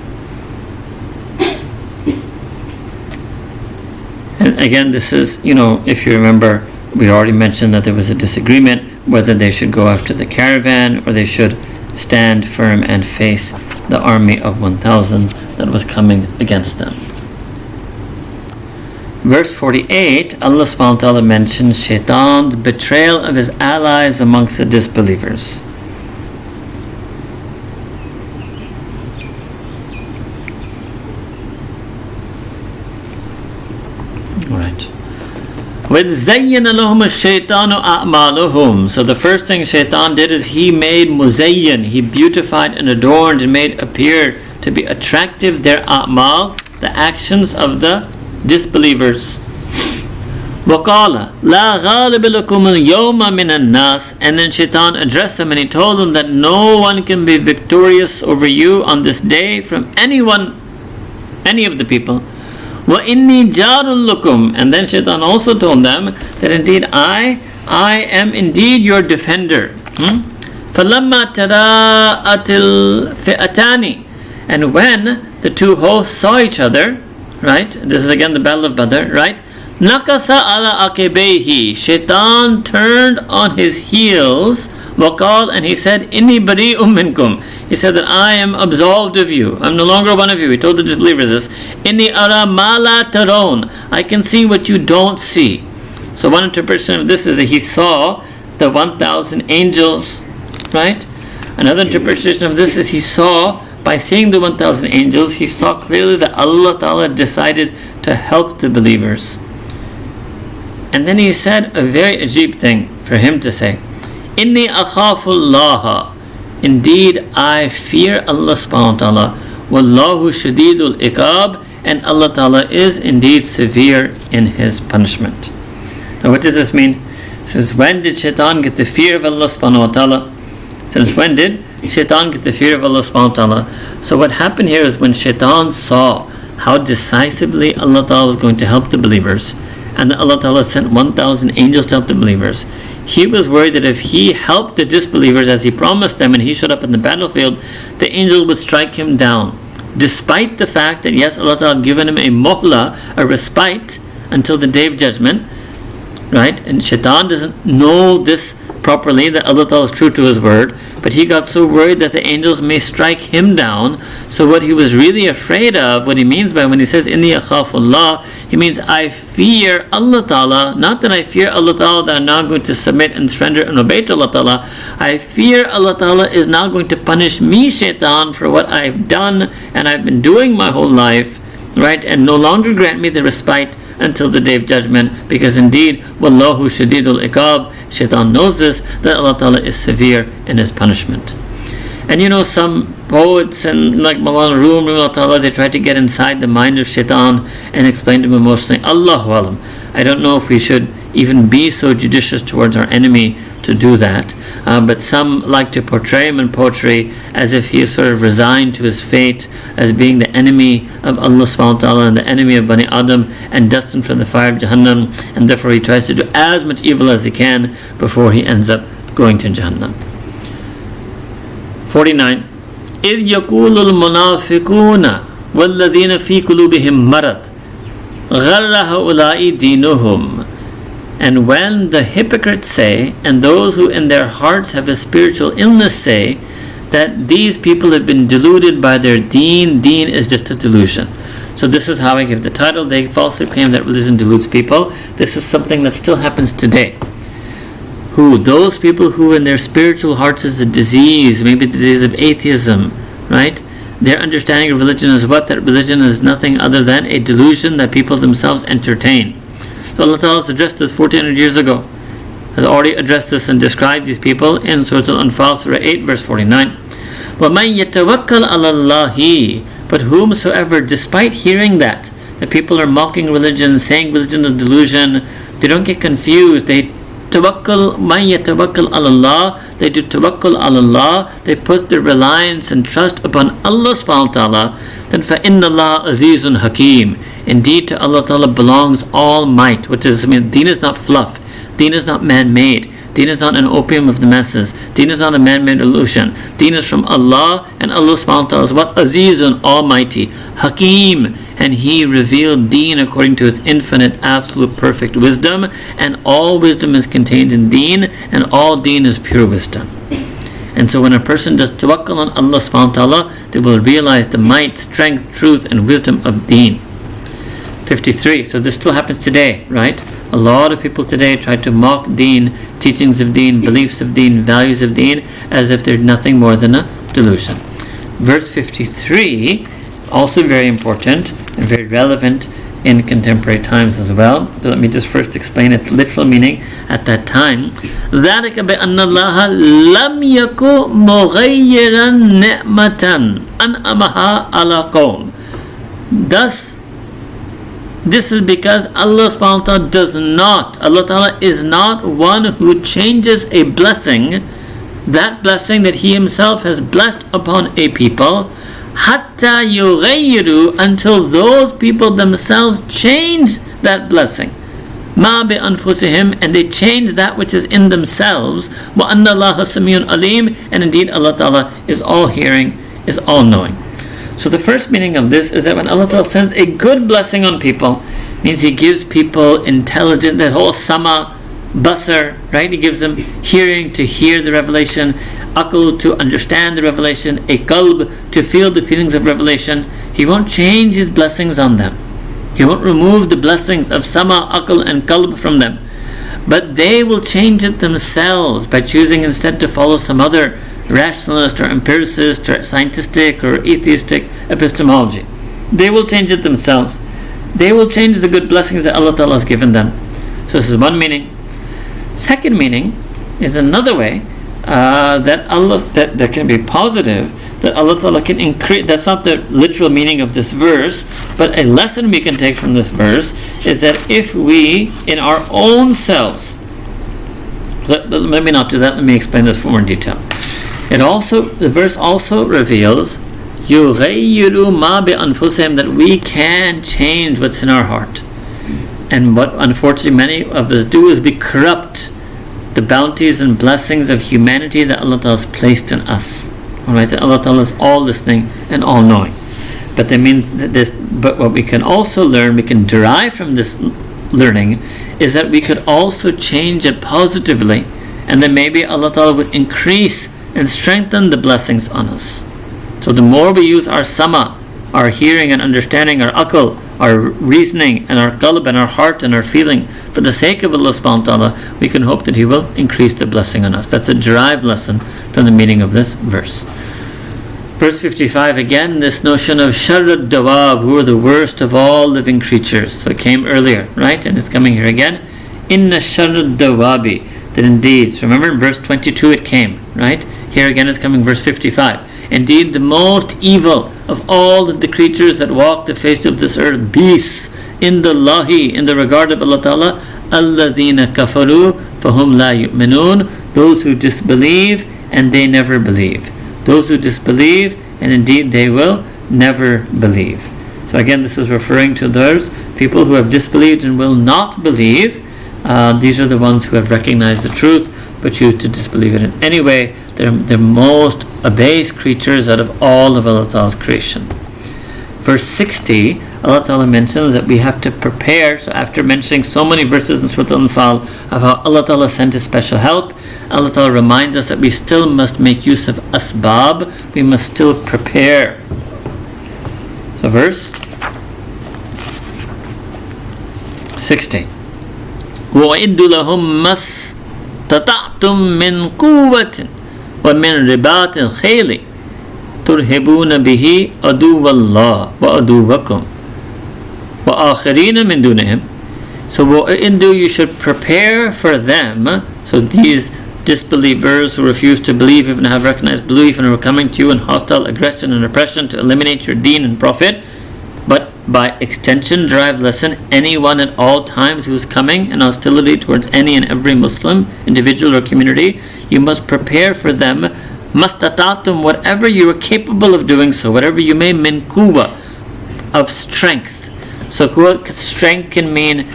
And again, this is, if you remember, we already mentioned that there was a disagreement whether they should go after the caravan or they should stand firm and face the army of 1,000 that was coming against them. Verse 48, Allah subhanahu wa ta'ala mentions Shaitan's betrayal of his allies amongst the disbelievers. Alright. وَإِذْ زَيَّنَ لَهُمُ الشَّيْطَانُ أَعْمَالُهُم. So the first thing Shaitan did is he made muzayyan, he beautified and adorned and made appear to be attractive their a'mal, the actions of the disbelievers. وَقَالَ لَا غَالِبَ لَكُمُ الْيَوْمَ مِنَ النَّاسِ. And then Shaitan addressed them and he told them that no one can be victorious over you on this day from anyone, any of the people. وَإِنِّي جَارٌ لَكُمْ. And then Shaitan also told them that indeed I am indeed your defender. فَلَمَّا تَرَاءَتِ الْفِئَتَانِ. And when the two hosts saw each other, right, this is again the Battle of Badr, right, نَكَسَ عَلَى عَقِبَيْهِ. Shaitan turned on his heels, وَقَالَ, and he said, إِنِّي بَرِيءٌ مِّنْكُمْ. He said that I am absolved of you. I'm no longer one of you. He told the disbelievers this. إِنِّي أَرَى مَا لَا تَرَوْنَ. I can see what you don't see. So one interpretation of this is that he saw the 1,000 angels, right? Another interpretation of this is he saw, by seeing the 1,000 angels, he saw clearly that Allah Ta'ala decided to help the believers. And then he said a very ajib thing for him to say. Inni akhafullaha. Indeed, I fear Allah subhanahu wa ta'ala. Wallahu shadidul iqab. And Allah Ta'ala is indeed severe in his punishment. Now what does this mean? Since when did Shaitan get the fear of Allah subhanahu wa ta'ala? Since when did Shaitan get the fear of Allah subhanahu wa ta'ala? So what happened here is when Shaitan saw how decisively Allah Ta'ala was going to help the believers, and that Allah Ta'ala sent 1,000 angels to help the believers, he was worried that if he helped the disbelievers as he promised them and he showed up in the battlefield, the angels would strike him down. Despite the fact that yes, Allah Ta'ala had given him a muhla, a respite, until the day of judgment, right? And Shaitan doesn't know this properly, that Allah Ta'ala is true to His word, but he got so worried that the angels may strike him down. So what he was really afraid of, what he means by when he says Inni akhafullah, he means I fear Allah Ta'ala, not that I fear Allah Ta'ala that I'm now going to submit and surrender and obey to Allah Ta'ala. I fear Allah Ta'ala is now going to punish me, shaitan, for what I've done and I've been doing my whole life, right, and no longer grant me the respite until the day of judgment, because indeed Wallahu Shadidul Iqab, shaitan knows this, that Allah Ta'ala is severe in his punishment. And some poets and like Mawlana Rum, Allah Ta'ala, they try to get inside the mind of shaitan and explain to him emotionally. Allahu Alam. I don't know if we should even be so judicious towards our enemy to do that, but some like to portray him in poetry as if he is sort of resigned to his fate as being the enemy of Allah subhanahu wa ta'ala and the enemy of Bani Adam and destined for the fire of Jahannam, and therefore he tries to do as much evil as he can before he ends up going to Jahannam. 49. إِذْ يَقُولُ الْمُنَافِقُونَ وَالَّذِينَ فِي قُلُوبِهِمْ مَرَضٌ غَرَّ هَؤُلَاءِ دِينُهُمْ. And when the hypocrites say, and those who in their hearts have a spiritual illness say, that these people have been deluded by their deen is just a delusion. So this is how I give the title. They falsely claim that religion deludes people. This is something that still happens today. Those people who in their spiritual hearts is a disease, maybe the disease of atheism, right? Their understanding of religion is what? That religion is nothing other than a delusion that people themselves entertain. So Allah Ta'ala has addressed this 1400 years ago, has already addressed this and described these people in Surah Al-Anfāl, Surah 8, verse 49. وَمَنْ يَتَوَكَّلْ عَلَى اللَّهِ. But whomsoever, despite hearing that people are mocking religion, saying religion is delusion, they don't get confused. They tawakkal, man yatawakkal ala Allah, they do tawakkul ala Allah, they put their reliance and trust upon Allah subhanahu wa ta'ala, then fa inna Allah azizun hakim. Indeed, to Allah Ta'ala belongs all might, which is, deen is not fluff, deen is not man-made, deen is not an opium of the masses, deen is not a man-made illusion. Deen is from Allah, and Allah subhanahu wa ta'ala is what? Azizun, almighty, Hakim, and He revealed deen according to His infinite, absolute, perfect wisdom, and all wisdom is contained in deen, and all deen is pure wisdom. And so when a person does tawakkul on Allah subhanahu wa ta'ala, they will realize the might, strength, truth, and wisdom of deen. 53. So this still happens today, right? A lot of people today try to mock deen, teachings of deen, beliefs of deen, values of deen, as if they're nothing more than a delusion. Verse 53, also very important and very relevant in contemporary times as well. So let me just first explain its literal meaning at that time. ذَلِكَ بِأَنَّ اللَّهَ لَمْ يَكُ مُغَيِّرًا نِعْمَةً أَنْعَمَهَا عَلَى قَوْمٍ. Thus, this is because Allah subhanahu wa ta'ala does not, Allah ta'ala is not one who changes a blessing, that blessing that He Himself has blessed upon a people, hatta yughayyiru, until those people themselves change that blessing. Ma bi anfusihim, and they change that which is in themselves. Wa anna Allaha samiyun alim, and indeed Allah ta'ala is all hearing, is all knowing. So the first meaning of this is that when Allah Ta'ala sends a good blessing on people, means He gives people intelligent, that whole sama, basar, right? He gives them hearing to hear the revelation, aql to understand the revelation, a qalb to feel the feelings of revelation. He won't change His blessings on them. He won't remove the blessings of sama, aql and qalb from them. But they will change it themselves by choosing instead to follow some other rationalist or empiricist or scientistic or atheistic epistemology. They will change it themselves. They will change the good blessings that Allah Ta'ala has given them. So this is one meaning. Second meaning is another way that Allah that can be positive, that Allah Ta'ala can increase. That's not the literal meaning of this verse, but a lesson we can take from this verse is that if we in our own selves, let me not do that, let me explain this for more in detail. The verse also reveals yughayyiru ma bi anfusihim, that we can change what's in our heart. And what unfortunately many of us do is we corrupt the bounties and blessings of humanity that Allah Ta'ala has placed in us. Alright, that Allah Ta'ala is all listening and all knowing. But that means but what we can also learn, we can derive from this learning, is that we could also change it positively And then maybe Allah Ta'ala would increase and strengthen the blessings on us. So the more we use our sama, our hearing and understanding, our aql, our reasoning and our qalb and our heart and our feeling, for the sake of Allah subhanahu wa ta'ala, we can hope that He will increase the blessing on us. That's a derived lesson from the meaning of this verse. Verse 55 again, this notion of sharrud dawab, who are the worst of all living creatures. So it came earlier, right? And it's coming here again. Inna sharrud dawabi, that indeed. So remember in verse 22 it came, right? Here again is coming verse 55. Indeed, the most evil of all of the creatures that walk the face of this earth, beasts, in the lahi, in the regard of Allah Ta'ala, alladhina kafaru fahum la yu'minun, those who disbelieve and they never believe. Those who disbelieve and indeed they will never believe. So again, this is referring to those people who have disbelieved and will not believe. These are the ones who have recognized the truth but choose to disbelieve it in any way. They're the most abased creatures out of all of Allah Ta'ala's creation. Verse 60, Allah Ta'ala mentions that we have to prepare. So after mentioning so many verses in Surah Al-Anfāl of how Allah Ta'ala sent His special help, Allah Ta'ala reminds us that we still must make use of asbab. We must still prepare. So verse 60. وَإِدُّ لَهُمْ مَسْتَطَعْتُم مِّن قُوَّةٍ وَمِن رِبَاطِ الْخَيْلِ تُرْهِبُونَ بِهِ عَدُوَّ اللَّهِ وَعَدُوَّكُمْ وَآخَرِينَ مِن دُونِهِمْ. So وَإِدُّ, you should prepare for them. So these disbelievers who refuse to believe, even have recognized belief and are coming to you in hostile aggression and oppression to eliminate your deen and profit. But by extension, derived lesson, anyone at all times who is coming in hostility towards any and every Muslim, individual or community, you must prepare for them, mastatatum, whatever you are capable of doing so, whatever you may, min quwwa, of strength. So strength can mean,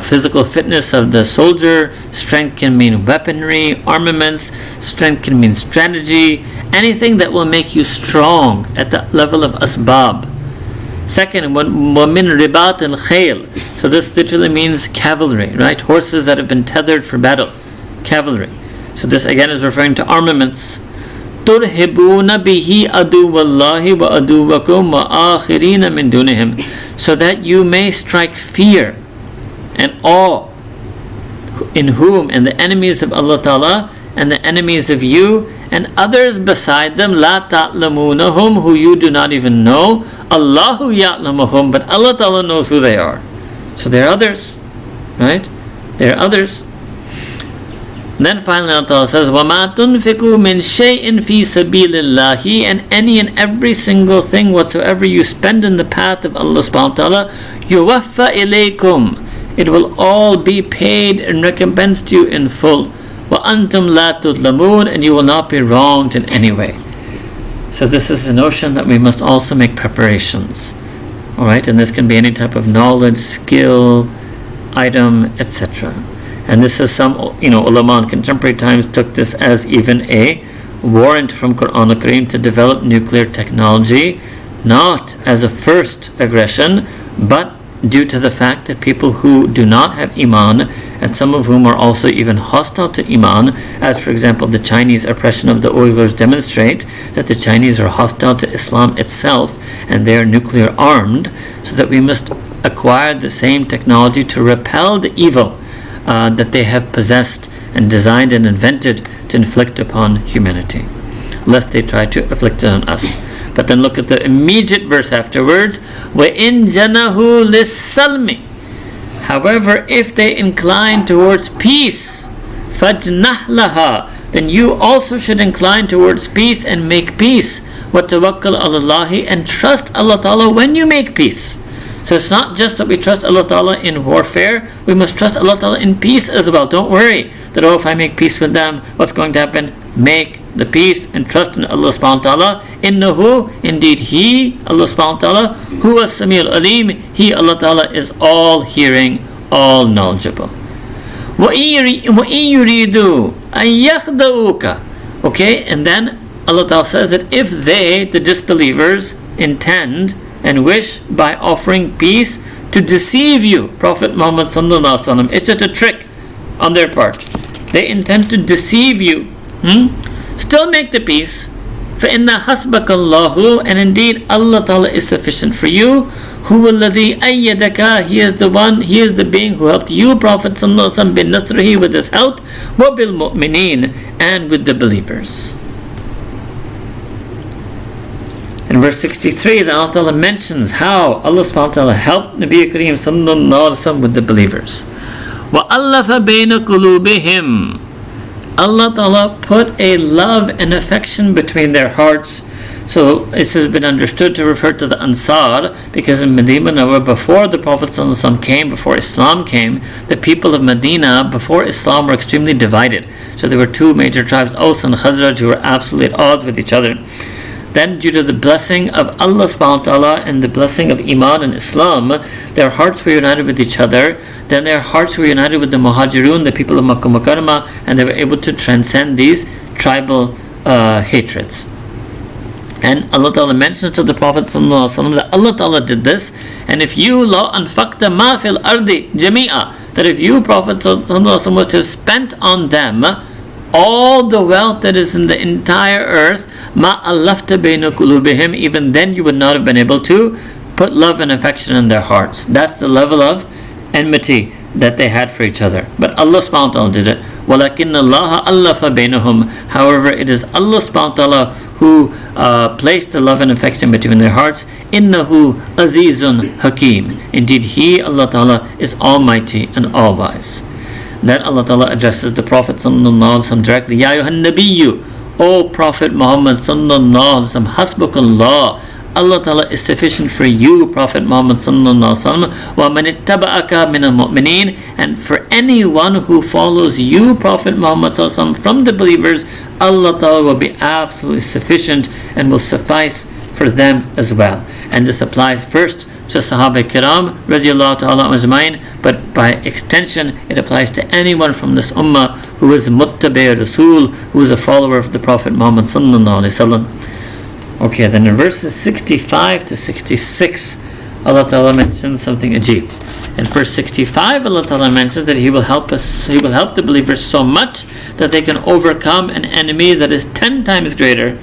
physical fitness of the soldier. Strength can mean weaponry, armaments. Strength can mean strategy. Anything that will make you strong at the level of asbab. Second, وَمِن رِبَاطِ الْخَيْلِ. So this literally means cavalry, right? Horses that have been tethered for battle. Cavalry. So this again is referring to armaments. تُرْهِبُونَ بِهِ عَدُوَّ اللَّهِ وَعَدُوَّكُمْ وَآخِرِينَ مِن دُونِهِمْ. So that you may strike fear and awe in whom, and the enemies of Allah Ta'ala and the enemies of you and others beside them, la ta'lamunahum, who you do not even know, Allahu ya'lamuhum, but Allah Ta'ala knows who they are. So there are others, right? There are others. Then finally Allah Ta'ala says, وَمَا تُنْفِقُوا مِنْ شَيْءٍ فِي سَبِيلِ اللَّهِ, and any and every single thing whatsoever you spend in the path of Allah subhanahu wa ta'ala, يُوَفَّ إِلَيْكُمْ, it will all be paid and recompensed to you in full. وَأَنْتُمْ لَا تُظْلَمُونَ, and you will not be wronged in any way. So this is the notion that we must also make preparations. Alright, and this can be any type of knowledge, skill, item, etc. And this is some, ulama in contemporary times took this as even a warrant from Quran al-Kareem to develop nuclear technology, not as a first aggression, but due to the fact that people who do not have Iman, and some of whom are also even hostile to Iman, as for example the Chinese oppression of the Uyghurs demonstrate, that the Chinese are hostile to Islam itself and they are nuclear armed, so that we must acquire the same technology to repel the evil that they have possessed and designed and invented to inflict upon humanity, lest they try to afflict it on us. But then look at the immediate verse afterwards. وَإِن جَنَهُ لِلسَّلْمِ, however, if they incline towards peace, فَجْنَحْ لَهَا, then you also should incline towards peace and make peace. وَتَوَكَّلْ عَلَى اللَّهِ, and trust Allah Ta'ala when you make peace. So it's not just that we trust Allah Ta'ala in warfare, we must trust Allah Ta'ala in peace as well. Don't worry that, if I make peace with them, what's going to happen? Make the peace and trust in Allah subhanahu wa ta'ala. Innahu, indeed He, Allah subhanahu wa ta'ala, huwa Sami'ul Alim, He, Allah Ta'ala, is all hearing, all knowledgeable. وَإِن يُرِيدُوا أَن يَخْدَعُوكَ. Okay, and then Allah Ta'ala says that if they, the disbelievers, intend and wish by offering peace to deceive you, Prophet Muhammad sallallahu alaihi wasallam, it's just a trick on their part. They intend to deceive you. Still make the peace. فَإِنَّ حَسْبَكَ اللَّهُ, and indeed Allah Ta'ala is sufficient for you. هُوَ الَّذِي أَيَّدَكَ, He is the one, He is the being who helped you, Prophet Sallallahu Alaihi Wasallam, بِنَصْرِهِ, with His help, وَبِالْمُؤْمِنِينَ, and with the believers. In verse 63, the Allah Ta'ala mentions how Allah Subhanahu wa Ta'ala helped Nabi Kareem Sallallahu Alaihi Wasallam with the believers. وَأَلَّفَ بَيْنَ قُلُوبِهِمْ, Allah Ta'ala put a love and affection between their hearts. So it has been understood to refer to the Ansar, because in Medina, before the Prophet ﷺ came, before Islam came, the people of Medina before Islam were extremely divided. So there were two major tribes, Aus and Khazraj, who were absolutely at odds with each other. Then, due to the blessing of Allah subhanahu wa ta'ala and the blessing of Iman and Islam, their hearts were united with each other. Then their hearts were united with the Muhajirun, the people of Makkah Mukarramah, and they were able to transcend these tribal hatreds. And Allah Ta'ala mentions to the Prophet ﷺ that Allah Ta'ala did this, and if you la anfaqta ma fil ardi jami'a, that if you, Prophet ﷺ, were to have spent on them all the wealth that is in the entire earth, ma allafta bayna qulubihim, even then you would not have been able to put love and affection in their hearts. That's the level of enmity that they had for each other. But Allah subhanahu wa ta'ala did it. وَلَكِنَّ اللَّهَ أَلَّفَ بَيْنَهُمْ, however, it is Allah subhanahu wa ta'ala who placed the love and affection between their hearts. إِنَّهُ azizun hakim, indeed He, Allah Ta'ala, is almighty and all-wise. Then Allah Ta'ala addresses the Prophet sallallahu alaihi wasallam directly. Ya ayyuhan nabiyyu, O Prophet Muhammad sallallahu alaihi wasallam, hasbukallah, Allah Ta'ala is sufficient for you, Prophet Muhammad sallallahu alaihi wasallam. Wa man ittaba'aka min al-mu'minin, and for anyone who follows you, Prophet Muhammad sallallahu alaihi wasallam, from the believers, Allah Ta'ala will be absolutely sufficient and will suffice for them as well. And this applies first to Sahaba Kiram radiallahu ta'ala ajmain, but by extension it applies to anyone from this ummah who is muttabi' Rasul, who is a follower of the Prophet Muhammad sallallahu alaihi wasallam. Okay, then in verses 65 to 66, Allah Ta'ala mentions something ajib. In verse 65, Allah Ta'ala mentions that He will help us, He will help the believers so much that they can overcome an enemy that is 10 times greater.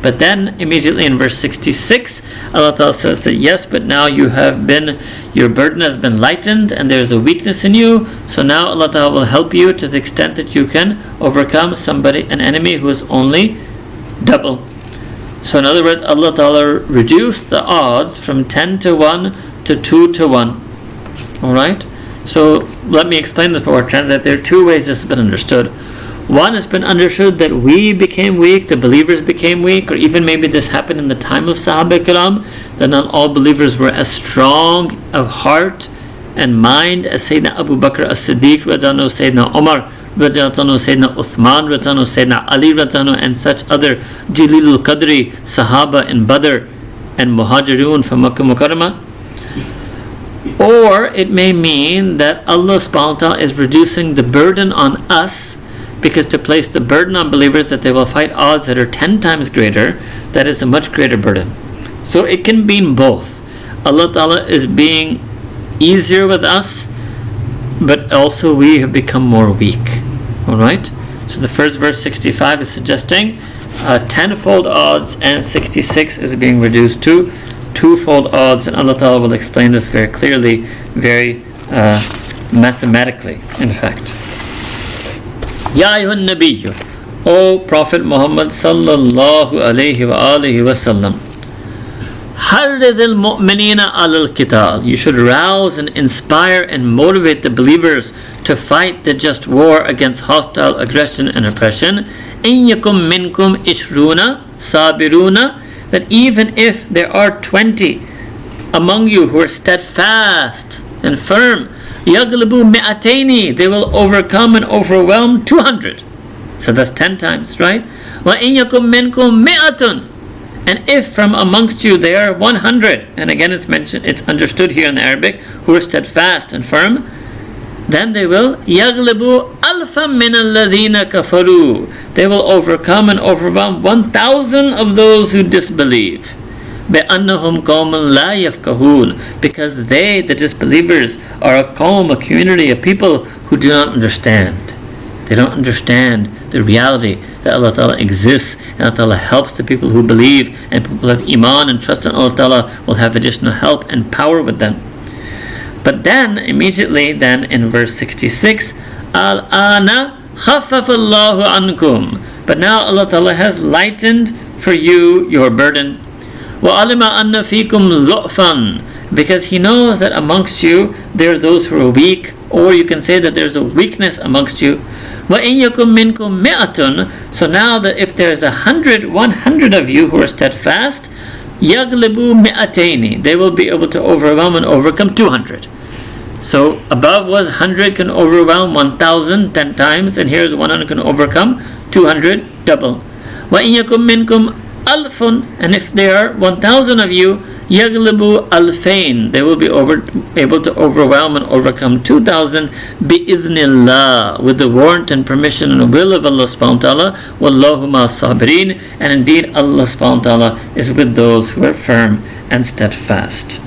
But then immediately in verse 66, Allah Ta'ala says that yes, but now your burden has been lightened and there's a weakness in you, so now Allah Ta'ala will help you to the extent that you can overcome an enemy who is only double. So in other words, Allah Ta'ala reduced the odds from 10 to 1 to 2 to 1. Alright? So let me explain this before I translate. There are two ways this has been understood. One has been understood that we became weak, the believers became weak, or even maybe this happened in the time of Sahaba Kiram, that not all believers were as strong of heart and mind as Sayyidina Abu Bakr as-Siddiq, Sayyidina Umar, Sayyidina Uthman, Sayyidina Ali, and such other Jalilul Qadri Sahaba in Badr and Muhajirun from Makkah Mukarramah. Or it may mean that Allah subhanahu wa ta'ala is reducing the burden on us, because to place the burden on believers that they will fight odds that are 10 times greater, that is a much greater burden. So it can mean both. Allah Ta'ala is being easier with us, but also we have become more weak. Alright? So the first verse 65 is suggesting tenfold odds, and 66 is being reduced to twofold odds, and Allah Ta'ala will explain this very clearly, very mathematically, in fact. Ya ayyuhan nabiyyu, O Prophet Muhammad sallallahu alayhi wa alihi wa sallam, harridil mu'minina alal qital, you should rouse and inspire and motivate the believers to fight the just war against hostile aggression and oppression. In yakum minkum ishruna sabiruna, that even if there are 20 among you who are steadfast and firm, yaglibu mi'ataini, they will overcome and overwhelm 200. So that's 10 times, right? Wa in yakum minkum mi'atun, and if from amongst you there are 100, and again it's understood here in the Arabic, who are steadfast and firm, then they will yaglibu alfa min alladhina kafaru, they will overcome and overwhelm 1,000 of those who disbelieve. بأنهم قوم لا يفقهون, because they, the disbelievers, are a qawm, a community, a people who do not understand. They don't understand the reality that Allah Ta'ala exists, and Allah Ta'ala helps the people who believe, and people who have iman and trust in Allah Ta'ala will have additional help and power with them. But then, immediately then in verse 66, Al-ana khaffafallahu ankum. But now Allah Ta'ala has lightened for you your burden. وَعَلِمَ أَنَّ فِيكُمْ ضُعْفًا. Because He knows that amongst you there are those who are weak, or you can say that there's a weakness amongst you. وَإِن يَكُمْ مِنْكُمْ مِئَةٌ. So now that if there's 100 of you who are steadfast, يَغْلِبُوا مِئَتَيْنِ. They will be able to overwhelm and overcome 200. So above was 100 can overwhelm 1,000 10 times, and here's 100 can overcome 200 double. وَإِن يَكُمْ مِنْكُمْ أَلْفٌ. And if there are 1,000 of you, يَغْلِبُوا أَلْفَيْنِ. They will be able to overwhelm and overcome 2,000 بِإِذْنِ اللَّهِ, with the warrant and permission and will of Allah subhanahu wa ta'ala. وَاللَّهُ مَعَ الصَّابِرِينَ. And indeed Allah subhanahu wa ta'ala is with those who are firm and steadfast.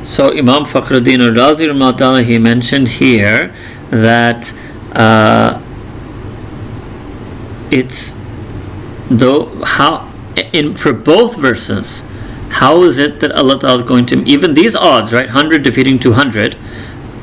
So Imam Fakhruddin al-Razi rahimahullah ta'ala, he mentioned here that it's though how in for both verses, how is it that Allah Ta'ala is going to, even these odds, right, 100 defeating 200,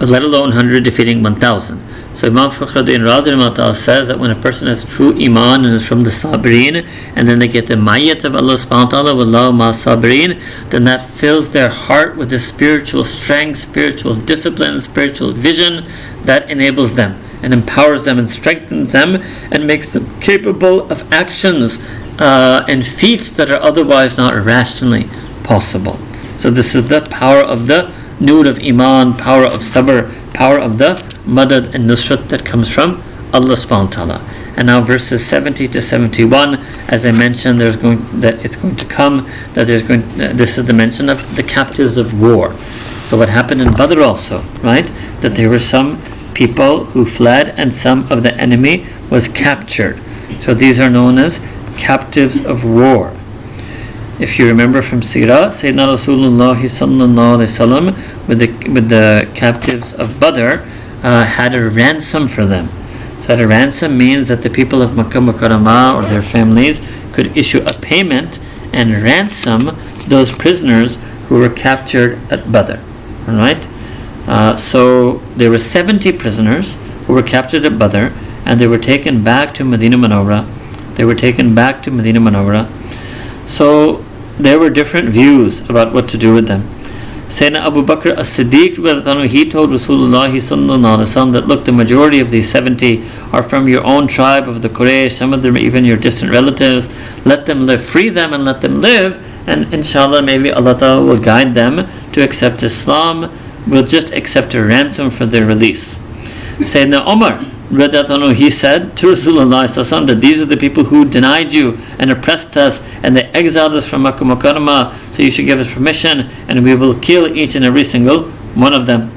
let alone 100 defeating 1,000. So Imam Fakhruddin Razi says that when a person has true iman and is from the sabirin, and then they get the mayyat of Allah subhanahu wa ta'ala, wallahu ma sabirin, then that fills their heart with the spiritual strength, spiritual discipline, spiritual vision that enables them and empowers them and strengthens them and makes them capable of actions and feats that are otherwise not rationally possible. So this is the power of the nur of iman, power of sabr, power of the madad and nusrat that comes from Allah subhanahu wa ta'ala. And now verses 70 to 71, as I mentioned, this is the mention of the captives of war. So what happened in Badr also, right? That there were some people who fled and some of the enemy was captured. So these are known as captives of war. If you remember from Sirah, Sayyidina Rasulullah sallallahu alaihi wasallam with the captives of Badr had a ransom for them. So a ransom means that the people of Makkah Mukarramah or their families could issue a payment and ransom those prisoners who were captured at Badr. Alright? So there were 70 prisoners who were captured at Badr, and they were taken back to Medina Munawwara. So there were different views about what to do with them. Sayyidina Abu Bakr as-Siddiq, he told Rasulullah sallallahu alaihi wasallam that, look, the majority of these 70 are from your own tribe of the Quraysh, some of them are even your distant relatives. Let them live, free them and let them live, and inshallah maybe Allah Ta'ala will guide them to accept Islam. We'll just accept a ransom for their release. Sayyidina Umar, he said to Rasulullah that these are the people who denied you and oppressed us, and they exiled us from Makkah Mukarramah, so you should give us permission and we will kill each and every single one of them.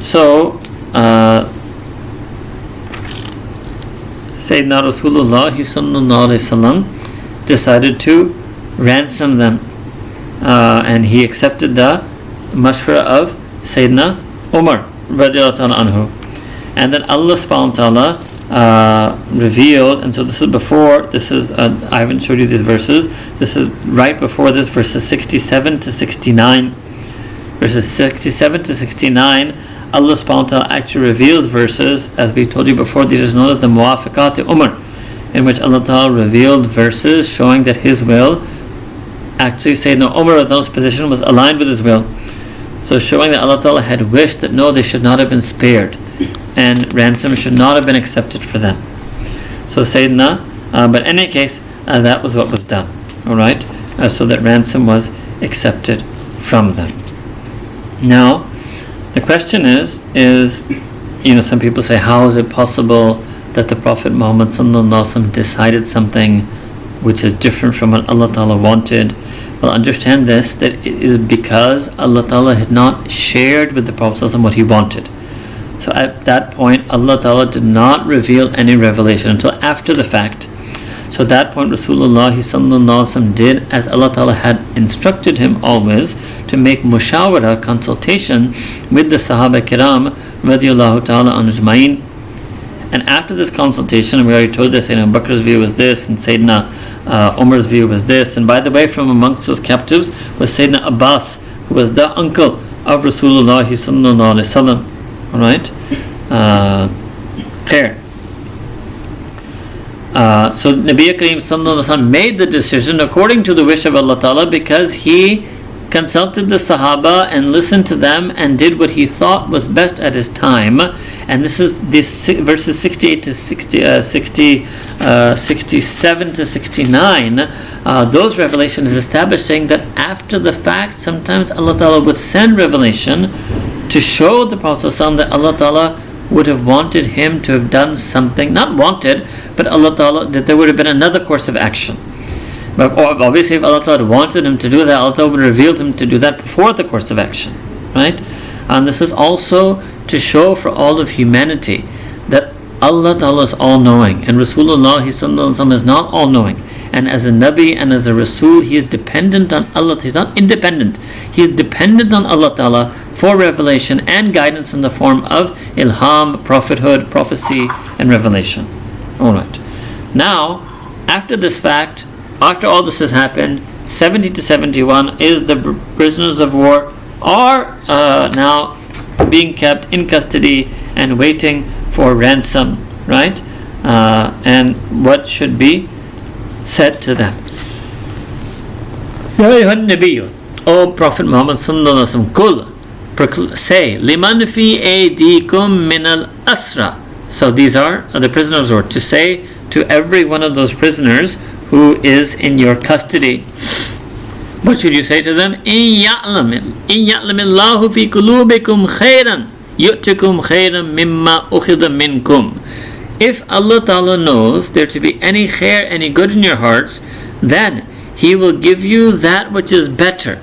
So Sayyidina Rasulullah decided to ransom them, and he accepted the mashwara of Sayyidina Umar radiallahu anhu. And then Allah subhanahu wa ta'ala revealed, and so this is I haven't showed you these verses, this is right before this, verses 67 to 69. Verses 67 to 69, Allah subhanahu wa ta'ala actually reveals verses, as we told you before, these is known as the Muwafiqat Umar, in which Allah ta'ala revealed verses showing that His will, actually Sayyidina Umar's position was aligned with His will. So showing that Allah ta'ala had wished that no, they should not have been spared, and ransom should not have been accepted for them. So Sayyidina, but in any case, that was what was done. Alright? So that ransom was accepted from them. Now, the question is, some people say, how is it possible that the Prophet Muhammad sallallahu alaihi wasallam decided something which is different from what Allah Ta'ala wanted? Well, understand this, that it is because Allah Ta'ala had not shared with the Prophet sallallahu alaihi wasallam what he wanted. So at that point, Allah Ta'ala did not reveal any revelation until after the fact. So at that point Rasulullah sallallahu alaihi wasallam did as Allah Ta'ala had instructed him always, to make mushawara, consultation with the Sahaba Kiram radiyallahu ta'ala anjma'in. And after this consultation, we already told this, Sayyidina Bakr's view was this, and Sayyidina Umar's view was this. And by the way, from amongst those captives was Sayyidina Abbas, who was the uncle of Rasulullah sallallahu alaihi wasallam. All right, clear. So Nabi Kareem sallallahu alaihi wasallam made the decision according to the wish of Allah Ta'ala, because he consulted the Sahaba and listened to them and did what he thought was best at his time. And this is this verses 68 to 67 to 69. Those revelations establishing that after the fact, sometimes Allah Ta'ala would send revelation to show the Prophet ﷺ that Allah Ta'ala would have wanted him to have done something, not wanted, but Allah Ta'ala, that there would have been another course of action. But obviously, if Allah Ta'ala wanted him to do that, Allah Ta'ala would have revealed him to do that before the course of action, right? And this is also to show for all of humanity that Allah Ta'ala is all-knowing, and Rasulullah is not all-knowing. And as a Nabi and as a Rasul, he is dependent on Allah. He's not independent. He is dependent on Allah Ta'ala for revelation and guidance in the form of ilham, prophethood, prophecy, and revelation. Alright. Now, after this fact, after all this has happened, 70 to 71 is the prisoners of war are now being kept in custody and waiting for ransom, right? And what should be said to them? Ya ayyuhan nabiyyu, O Prophet Muhammad sallallahu alaihi wasallam, say, liman fi aydikum min al-asra. So these are the prisoners, or to say to every one of those prisoners who is in your custody, what should you say to them? In ya'lamillahu fi qulubikum khairan yu'tikum khairan mimma ukhidha minkum. If Allah Ta'ala knows there to be any khair, any good in your hearts, then He will give you that which is better.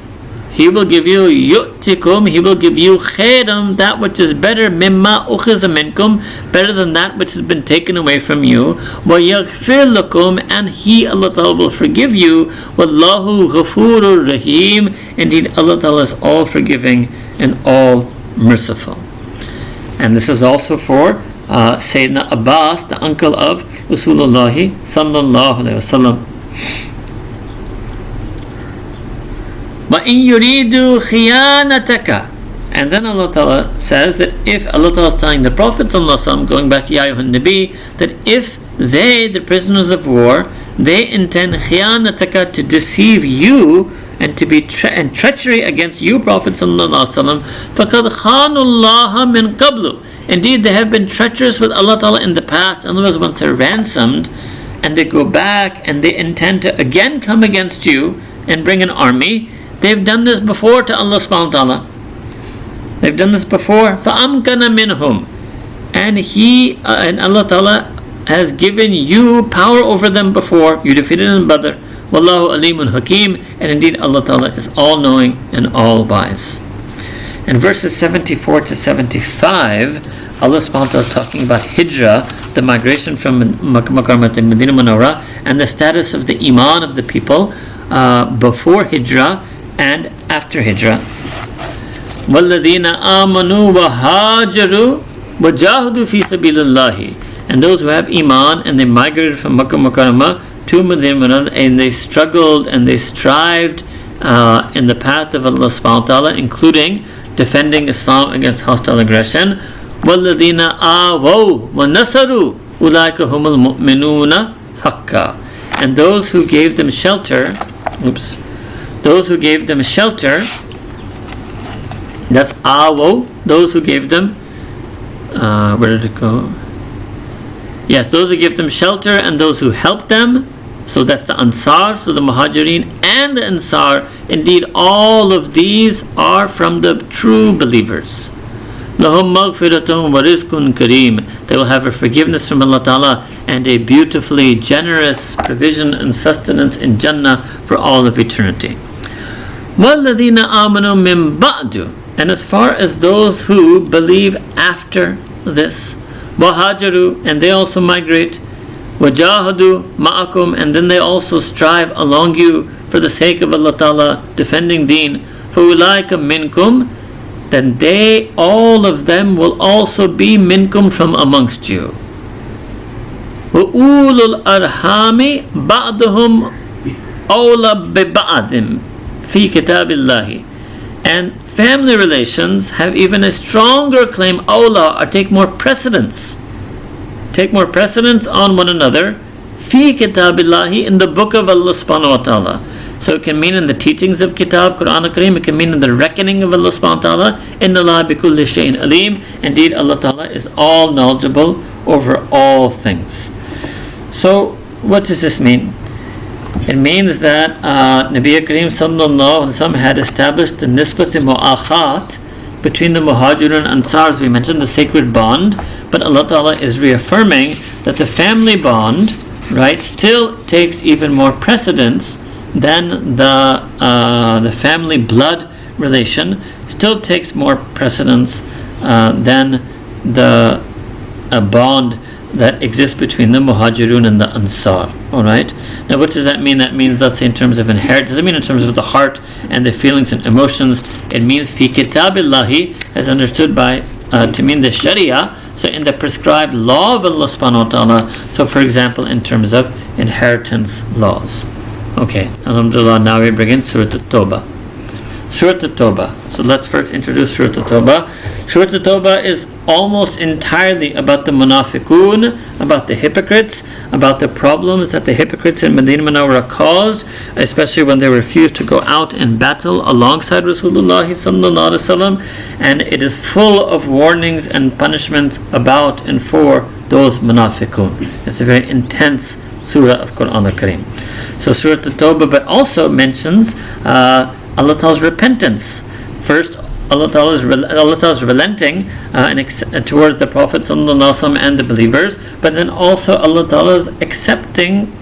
He will give you yu'tikum, He will give you khairam, that which is better, mimma ukhiza minkum, better than that which has been taken away from you. Wa yaghfir lakum, and He, Allah Ta'ala, will forgive you. Wallahu ghafurur rahim, indeed Allah Ta'ala is all forgiving and all merciful. And this is also for Sayyidina Abbas, the uncle of Rasulullah sallallahu alaihi wasallam. وَإِن يُرِيدُوا خِيَانَتَكَ. And then Allah Ta'ala says that if Allah Ta'ala is telling the Prophet ﷺ, going back to Ya ayyuhan nabi, that if they, the prisoners of war, they intend khiyanataka, to deceive you and to be treachery against you, Prophet ﷺ, فَقَدْ خَانُوا اللَّهَ مِنْ قَبْلُ. Indeed, they have been treacherous with Allah Ta'ala in the past. In other words, once they're ransomed and they go back and they intend to again come against you and bring an army, they've done this before to Allah subhanahu wa ta'ala. They've done this before. فَأَمْكَنَ مِنْهُمْ. And He, and Allah Ta'ala has given you power over them before. You defeated them in Badr. Wallahu alimun hakim. And indeed Allah Ta'ala is all-knowing and all-wise. In verses 74 to 75, Allah subhanahu wa ta'ala is talking about hijrah, the migration from Makkah Mukarramah to Medina Munawwara, and the status of the iman of the people before hijrah and after hijrah. وَالَّذِينَ آمَنُوا وَهَاجَرُوا وَجَاهَدُوا فِي سَبِيلِ اللَّهِ. And those who have iman and they migrated from Makkah Mukarramah to Medina, and they struggled and they strived in the path of Allah subhanahu wa ta'ala, including defending Islam against hostile aggression. وَالَّذِينَ آوَوا وَنَصَرُوا أُولَٰئِكَ هُمُ الْمُؤْمِنُونَ حَقًّا. And those who gave them shelter, those who gave them shelter, that's awo, those who gave them, where did it go? Yes, those who gave them shelter and those who helped them, so that's the Ansar, so the Muhajirin and the Ansar, indeed all of these are from the true believers. لَهُمْ مَغْفِرَةٌ وَرِزْقٌ كَرِيمٌ. They will have a forgiveness from Allah Ta'ala and a beautifully generous provision and sustenance in Jannah for all of eternity. وَالَّذِينَ آمَنُوا مِن بَعْدُ. And as far as those who believe after this, وَهَاجَرُوا, and they also migrate, وَجَاهَدُوا مَعَكُمْ, and then they also strive along you for the sake of Allah Ta'ala, defending deen. فَأُولَٰئِكَ مِنْكُمْ, then they, all of them, will also be minkum, from amongst you. وَأُولُو الْأَرْحَامِ بَعْضُهُمْ أَوْلَى بِبَعْضٍ فِي كِتَابِ اللَّهِ, and family relations have even a stronger claim, awla, or take more precedence on one another, fi kitabillahi, in the book of Allah subhanahu wa ta'ala. So it can mean in the teachings of Kitab, Quran Kareem, it can mean in the reckoning of Allah subhanahu wa ta'ala, inna Allah bi kulli shay'in alim, indeed Allah ta'ala is all knowledgeable over all things. So what does this mean? It means that Nabi Kareem sallallahu alaihi wasallam had established the nisbat mu'akhat between the Muhajirun and Ansars. We mentioned the sacred bond, but Allah Ta'ala is reaffirming that the family bond, right, still takes even more precedence than the family blood relation, still takes more precedence than the bond that exists between the Muhajirun and the Ansar. Alright? Now what does that mean? That means, let's say, in terms of inheritance. Does it mean in terms of the heart and the feelings and emotions? It means fi kitabillahi, as understood by to mean the Sharia, so in the prescribed law of Allah subhanahu wa ta'ala. So for example, in terms of inheritance laws. Okay, alhamdulillah, now we begin Surah At-Tawbah. Surah At-Tawbah. So let's first introduce Surah At-Tawbah. Surah At-Tawbah is almost entirely about the munafiqun, about the hypocrites, about the problems that the hypocrites in Medina Munawwara caused, especially when they refused to go out in battle alongside Rasulullah sallallahu alaihi wasallam, and it is full of warnings and punishments about and for those munafiqun. It's a very intense surah of Quran al-Kareem. So Surah At-Tawbah, but also mentions Allah Ta'ala's repentance. First, Allah Ta'ala's relenting towards the Prophet ﷺ and the believers, but then also Allah Ta'ala's accepting,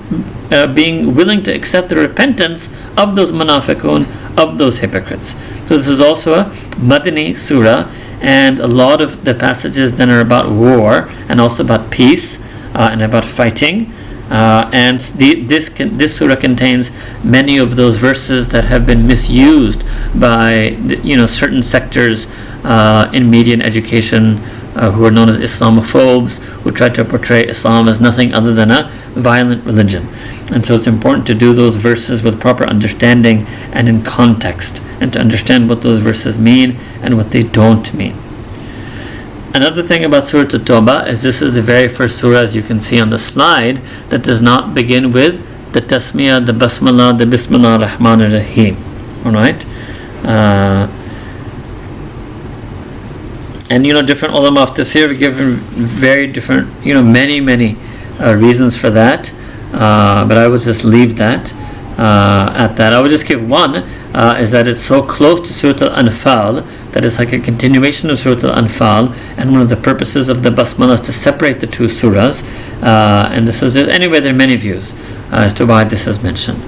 being willing to accept the repentance of those munafiqun, of those hypocrites. So this is also a Madani surah, and a lot of the passages then are about war and also about peace and about fighting. And this surah contains many of those verses that have been misused by certain sectors in media and education who are known as Islamophobes, who try to portray Islam as nothing other than a violent religion. And so it's important to do those verses with proper understanding and in context, and to understand what those verses mean and what they don't mean. Another thing about Surah At-Tawbah is this is the very first surah, as you can see on the slide, that does not begin with the Tasmiyah, the Basmalah, the Bismillah ar-Rahman ar-Rahim. Alright? And different ulama of tafsir have given very different, many reasons for that. But I would just leave that at that. I would just give one, is that it's so close to Surah Al-Anfāl that it's like a continuation of Surah Al-Anfāl, and one of the purposes of the Basmalah is to separate the two surahs, and this is, anyway, there are many views as to why this is mentioned.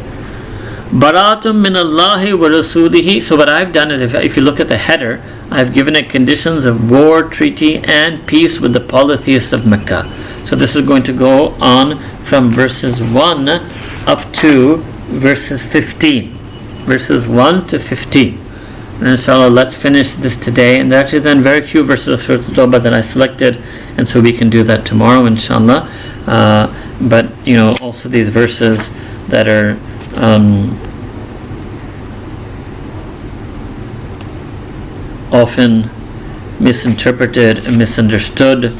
Barātum min Allahi wa Rasulihi. So what I've done is, if you look at the header, I've given it conditions of war, treaty, and peace with the polytheists of Mecca. So this is going to go on from verses 1 up to verses 15. Verses 1 to 15. And inshallah, let's finish this today. And there are actually then very few verses of Surah At-Tawbah that I selected, and so we can do that tomorrow, inshallah. But also these verses that are often misinterpreted and misunderstood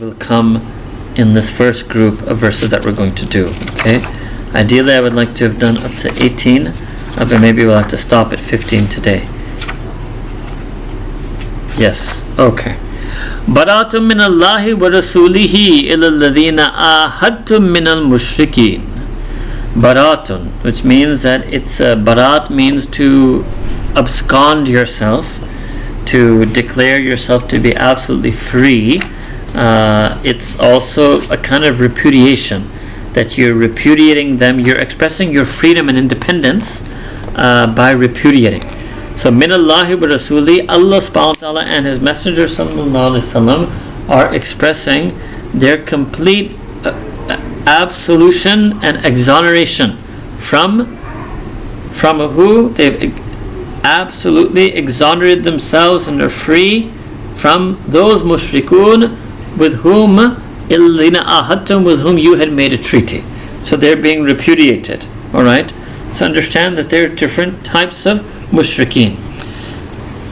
will come in this first group of verses that we're going to do. Okay. Ideally, I would like to have done up to 18. But maybe we'll have to stop at 15 today. Yes, okay. Barātum min Allahi wa Rasulihi ila alladhina ahadtum min al-mushrikeen. Baratun, which means that it's barat means to abscond yourself, to declare yourself to be absolutely free. It's also a kind of repudiation, that you're repudiating them, you're expressing your freedom and independence by repudiating. So min Allahi wa Rasuli, Allah subhanahu wa ta'ala and His Messenger sallallahu alaihi wasallam are expressing their complete absolution and exoneration from who? They've absolutely exonerated themselves and are free from those mushrikun with whom you had made a treaty. So they're being repudiated. Alright? So understand that there are different types of mushrikeen.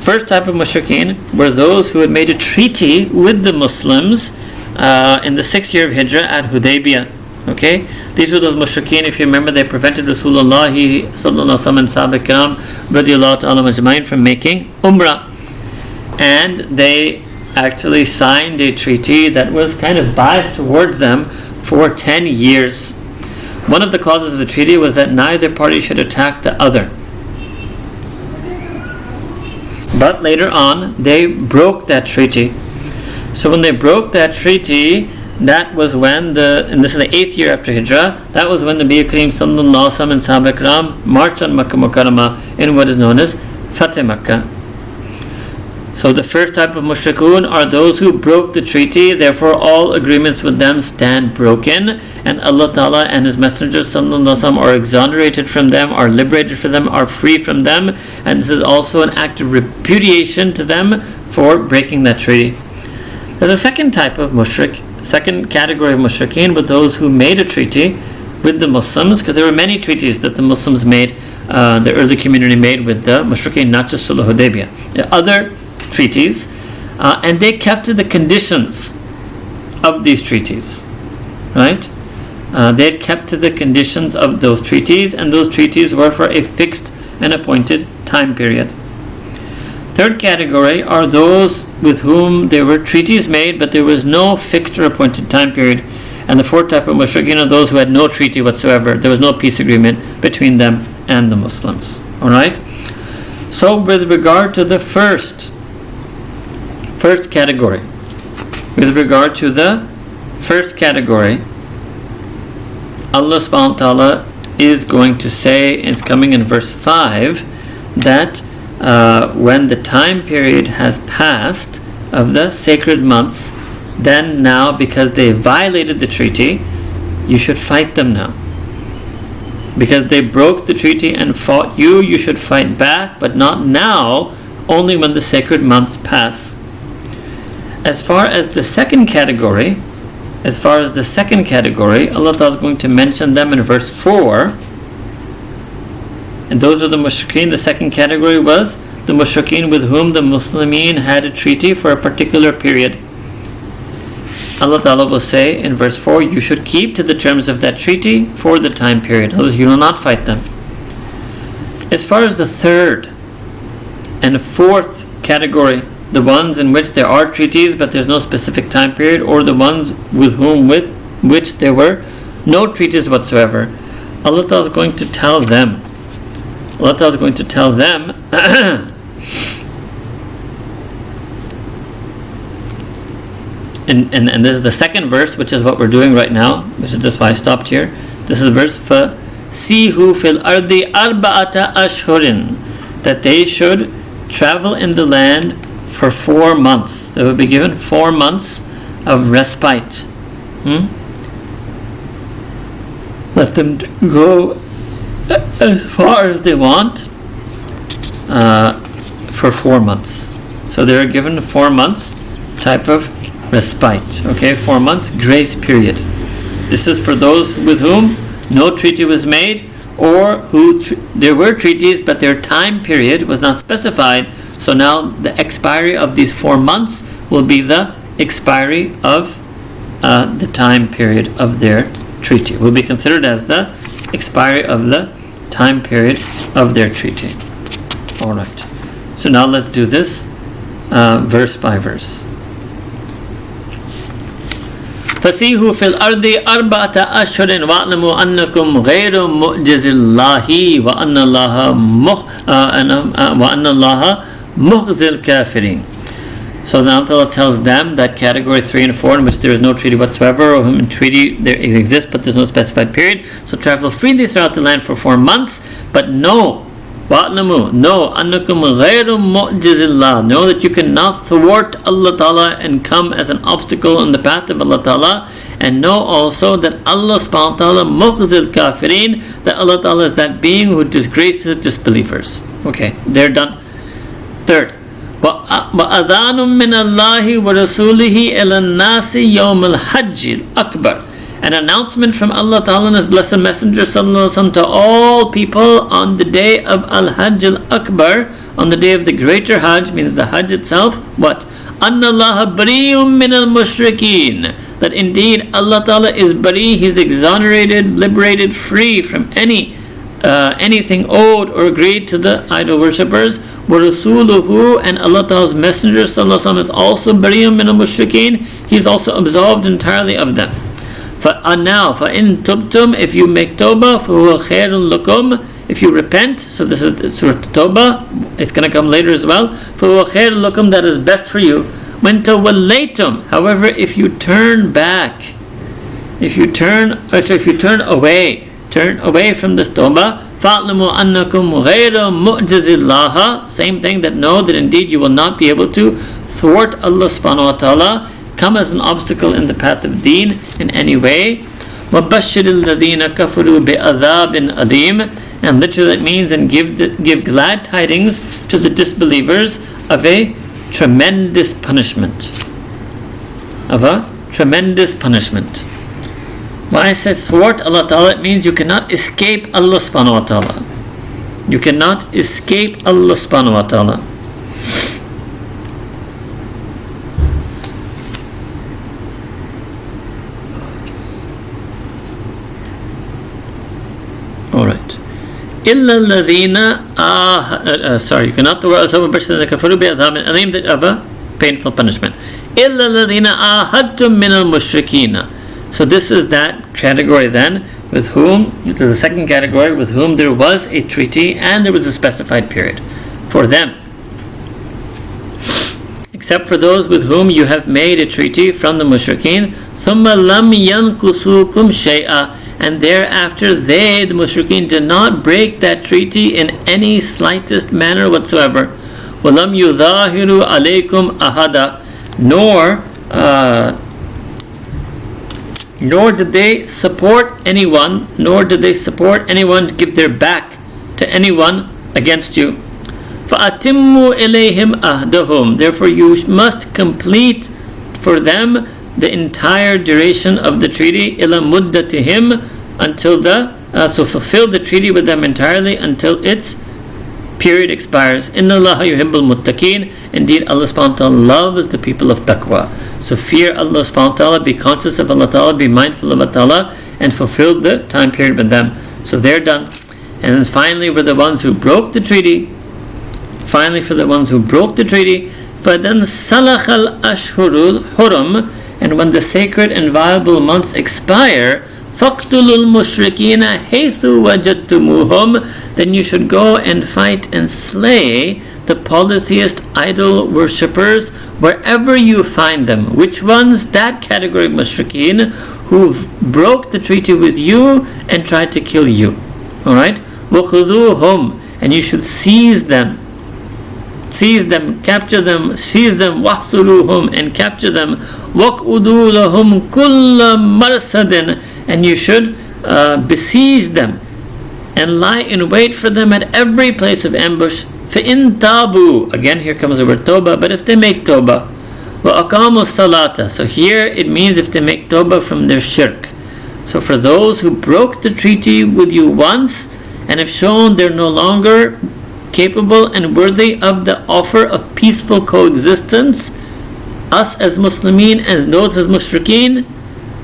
First type of mushrikeen were those who had made a treaty with the Muslims in the 6th year of Hijrah at Hudaybiyah. Okay? These were those mushrikeen, if you remember, they prevented Rasulullah sallallahu alaihi wasallam and Sahaba Kiram radiyallahu ta'ala majma'in from making Umrah. And they actually signed a treaty that was kind of biased towards them for 10 years. One of the clauses of the treaty was that neither party should attack the other. But later on, they broke that treaty. So when they broke that treaty, that was when and this is the 8th year after Hijrah, that was when Nabi Kareem sallallahu alaihi wasallam and Sahaba Kiram marched on Makkah Mukarramah in what is known as Fateh Makkah. So the first type of mushrikun are those who broke the treaty, therefore all agreements with them stand broken, and Allah Ta'ala and His Messenger sallallahu alaihi wasallam are exonerated from them, are liberated from them, are free from them, and this is also an act of repudiation to them for breaking that treaty. There's a second type of mushrik, second category of mushrikeen, with those who made a treaty with the Muslims, because there were many treaties that the Muslims made, the early community made with the mushrikeen, not just Sulh Hudaybiyah. Other treaties, and they kept to the conditions of these treaties, right? They had kept to the conditions of those treaties, and those treaties were for a fixed and appointed time period. Third category are those with whom there were treaties made, but there was no fixed or appointed time period. And the fourth type of mushrikeen are those who had no treaty whatsoever. There was no peace agreement between them and the Muslims. Alright? So with regard to the first category, Allah subhanahu wa ta'ala is going to say, it's coming in verse 5, that when the time period has passed of the sacred months, then now, because they violated the treaty, you should fight them now. Because they broke the treaty and fought you, you should fight back, but not now, only when the sacred months pass. As far as the second category, Allah Ta'ala is going to mention them in verse 4. And those are the mushrikeen. The second category was the mushrikeen with whom the Muslimin had a treaty for a particular period. Allah Ta'ala will say in verse 4, you should keep to the terms of that treaty for the time period. Otherwise you will not fight them. As far as the third and fourth category, the ones in which there are treaties but there's no specific time period, or the ones with which there were no treaties whatsoever, Allah Ta'ala is going to tell them and this is the second verse, which is what we're doing right now, which is just why I stopped here. This is verse فَسِيهُ فِي الْأَرْضِ أَرْبَعَةَ أَشْهُرٍ, that they should travel in the land for 4 months. They will be given 4 months of respite. Let them go as far as they want for 4 months. So they are given 4 months type of respite. Okay, 4 months grace period. This is for those with whom no treaty was made, or who there were treaties but their time period was not specified. So now the expiry of these 4 months will be the expiry of the time period of their treaty. Will be considered as the expiry of the time period of their treaty. Alright. So now let's do this verse by verse. فَسِيهُ فِي الْأَرْضِ أَرْبَعَةَ أَشْهُرٍ وَاعْلَمُوا أَنَّكُمْ غَيْرُ مُعْجِزِ اللَّهِ وَأَنَّ اللَّهَ مُخْزِي الْكَافِرِينَ. So now Allah tells them that category 3 and 4, in which there is no treaty whatsoever, or in treaty there exists but there's no specified period, so travel freely throughout the land for 4 months, but know أَنَّكُمْ غَيْرُ مُعْجِزِ اللَّهِ, know that you cannot thwart Allah Ta'ala and come as an obstacle in the path of Allah Ta'ala, And know also that Allah subhanahu wa ta'ala mukhzil kafirin, that Allah ta'ala is that being who disgraces disbelievers. Okay, they're done. Third, وَأَذَانٌ مِّنَ اللَّهِ وَرَسُولِهِ إِلَى النَّاسِ يَوْمَ الْحَجِّ الْأَكْبَرِ. An announcement from Allah Ta'ala and His Blessed Messenger Sallallahu Alaihi Wasallam to all people on the day of Al-Hajj Al-Akbar, on the day of the greater Hajj, means the Hajj itself. What? أَنَّ اللَّهَ بَرِيٌّ مِّنَ الْمُشْرِكِينَ. That indeed Allah Ta'ala is bari, He's exonerated, liberated, free from anything owed or agreed to the idol worshippers. وَرَسُولُهُ, and Allah Ta'ala's Messenger Sallallahu Alaihi Wasallam is also bariٌ مِّنَ الْمُشْرِكِينَ. He's also absolved entirely of them. Now, فَإِن تُبْتُمْ, if you make tawbah, فَهُوَ خَيْرٌ لَكُمْ, if you repent, so this is Surah At-Tawbah, it's going to come later as well, فَهُوَ خَيْرٌ لَكُمْ, that is best for you. When تَوَلَّيْتُمْ, however, if you turn back, if you turn away from this tawbah, فَاعْلَمُوا أَنَّكُمْ غَيْرَ مُعْجِزِ اللَّهِ, same thing, that know that indeed you will not be able to thwart Allah subhanahu wa ta'ala, come as an obstacle in the path of deen in any way. وَبَشِّرِ الَّذِينَ كَفَرُوا بِعَذَابٍ أَلِيمٍ, and literally that means and give glad tidings to the disbelievers of a tremendous punishment. When I say thwart Allah Ta'ala, it means you cannot escape Allah subhanahu wa ta'ala. You cannot escape Allah subhanahu wa ta'ala. Alright. إِلَّا الَّذِينَ you cannot thwart Allah بَشْرًا كَفَرُوا بِعَذَابٍ أَلِيمٍ, that of a painful punishment. إِلَّا الَّذِينَ آهَدتُّم مِّنَ الْمُشْرِكِينَ. So this is that category then, with whom, this is the second category, with whom there was a treaty and there was a specified period for them. Except for those with whom you have made a treaty from the mushrikeen, ثُمَّ لَمْ يَنْكُسُوكُمْ شَيْئًا, and thereafter they, the mushrikeen, did not break that treaty in any slightest manner whatsoever. وَلَمْ يُظَاهِرُوا عَلَيْكُمْ أَحَدًا, nor did they support anyone to give their back to anyone against you. فَأَتِمُّوا إِلَيْهِمْ أَهْدَهُمْ, therefore you must complete for them the entire duration of the treaty, إِلَى مُدَّتِهِمْ, until so fulfill the treaty with them entirely until its period expires. إِنَّ اللَّهَ يُحِبُّ الْمُتَّقِينَ, indeed Allah subhanahu wa ta'ala loves the people of taqwa. So fear Allah subhanahu wa ta'ala, be conscious of Allah ta'ala, be mindful of Allah ta'ala, and fulfill the time period with them. So they're done. And then finally for the ones who broke the treaty, فَدَنْ سَلَخَ الْأَشْهُرُ الْحُرُمُ, and when the sacred and viable months expire, فَاقْتُلُوا الْمُشْرِكِينَ حَيْثُ وَجَدْتُمُوهُمْ, then you should go and fight and slay the polytheist idol worshippers wherever you find them. Which ones? That category of mushrikeen who broke the treaty with you and tried to kill you. Alright? وَخُذُوهُمْ, and you should seize them, capture them, seize them, وَحْصُرُوهُمْ, and capture them, وَقْعُدُوا لَهُمْ كُلَّ مَرْصَدٍ, and you should besiege them and lie in wait for them at every place of ambush. فَإِن تَابُوا, again here comes the word tawbah, but if they make tawbah, وَأَقَامُوا الصَّلَاةَ, so here it means if they make tawbah from their shirk. So for those who broke the treaty with you once and have shown they're no longer capable and worthy of the offer of peaceful coexistence, us as Muslimin and those as mushrikeen,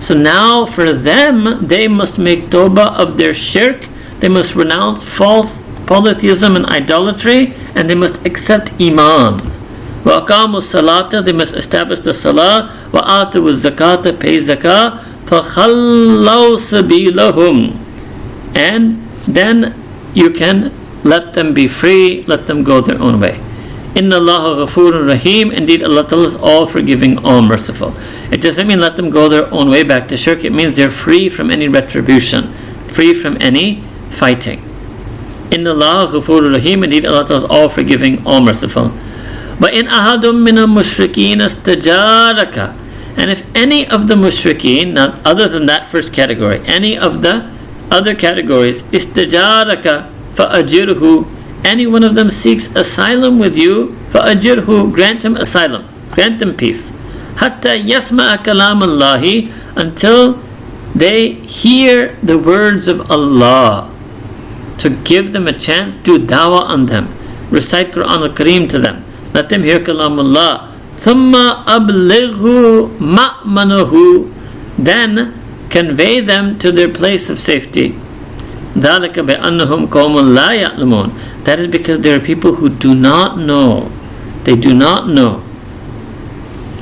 so now for them they must make tawbah of their shirk, they must renounce false polytheism and idolatry, and they must accept iman. وَأَقَامُوا الصَّلَاةَ, they must establish the salah. وَآتُوا الزَّكَاةَ, pay zakah. فَخَلَّوْا سَبِيلَهُمْ, and then you can let them be free, let them go their own way. Inna Allah ghafurun rahim, indeed Allah Ta'ala is all forgiving, all merciful. It doesn't mean let them go their own way back to shirk, it means they're free from any retribution, free from any fighting. Inna Allah ghafurun rahim, indeed Allah Ta'ala is all forgiving, all merciful. وَإِنْ أَحَدٌ مِّنَ الْمُشْرِكِينَ اسْتَجَارَكَ, And if any of the mushrikeen, not other than that first category, any of the other categories, istajaraka fa'ajirhu, any one of them seeks asylum with you, fa'ajirhu, grant him asylum, grant them peace. Hatta yasma'a kalam Allahi, until they hear the words of Allah. To give them a chance, do dawah on them, recite Quran al-Kareem to them, let them hear kalamullah. Thumma ablighu ma'manahu, then convey them to their place of safety. Dhalika bi'annahum qawmun la ya'lamun. That is because there are people who do not know. They do not know.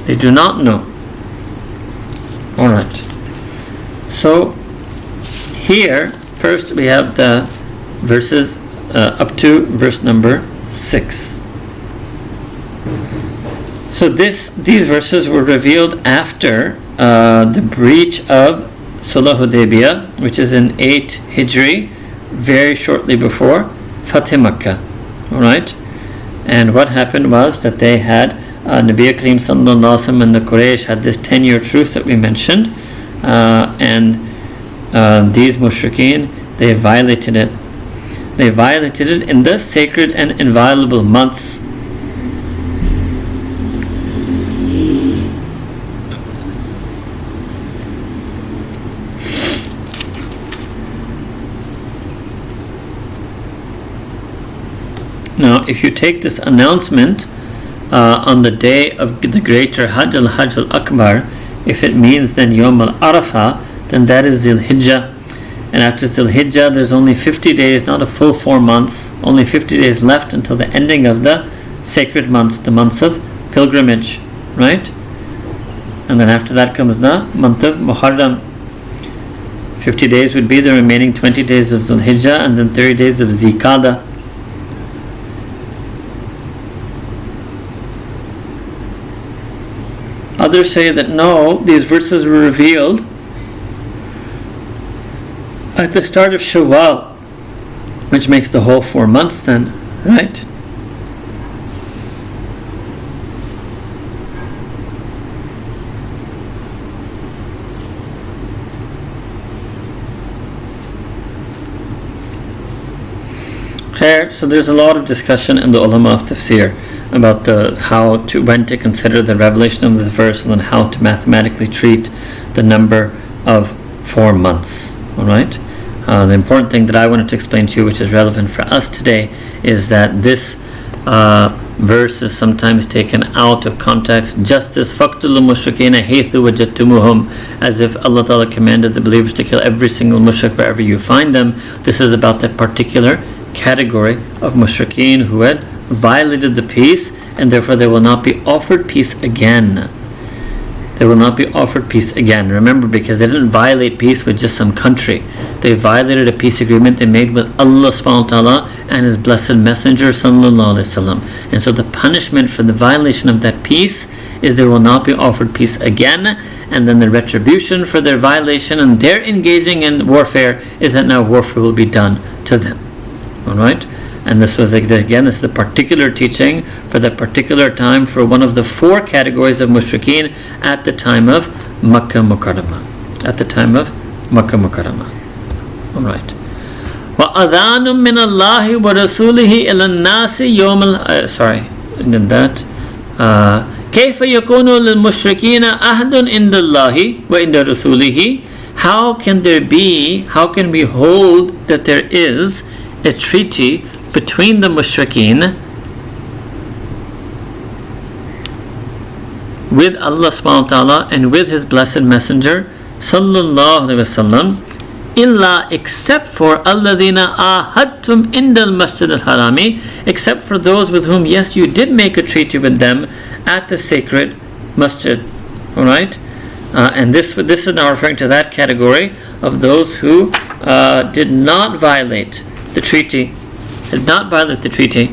They do not know. Alright. So, here, first we have the verses up to verse number 6. So these verses were revealed after the breach of Sulh Hudaybiyah, which is in 8 Hijri, very shortly before Fatih Makkah. Alright? And what happened was that they had Nabi Kareem Sallallahu Alaihi Wasallam and the Quraysh had this 10-year truce that we mentioned, and these mushrikeen, they violated it. They violated it in the sacred and inviolable months. Now, if you take this announcement on the day of the greater Hajj al-Akbar, if it means then Yawm al-Arafah, then that is Zil Hijjah. And after Zil Hijjah, there's only 50 days, not a full 4 months, only 50 days left until the ending of the sacred months, the months of pilgrimage, right? And then after that comes the month of Muharram. 50 days would be the remaining 20 days of Zul Hijjah and then 30 days of Zikada. Others say that no, these verses were revealed at the start of Shawwal, which makes the whole 4 months then, right? So there's a lot of discussion in the ulama of tafsir about when to consider the revelation of this verse and then how to mathematically treat the number of 4 months. All right. The important thing that I wanted to explain to you, which is relevant for us today, is that this verse is sometimes taken out of context, just as فَقْتُلُوا الْمُشْرِكِينَ حَيْثُ وَجَدْتُمُوهُم, as if Allah Ta'ala commanded the believers to kill every single mushrik wherever you find them. This is about that particular category of mushrikeen who had violated the peace, and therefore they will not be offered peace again. They will not be offered peace again. Remember, because they didn't violate peace with just some country. They violated a peace agreement they made with Allah subhanahu wa ta'ala and His blessed Messenger sallallahu alaihi wasallam. And so the punishment for the violation of that peace is they will not be offered peace again, and then the retribution for their violation and their engaging in warfare is that now warfare will be done to them. Alright? And this was, again, this is the particular teaching for that particular time for one of the 4 categories of mushrikeen at the time of Makkah Mukarramah. At the time of Makkah Mukarramah. Alright. وَأَذَانٌ مِّنَ اللَّهِ وَرَسُولِهِ إِلَى النَّاسِ يَوْمَ كَيْفَ يَكُونُ لِلْمُشْرِكِينَ أَهْدٌ عِنْدَ اللَّهِ وَعِنْدَ رَسُولِهِ. How can we hold that there is a treaty between the mushrikeen with Allah subhanahu wa ta'ala and with His blessed Messenger sallallahu alaihi wasallam, illa, except for alladhina ahadtum indal masjid al-harami, except for those with whom, yes, you did make a treaty with them at the sacred masjid. Alright? And this is now referring to that category of those who did not violate the treaty. Did not violate the treaty.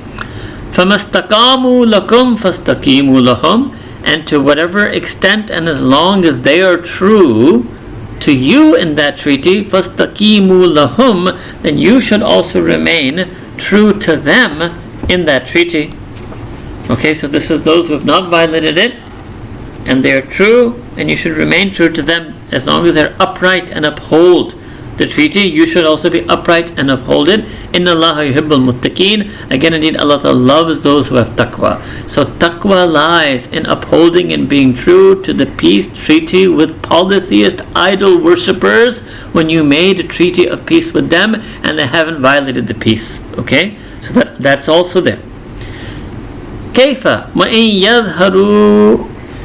فَمَسْتَقَامُوا لَكُمْ فَاسْتَقِيمُوا لَهُمْ. And to whatever extent and as long as they are true to you in that treaty, فَاسْتَقِيمُوا لَهُمْ, then you should also remain true to them in that treaty. Okay, so this is those who have not violated it, and they are true and you should remain true to them as long as they're upright and uphold the treaty. You should also be upright and uphold it. Inna Allaha yuhibbul muttaqeen. Again, indeed, Allah Ta'ala loves those who have taqwa. So taqwa lies in upholding and being true to the peace treaty with polytheist idol worshippers when you made a treaty of peace with them and they haven't violated the peace. Okay? So that's also there. كيف وإن يظهروا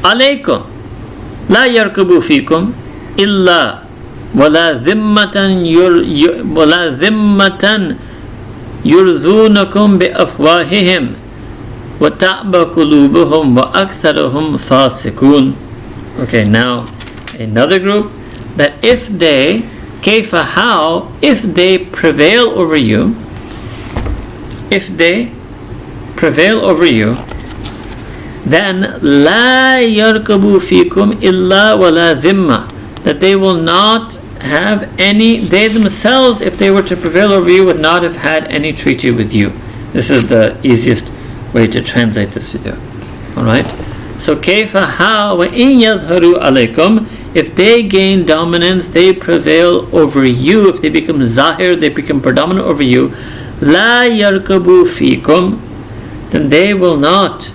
عليكم لا يركبوا فيكم إلا ولا ذمة يرضونكم بأفواههم وتأبى قلوبهم وأكثرهم فاسقون. Okay, now another group that if they if they prevail over you, then لا يركبوا فيكم إلا ولا ذمة, that they will not have any, they themselves, if they were to prevail over you, would not have had any treaty with you. This is the easiest way to translate this video. Alright? So كيف how وإن يظهروا عليكم, if they gain dominance, they prevail over you, if they become zahir, they become predominant over you, لا يركبوا فيكم, then they will not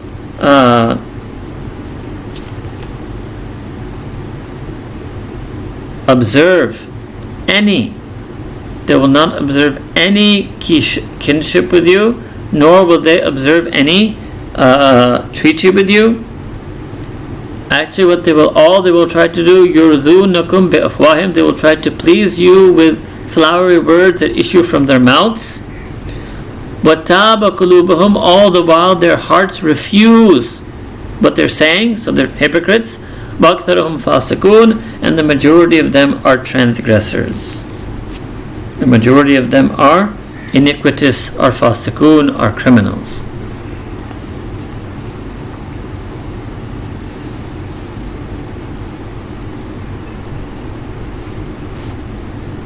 observe any kinship with you, nor will they observe any treaty with you. Actually, what they will try to do, yurdunakum bi afwahim, they will try to please you with flowery words that issue from their mouths. وَتَابَ قُلُوبُهُمْ, all the while their hearts refuse what they're saying, so they're hypocrites. وَأَكْثَرُهُمْ فَاسِقُونَ, and the majority of them are transgressors. The majority of them are iniquitous, are fasiqun, are criminals.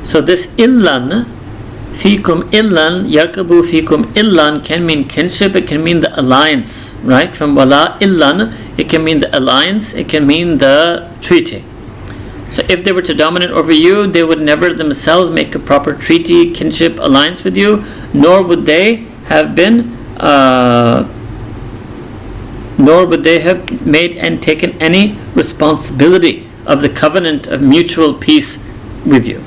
So this illan, fikum illan, yarkabu fikum illan, can mean kinship, it can mean the alliance, right? From wala illan, it can mean the alliance, it can mean the treaty. So if they were to dominate over you, they would never themselves make a proper treaty, kinship, alliance with you, nor would they have made and taken any responsibility of the covenant of mutual peace with you.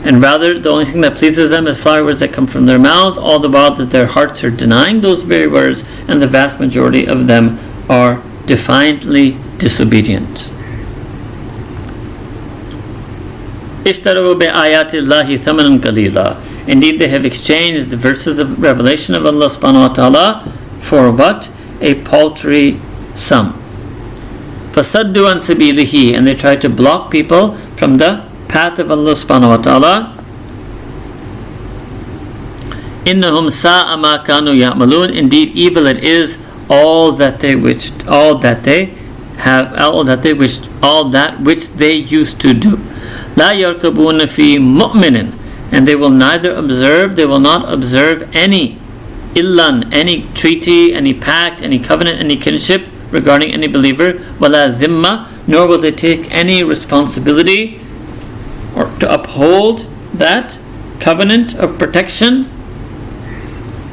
And rather, the only thing that pleases them is flowery words that come from their mouths, all the while that their hearts are denying those very words, and the vast majority of them are defiantly disobedient. اشتروا بآيات الله ثمنا قليلا. Indeed, they have exchanged the verses of revelation of Allah subhanahu wa ta'ala for what? A paltry sum. فَصَدُّوا عَنْ سَبِيلِهِ, and they try to block people from the path of Allah subhanahu wa ta'ala. إِنَّهُمْ سَاءَ مَا كَانُوا يَعْمَلُونَ, indeed evil it is all that which they used to do. لَا يَرْكَبُونَ فِي مُؤْمِنٍ, and they will not observe any illan, any treaty, any pact, any covenant, any kinship regarding any believer. وَلَا ذِمَّةٍ, nor will they take any responsibility or to uphold that covenant of protection.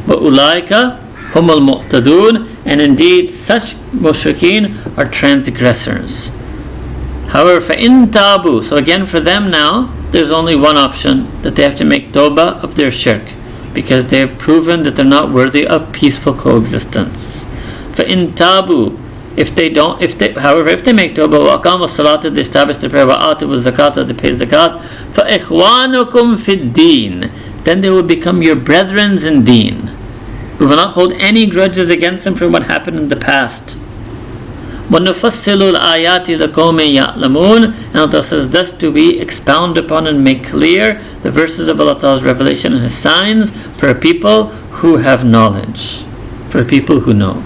وَأُولَٰئِكَ هُمُ الْمُعْتَدُونَ, and indeed such mushrikeen are transgressors. However, فَإِن تَابُوا, so again for them now, there's only one option, that they have to make tawbah of their shirk, because they have proven that they're not worthy of peaceful coexistence. فَإِن تَابُوا, if they make tawbah, وَأَقَامُوا الصَّلَاةَ, they establish the prayer, وَآتُوا الزَّكَاةَ, they pay zakat, فَإِخْوَانُكُمْ فِي الدِّينِ, then they will become your brethren in deen. We will not hold any grudges against them from what happened in the past. وَنُفَصِّلُ الْآيَاتِ لَقَوْمٍ يَعْلَمُونَ, and Allah says, thus do we expound upon and make clear the verses of Allah Ta'ala's revelation and His signs for a people who have knowledge, for a people who know.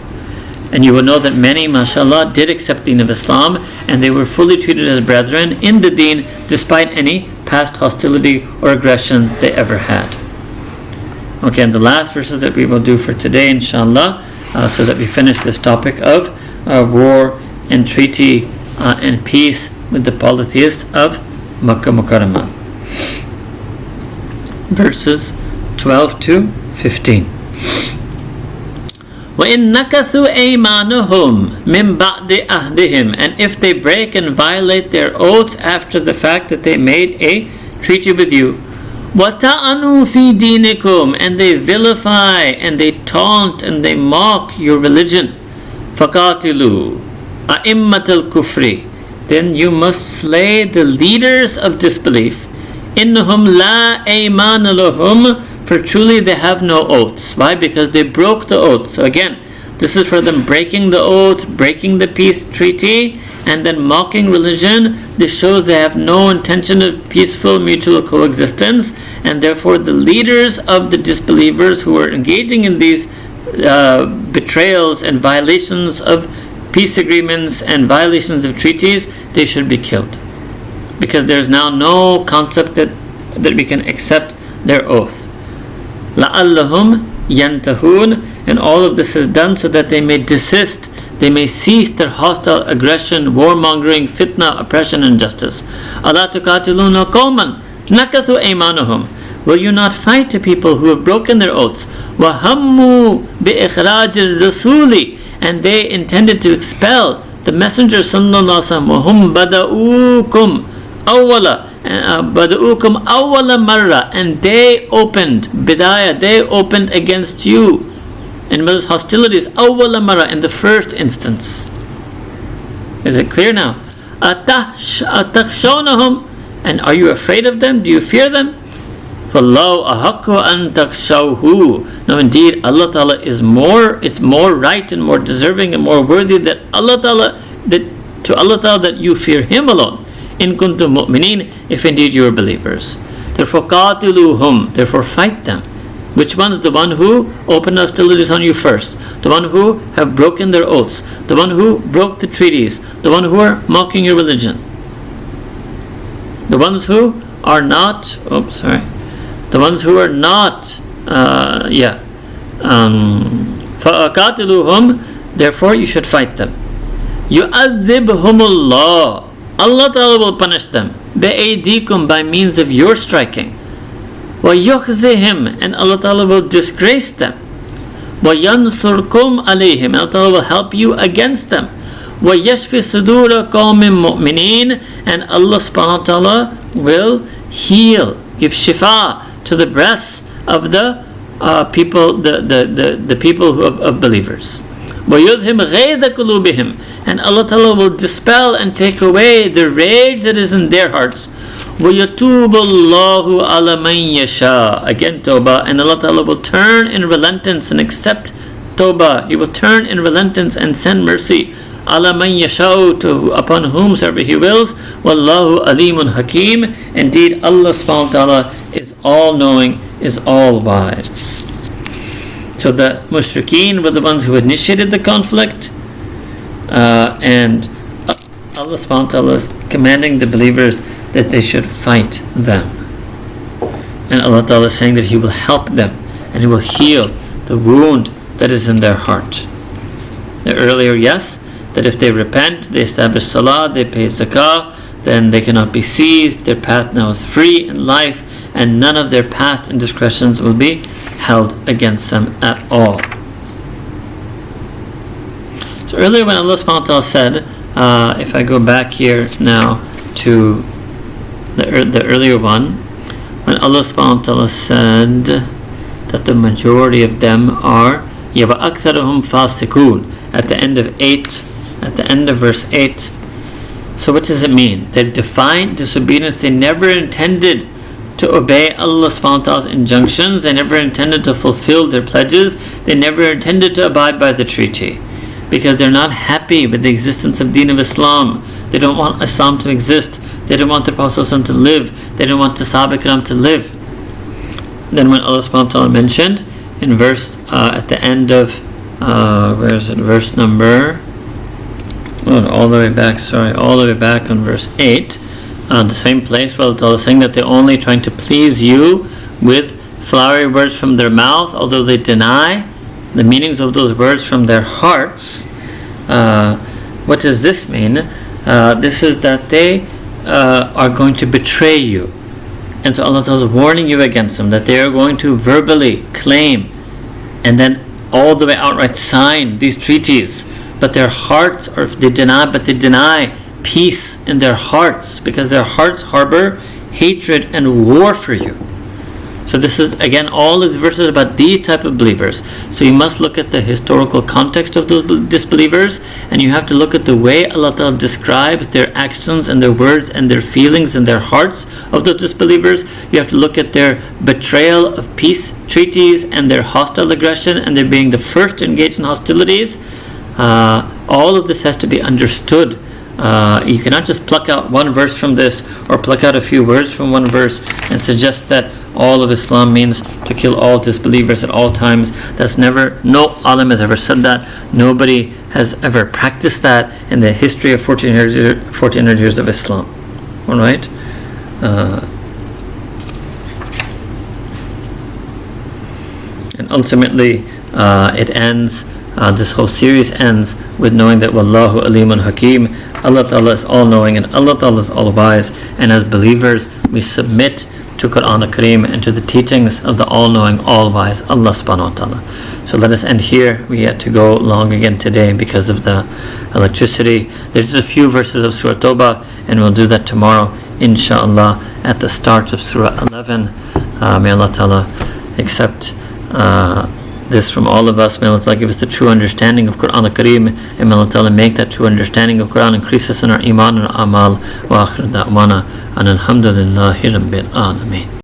And you will know that many, mashallah, did accept the deen of Islam, and they were fully treated as brethren in the deen despite any past hostility or aggression they ever had. Okay, and the last verses that we will do for today, inshallah, so that we finish this topic of war and treaty and peace with the polytheists of Makkah Mukarramah. Verses 12 to 15. وَإِن نَكَثُوا أَيْمَانَهُمْ مِنْ بَعْدِ أَهْدِهِمْ, and if they break and violate their oaths after the fact that they made a treaty with you, وَتَعَنُوا فِي دِينِكُمْ, and they vilify and they taunt and they mock your religion, فَقَاتِلُوا أَئِمَّةَ الْكُفْرِ, then you must slay the leaders of disbelief. إِنَّهُمْ لَا أَيْمَانَ لَهُمْ, for truly they have no oaths. Why? Because they broke the oath. So again, this is for them breaking the oath, breaking the peace treaty, and then mocking religion. This shows they have no intention of peaceful mutual coexistence, and therefore the leaders of the disbelievers who are engaging in these betrayals and violations of peace agreements and violations of treaties, they should be killed. Because there's now no concept that we can accept their oath. لَعَلَّهُمْ يَنْتَهُونَ, and all of this is done so that they may desist, they may cease their hostile aggression, warmongering, fitna, oppression, and injustice. أَلَا تُقَاتِلُونَ قَوْمًا نَكَثُوا أَيْمَانَهُمْ, will you not fight to people who have broken their oaths? وَهَمُّوا بِإِخْرَاجِ الرَّسُولِ, and they intended to expel the Messenger sallallahu alaihi wasallam. وَهُمْ بدؤوكم أول مرة, and they opened bidayah, they opened against you in those hostilities أول مرة, in the first instance. Is it clear now? أتخشونهم, and are you afraid of them? Do you fear them? فالله أحق أن تخشوه, no, indeed Allah Ta'ala is more, it's more right and more deserving and more worthy that Allah Ta'ala, to Allah Ta'ala that you fear Him alone. In kuntum mu'minin, if indeed you are believers. Therefore qatiluhum, therefore fight them. Which ones? The one who opened hostilities on you first, the one who have broken their oaths, the one who broke the treaties, the one who are mocking your religion, the ones who are not the ones who are not فَقَاتِلُوهُمْ, therefore you should fight them. يُعَذِّبْهُمُ اللَّهُ, Allah Ta'ala will punish them, بِأَيْدِيكُمْ, by means of your striking. وَيُخْزِهِمْ, and Allah Ta'ala will disgrace them. وَيَنْصُرْكُمْ عَلَيْهِمْ, Allah Ta'ala will help you against them. وَيَشْفِ صُدُورَ قَوْمٍ مُؤْمِنِينَ, and Allah Subhanahu wa Ta'ala will heal, give shifa to the breasts of the people, the people of believers. وَيُذْهِمْ غَيْظَ قُلُوبِهِمْ, and Allah Ta'ala will dispel and take away the rage that is in their hearts. وَيَتُوبُ اللَّهُ عَلَى مَنْ يَشَاءُ, again Tawbah, and Allah Ta'ala will turn in relentance and accept Tawbah. He will turn in relentance and send mercy. عَلَى مَنْ يَشَاءُ, to upon whomsoever He wills. وَاللَّهُ عَلِيمٌ حَكِيمٌ, indeed Allah Subhanahu wa Ta'ala is all-knowing, is all-wise. So the mushrikeen were the ones who initiated the conflict, and Allah subhanahu wa ta'ala is commanding the believers that they should fight them. And Allah ta'ala is saying that He will help them and He will heal the wound that is in their heart. Earlier, yes, that if they repent, they establish salah, they pay zakah, then they cannot be seized, their path now is free in life, and none of their past indiscretions will be held against them at all. So earlier when Allah subhanahu wa ta'ala said, if I go back here now to the earlier one, when Allah subhanahu wa ta'ala said that the majority of them are وَأَكْثَرُهُمْ فَاسِقُونَ, at the end of verse 8. So what does it mean? They defiant disobedience, they never intended to obey Allah subhanahu wa ta'ala's injunctions, they never intended to fulfill their pledges, they never intended to abide by the treaty, because they're not happy with the existence of Deen of Islam. They don't want Islam to exist, they don't want the Prophet to live, they don't want the Sahaba Kiram to live. Then when Allah subhanahu wa ta'ala mentioned in verse at the end of verse number all the way back on verse 8, the same place where Allah is saying that they're only trying to please you with flowery words from their mouth, although they deny the meanings of those words from their hearts. What does this mean? this is that they are going to betray you. And so Allah Ta'ala is warning you against them, that they are going to verbally claim and then all the way outright sign these treaties, but their hearts they deny peace in their hearts, because their hearts harbor hatred and war for you. So this is again all these verses about these type of believers. So you must look at the historical context of those disbelievers, and you have to look at the way Allah Ta'ala describes their actions and their words and their feelings and their hearts of those disbelievers. You have to look at their betrayal of peace treaties and their hostile aggression and their being the first to engage in hostilities. All of this has to be understood. You cannot just pluck out one verse from this or pluck out a few words from one verse and suggest that all of Islam means to kill all disbelievers at all times. That's never, no alim has ever said that. Nobody has ever practiced that in the history of 1400 years of Islam. Alright? And ultimately, it ends, this whole series ends with knowing that Wallahu Alimun Hakim, Allah Ta'ala is all-knowing and Allah Ta'ala is all-wise, and as believers we submit to Quran al-Kareem and to the teachings of the all-knowing, all-wise Allah subhanahu wa ta'ala. So let us end here. We had to go long again today because of the electricity. There's just a few verses of Surah At-Tawbah, and we'll do that tomorrow inshallah at the start of Surah 11. May Allah Ta'ala accept this from all of us. May Allah Ta'ala give us the true understanding of Quran al-Kareem, and may Allah Ta'ala make that true understanding of Quran increase us in our iman and amal. Wa akhir da'wana and alhamdulillahi rabbil alameen.